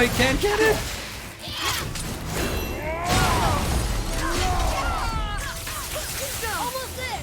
I can't get it. Almost there.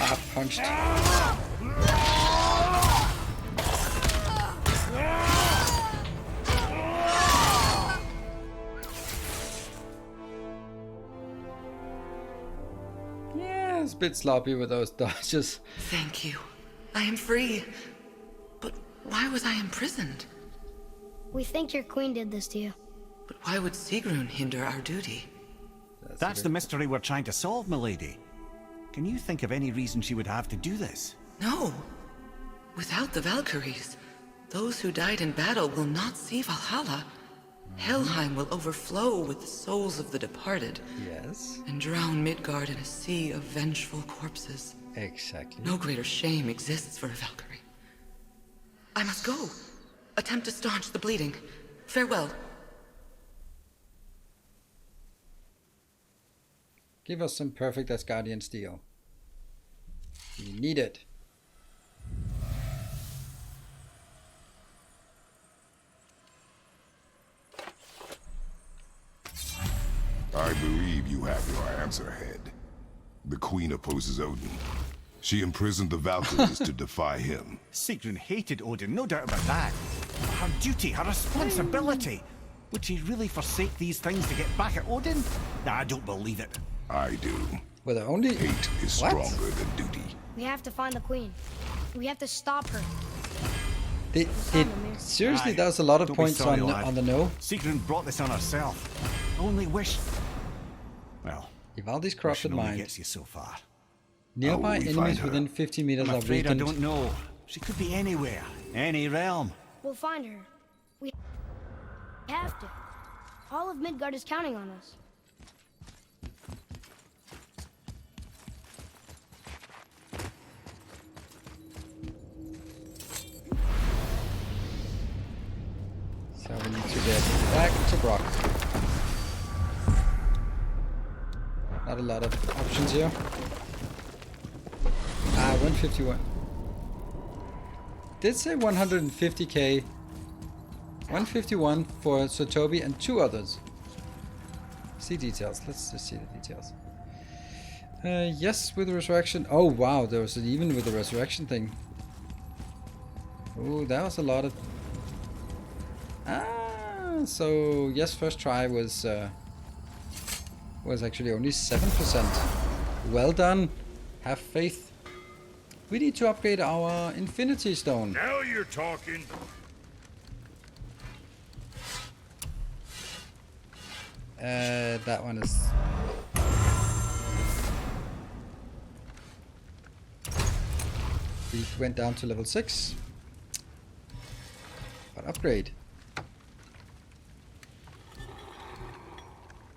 Ah, punched. Yeah, it's a bit sloppy with those dodges. Thank you. I am free. But why was I imprisoned? We think your queen did this to you. But why would Sigrun hinder our duty? That's the mystery we're trying to solve, milady. Can you think of any reason she would have to do this? No. Without the Valkyries, those who died in battle will not see Valhalla. Helheim will overflow with the souls of the departed. Yes. And drown Midgard in a sea of vengeful corpses. Exactly. No greater shame exists for a Valkyrie. I must go. Attempt to staunch the bleeding. Farewell. Give us some perfect Asgardian steel. We need it. I believe you have your answer, Head. The Queen opposes Odin. She imprisoned the Valkyries to defy him. Sigrun hated Odin, no doubt about that. But her duty, her responsibility. Would she really forsake these things to get back at Odin? I don't believe it. I do. Well, the only... Hate is What? stronger than duty. We have to find the queen. We have to stop her. It seriously Aye, does a lot of don't be points sorry, on lad. the no. Sigrun brought this on herself. Only wish... Well, Ivaldi's corrupted wishing only mind. gets you so far. Nearby How will we find enemies her? within 50 meters I'm are afraid I weakened. don't know. She could be anywhere, any realm. We'll find her. We have to. All of Midgard is counting on us. So we need to get back to Brock. Not a lot of options here. 151. Did say 150k. 151 for Sotobi and 2 others. See details. Let's just see the details. Yes, with the resurrection. Oh wow, there was even with the resurrection thing. Oh, that was a lot of. So yes, first try was actually only 7%. Well done. Have faith. We need to upgrade our Infinity Stone. Now you're talking. That one is. We went down to level 6. But upgrade.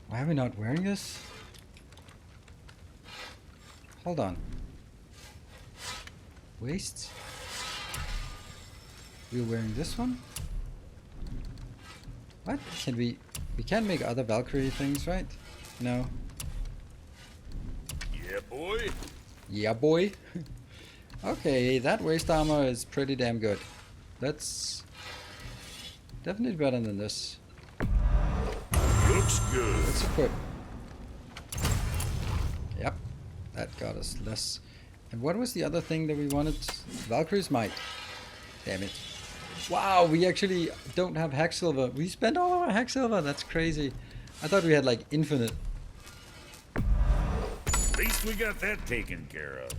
Why are we not wearing this? Hold on. Waist. We're wearing this one? What? Can we can't make other Valkyrie things, right? No. Yeah, boy. Yeah, boy. Okay, that waist armor is pretty damn good. That's definitely better than this. Looks good. Let's equip. Yep, that got us less. And what was the other thing that we wanted? Valkyrie's Might. Damn it. Wow, we actually don't have Hacksilver. We spent all our Hacksilver. That's crazy. I thought we had like infinite. At least we got that taken care of.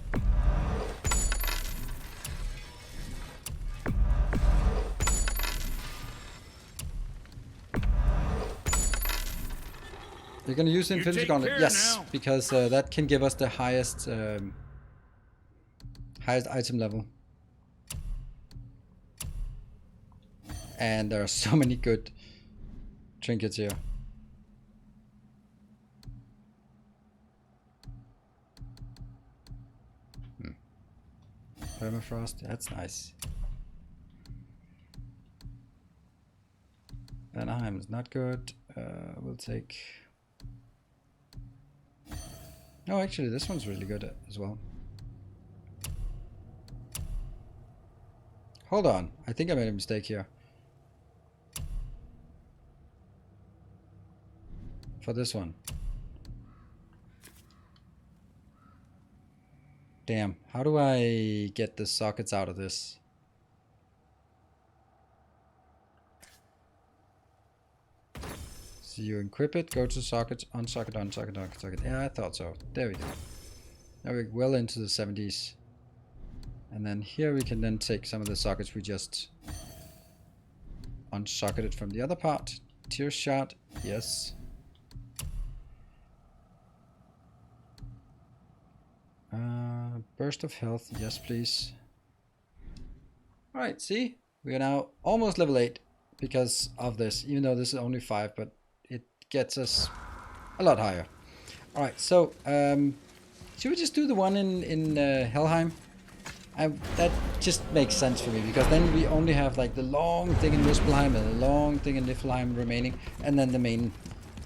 You're gonna use the Infinity take Gauntlet? care Yes, now. because that can give us the highest highest item level. And there are so many good trinkets here. Permafrost, that's nice. Anaheim is not good. We'll take... No, actually, this one's really good as well. Hold on, I think I made a mistake here. For this one. Damn, how do I get the sockets out of this? So you equip it, go to sockets, unsocket, unsocket, unsocket. Yeah, I thought so. There we go. Now we're well into the 70s. And then here we can then take some of the sockets we just unsocketed from the other part. Tear shot, yes. Burst of health, yes please. Alright, see? We are now almost level 8 because of this, even though this is only 5, but it gets us a lot higher. Alright, so should we just do the one in Helheim? That just makes sense for me, because then we only have like the long thing in Muspelheim and the long thing in Niflheim remaining, and then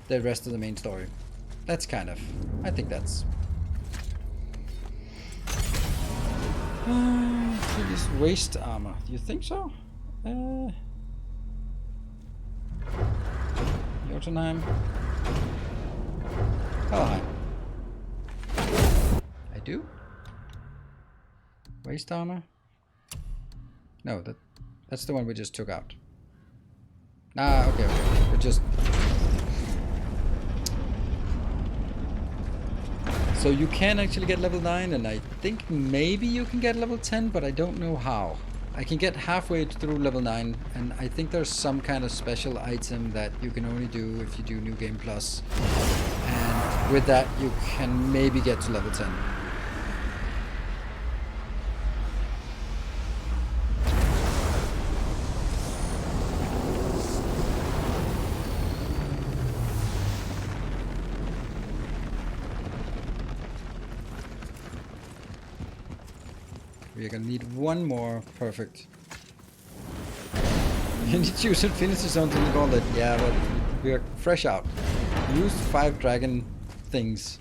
the rest of the main story. That's kind of, I think that's... This waist armor. Do you think so? Jotunheim. Helheim. I do? Waist armor? No, that's the one we just took out. Ah, okay. We're just... So you can actually get level 9, and I think maybe you can get level 10, but I don't know how. I can get halfway through level 9, and I think there's some kind of special item that you can only do if you do New Game Plus. And with that, you can maybe get to level 10. We're gonna need one more perfect. You need to use Infinity Zone to call it. Yeah, but we're fresh out. We used 5 dragon things.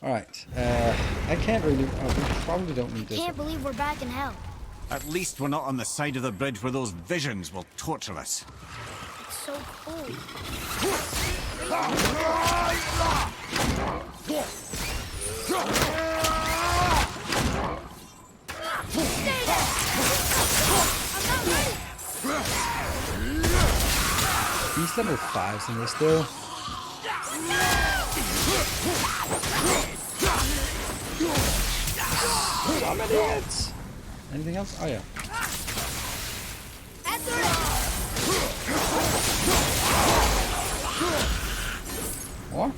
Alright, I can't really... Oh, we probably don't need this. Can't believe we're back in hell. At least we're not on the side of the bridge where those visions will torture us. It's so cool. He's level 5s and they're still... So many hits! Anything else? Oh yeah. More?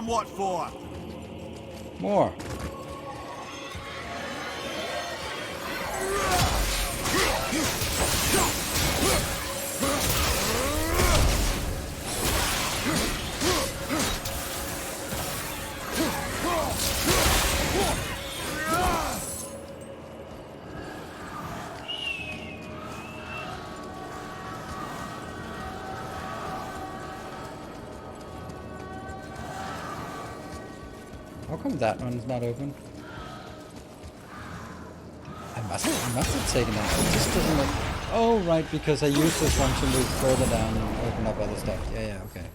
them what for? More. How come that one's not open? I must have taken it. It just doesn't look... Oh, right, because I used this one to move further down and open up other stuff. Yeah, okay.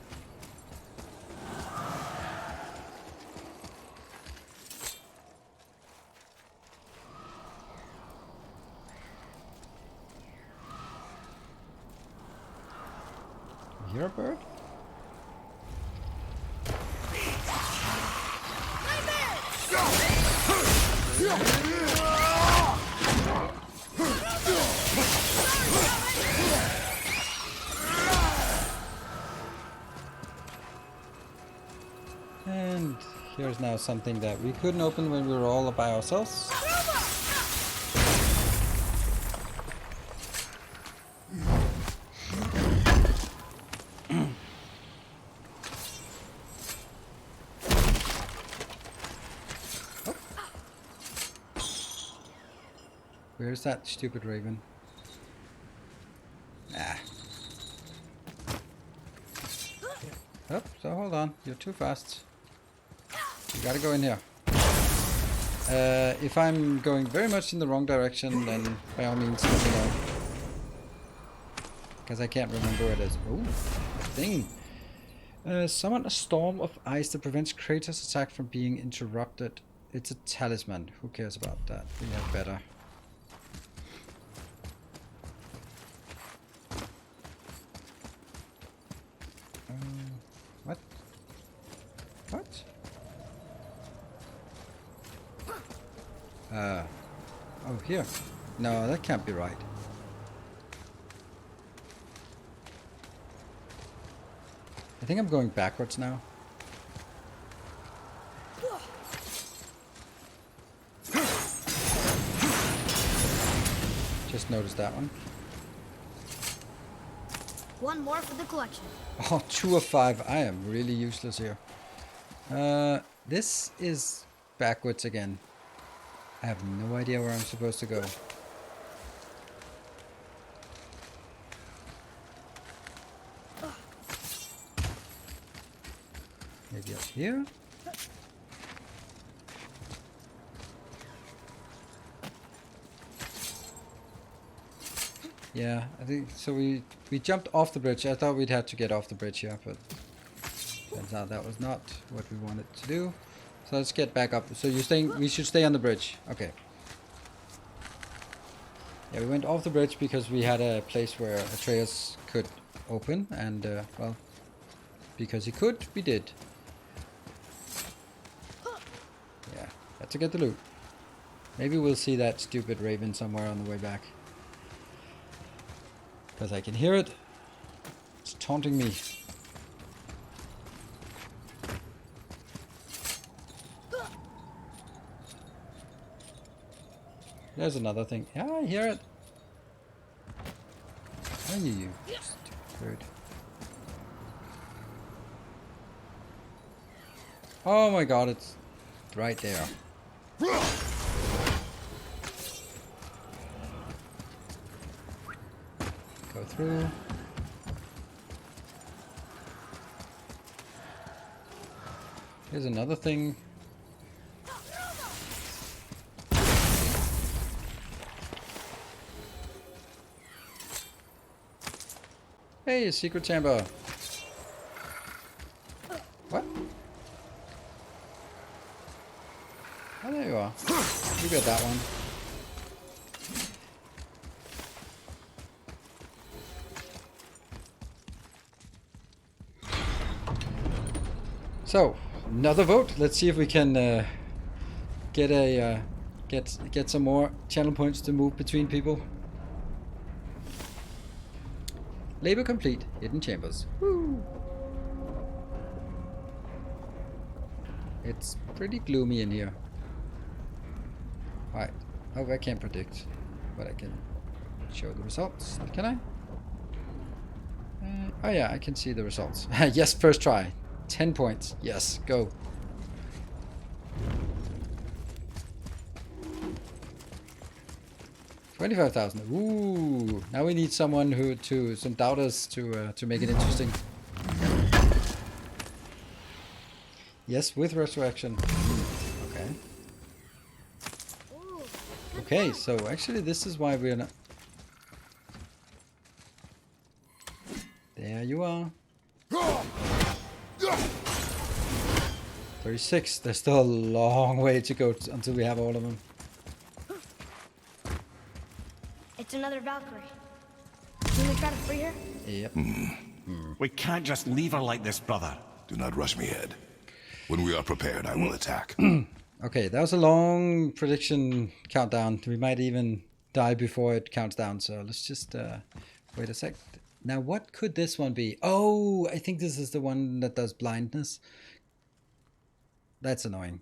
You hear a bird? And here's now something that we couldn't open when we were all by ourselves. Where's that stupid raven? Ah. Oh, so hold on. You're too fast. You gotta go in here. If I'm going very much in the wrong direction, then by all means let me know. Because I can't remember where it is. Oh, thing. Summon a storm of ice that prevents Kratos' attack from being interrupted. It's a talisman. Who cares about that? We have better. What? What? Oh, here. No, that can't be right. I think I'm going backwards now. Just noticed that one. One more for the collection. Oh, 2 of 5. I am really useless here. This is backwards again. I have no idea where I'm supposed to go. Maybe up here? Yeah, I think so. We jumped off the bridge. I thought we'd have to get off the bridge here, but turns out that was not what we wanted to do. So let's get back up. So you're saying we should stay on the bridge? Okay. Yeah, we went off the bridge because we had a place where Atreus could open, and well, because he could, we did. Yeah, had to get the loot. Maybe we'll see that stupid raven somewhere on the way back. Because I can hear it. It's taunting me. There's another thing. Yeah, I hear it. I knew you. Stupid bird. Oh my god, it's right there. Go through. Here's another thing. Hey, a secret chamber. What? Oh, there you are. You got that one. So, another vote. Let's see if we can get a get some more channel points to move between people. Labor complete. Hidden chambers. Woo. It's pretty gloomy in here. Alright. Oh, I can't predict, but I can show the results. Can I? Oh yeah, I can see the results. Yes, first try. 10 points. Yes, go. $25,000. Ooh, now we need someone some doubters to make it interesting. Yes, with resurrection. Okay. Okay, so actually this is why we're not... There you are. 36. There's still a long way to go until we have all of them. It's another Valkyrie. Can we try to free her? Yep. We can't just leave her like this, brother. Do not rush me, Ed. When we are prepared, I will attack. Okay, that was a long prediction countdown. We might even die before it counts down, so let's just wait a sec. Now, what could this one be? Oh, I think this is the one that does blindness. That's annoying.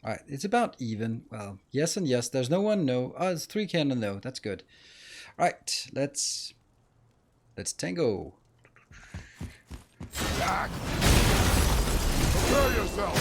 Alright, it's about even. Well, yes and yes. There's no one, no. Oh, it's 3 cannon, no. That's good. Alright, let's tango. Attack! Prepare yourself!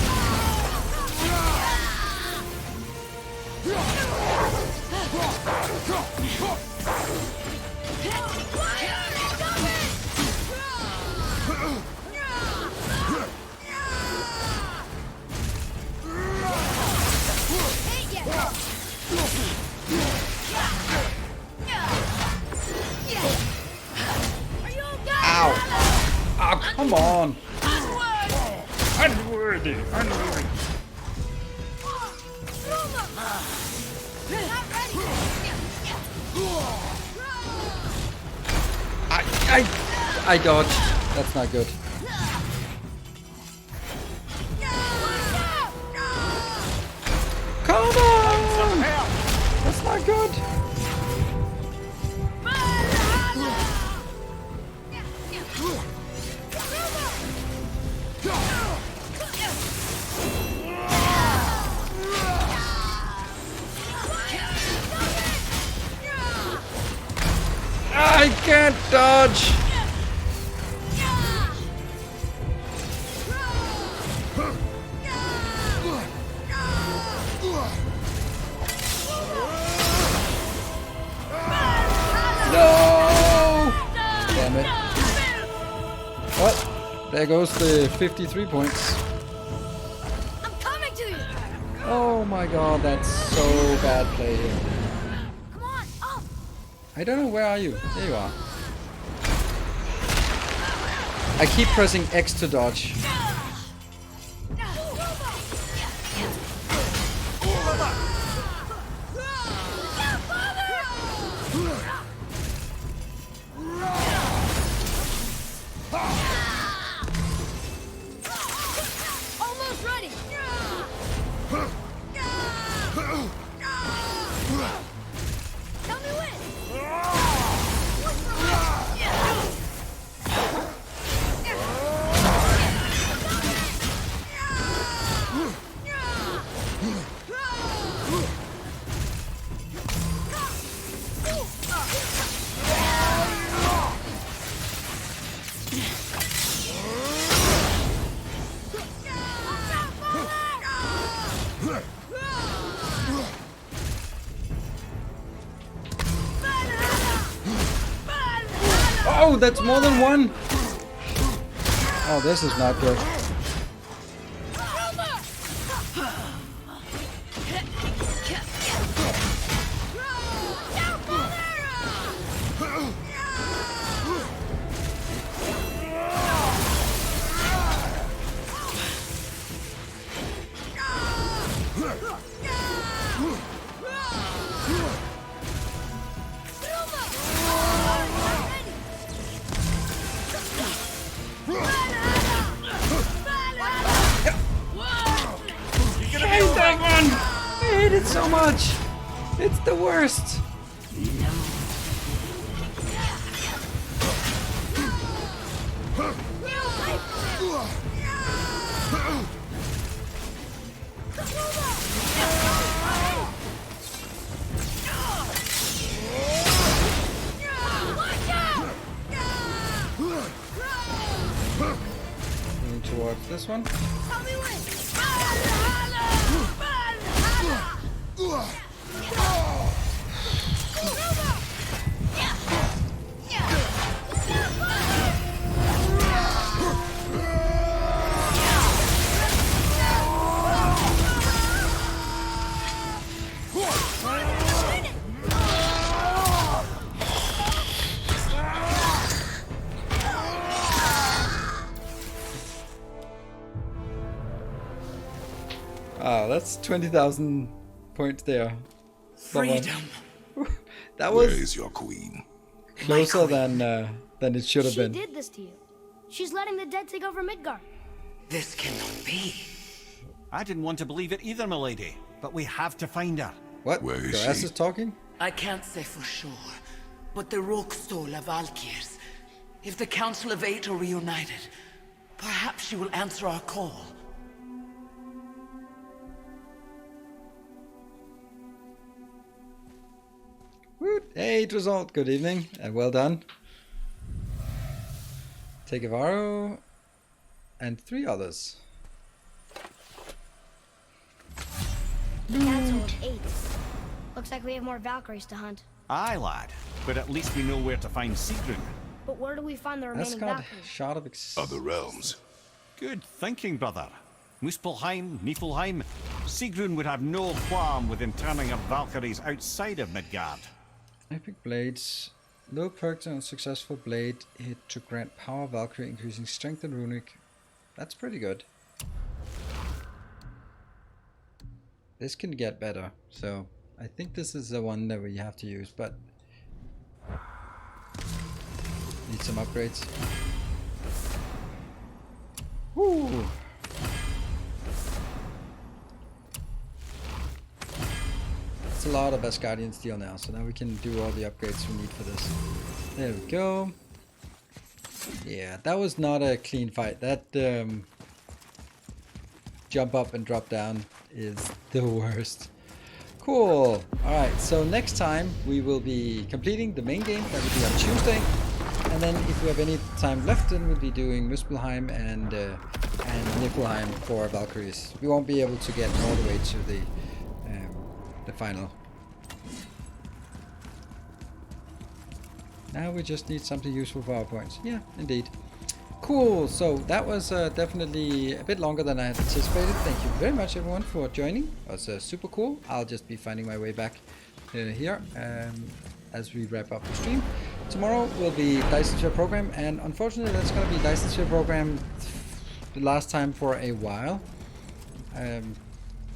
Ow! Oh, come on! Unworthy! Unworthy! I dodged. That's not good. Come on! That's not good. I can't dodge. No! Damn it. Well, there goes the 53 points. I'm coming to you. Oh my god, that's so bad play here. Come on, up. I don't know, where are you? There you are. I keep pressing X to dodge. Almost ready. Tell me when. Oh, that's more than one. Oh, this is not good. I hate that one. I hate it so much. It's the worst. Moving towards this one. Oh, that's 20,000 points there. Freedom. That Where was is your queen? closer than it should have She been. did this to you. She's letting the dead take over Midgard. This cannot be. I didn't want to believe it either, milady. But we have to find her. What? Where is Grass she? is talking? I can't say for sure, but the rock stole of Valkyrs. If the Council of Eight are reunited, perhaps she will answer our call. Woot. 8 result. Good evening and well done. Take Avaro and 3 others. Council of 8. Looks like we have more Valkyries to hunt. Aye, lad. But at least we know where to find Sigrun. But where do we find the That's remaining got Valkyries? shot of Other realms. Good thinking, brother. Muspelheim, Niflheim. Sigrun would have no qualm with interning of Valkyries outside of Midgard. Epic blades. Low perks on successful blade hit to grant power Valkyrie, increasing strength and runic. That's pretty good. This can get better, so I think this is the one that we have to use, but need some upgrades. Woo! It's a lot of Asgardian steel now, so now we can do all the upgrades we need for this. There we go. Yeah, that was not a clean fight. That jump up and drop down is the worst. Cool. Alright, so next time we will be completing the main game. That will be on Tuesday. And then if we have any time left, then we'll be doing Muspelheim and Niflheim for Valkyries. We won't be able to get all the way to the final. Now we just need something useful for our points. Yeah, indeed. Cool, so that was definitely a bit longer than I had anticipated. Thank you very much everyone for joining. It was super cool. I'll just be finding my way back here as we wrap up the stream. Tomorrow will be Dyson Sphere program, and unfortunately that's going to be Dyson Sphere program the last time for a while.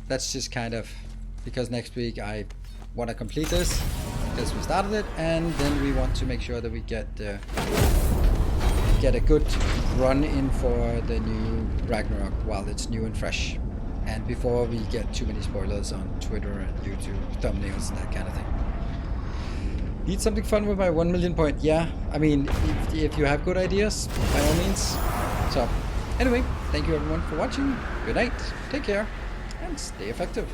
That's just kind of because next week I want to complete this because we started it, and then we want to make sure that we get a good run in for the new Ragnarok while it's new and fresh, and before we get too many spoilers on Twitter and YouTube, thumbnails and that kind of thing. Need something fun with my 1 million point. Yeah, I mean, if you have good ideas, by all means. So anyway, thank you everyone for watching. Good night, take care, and stay effective.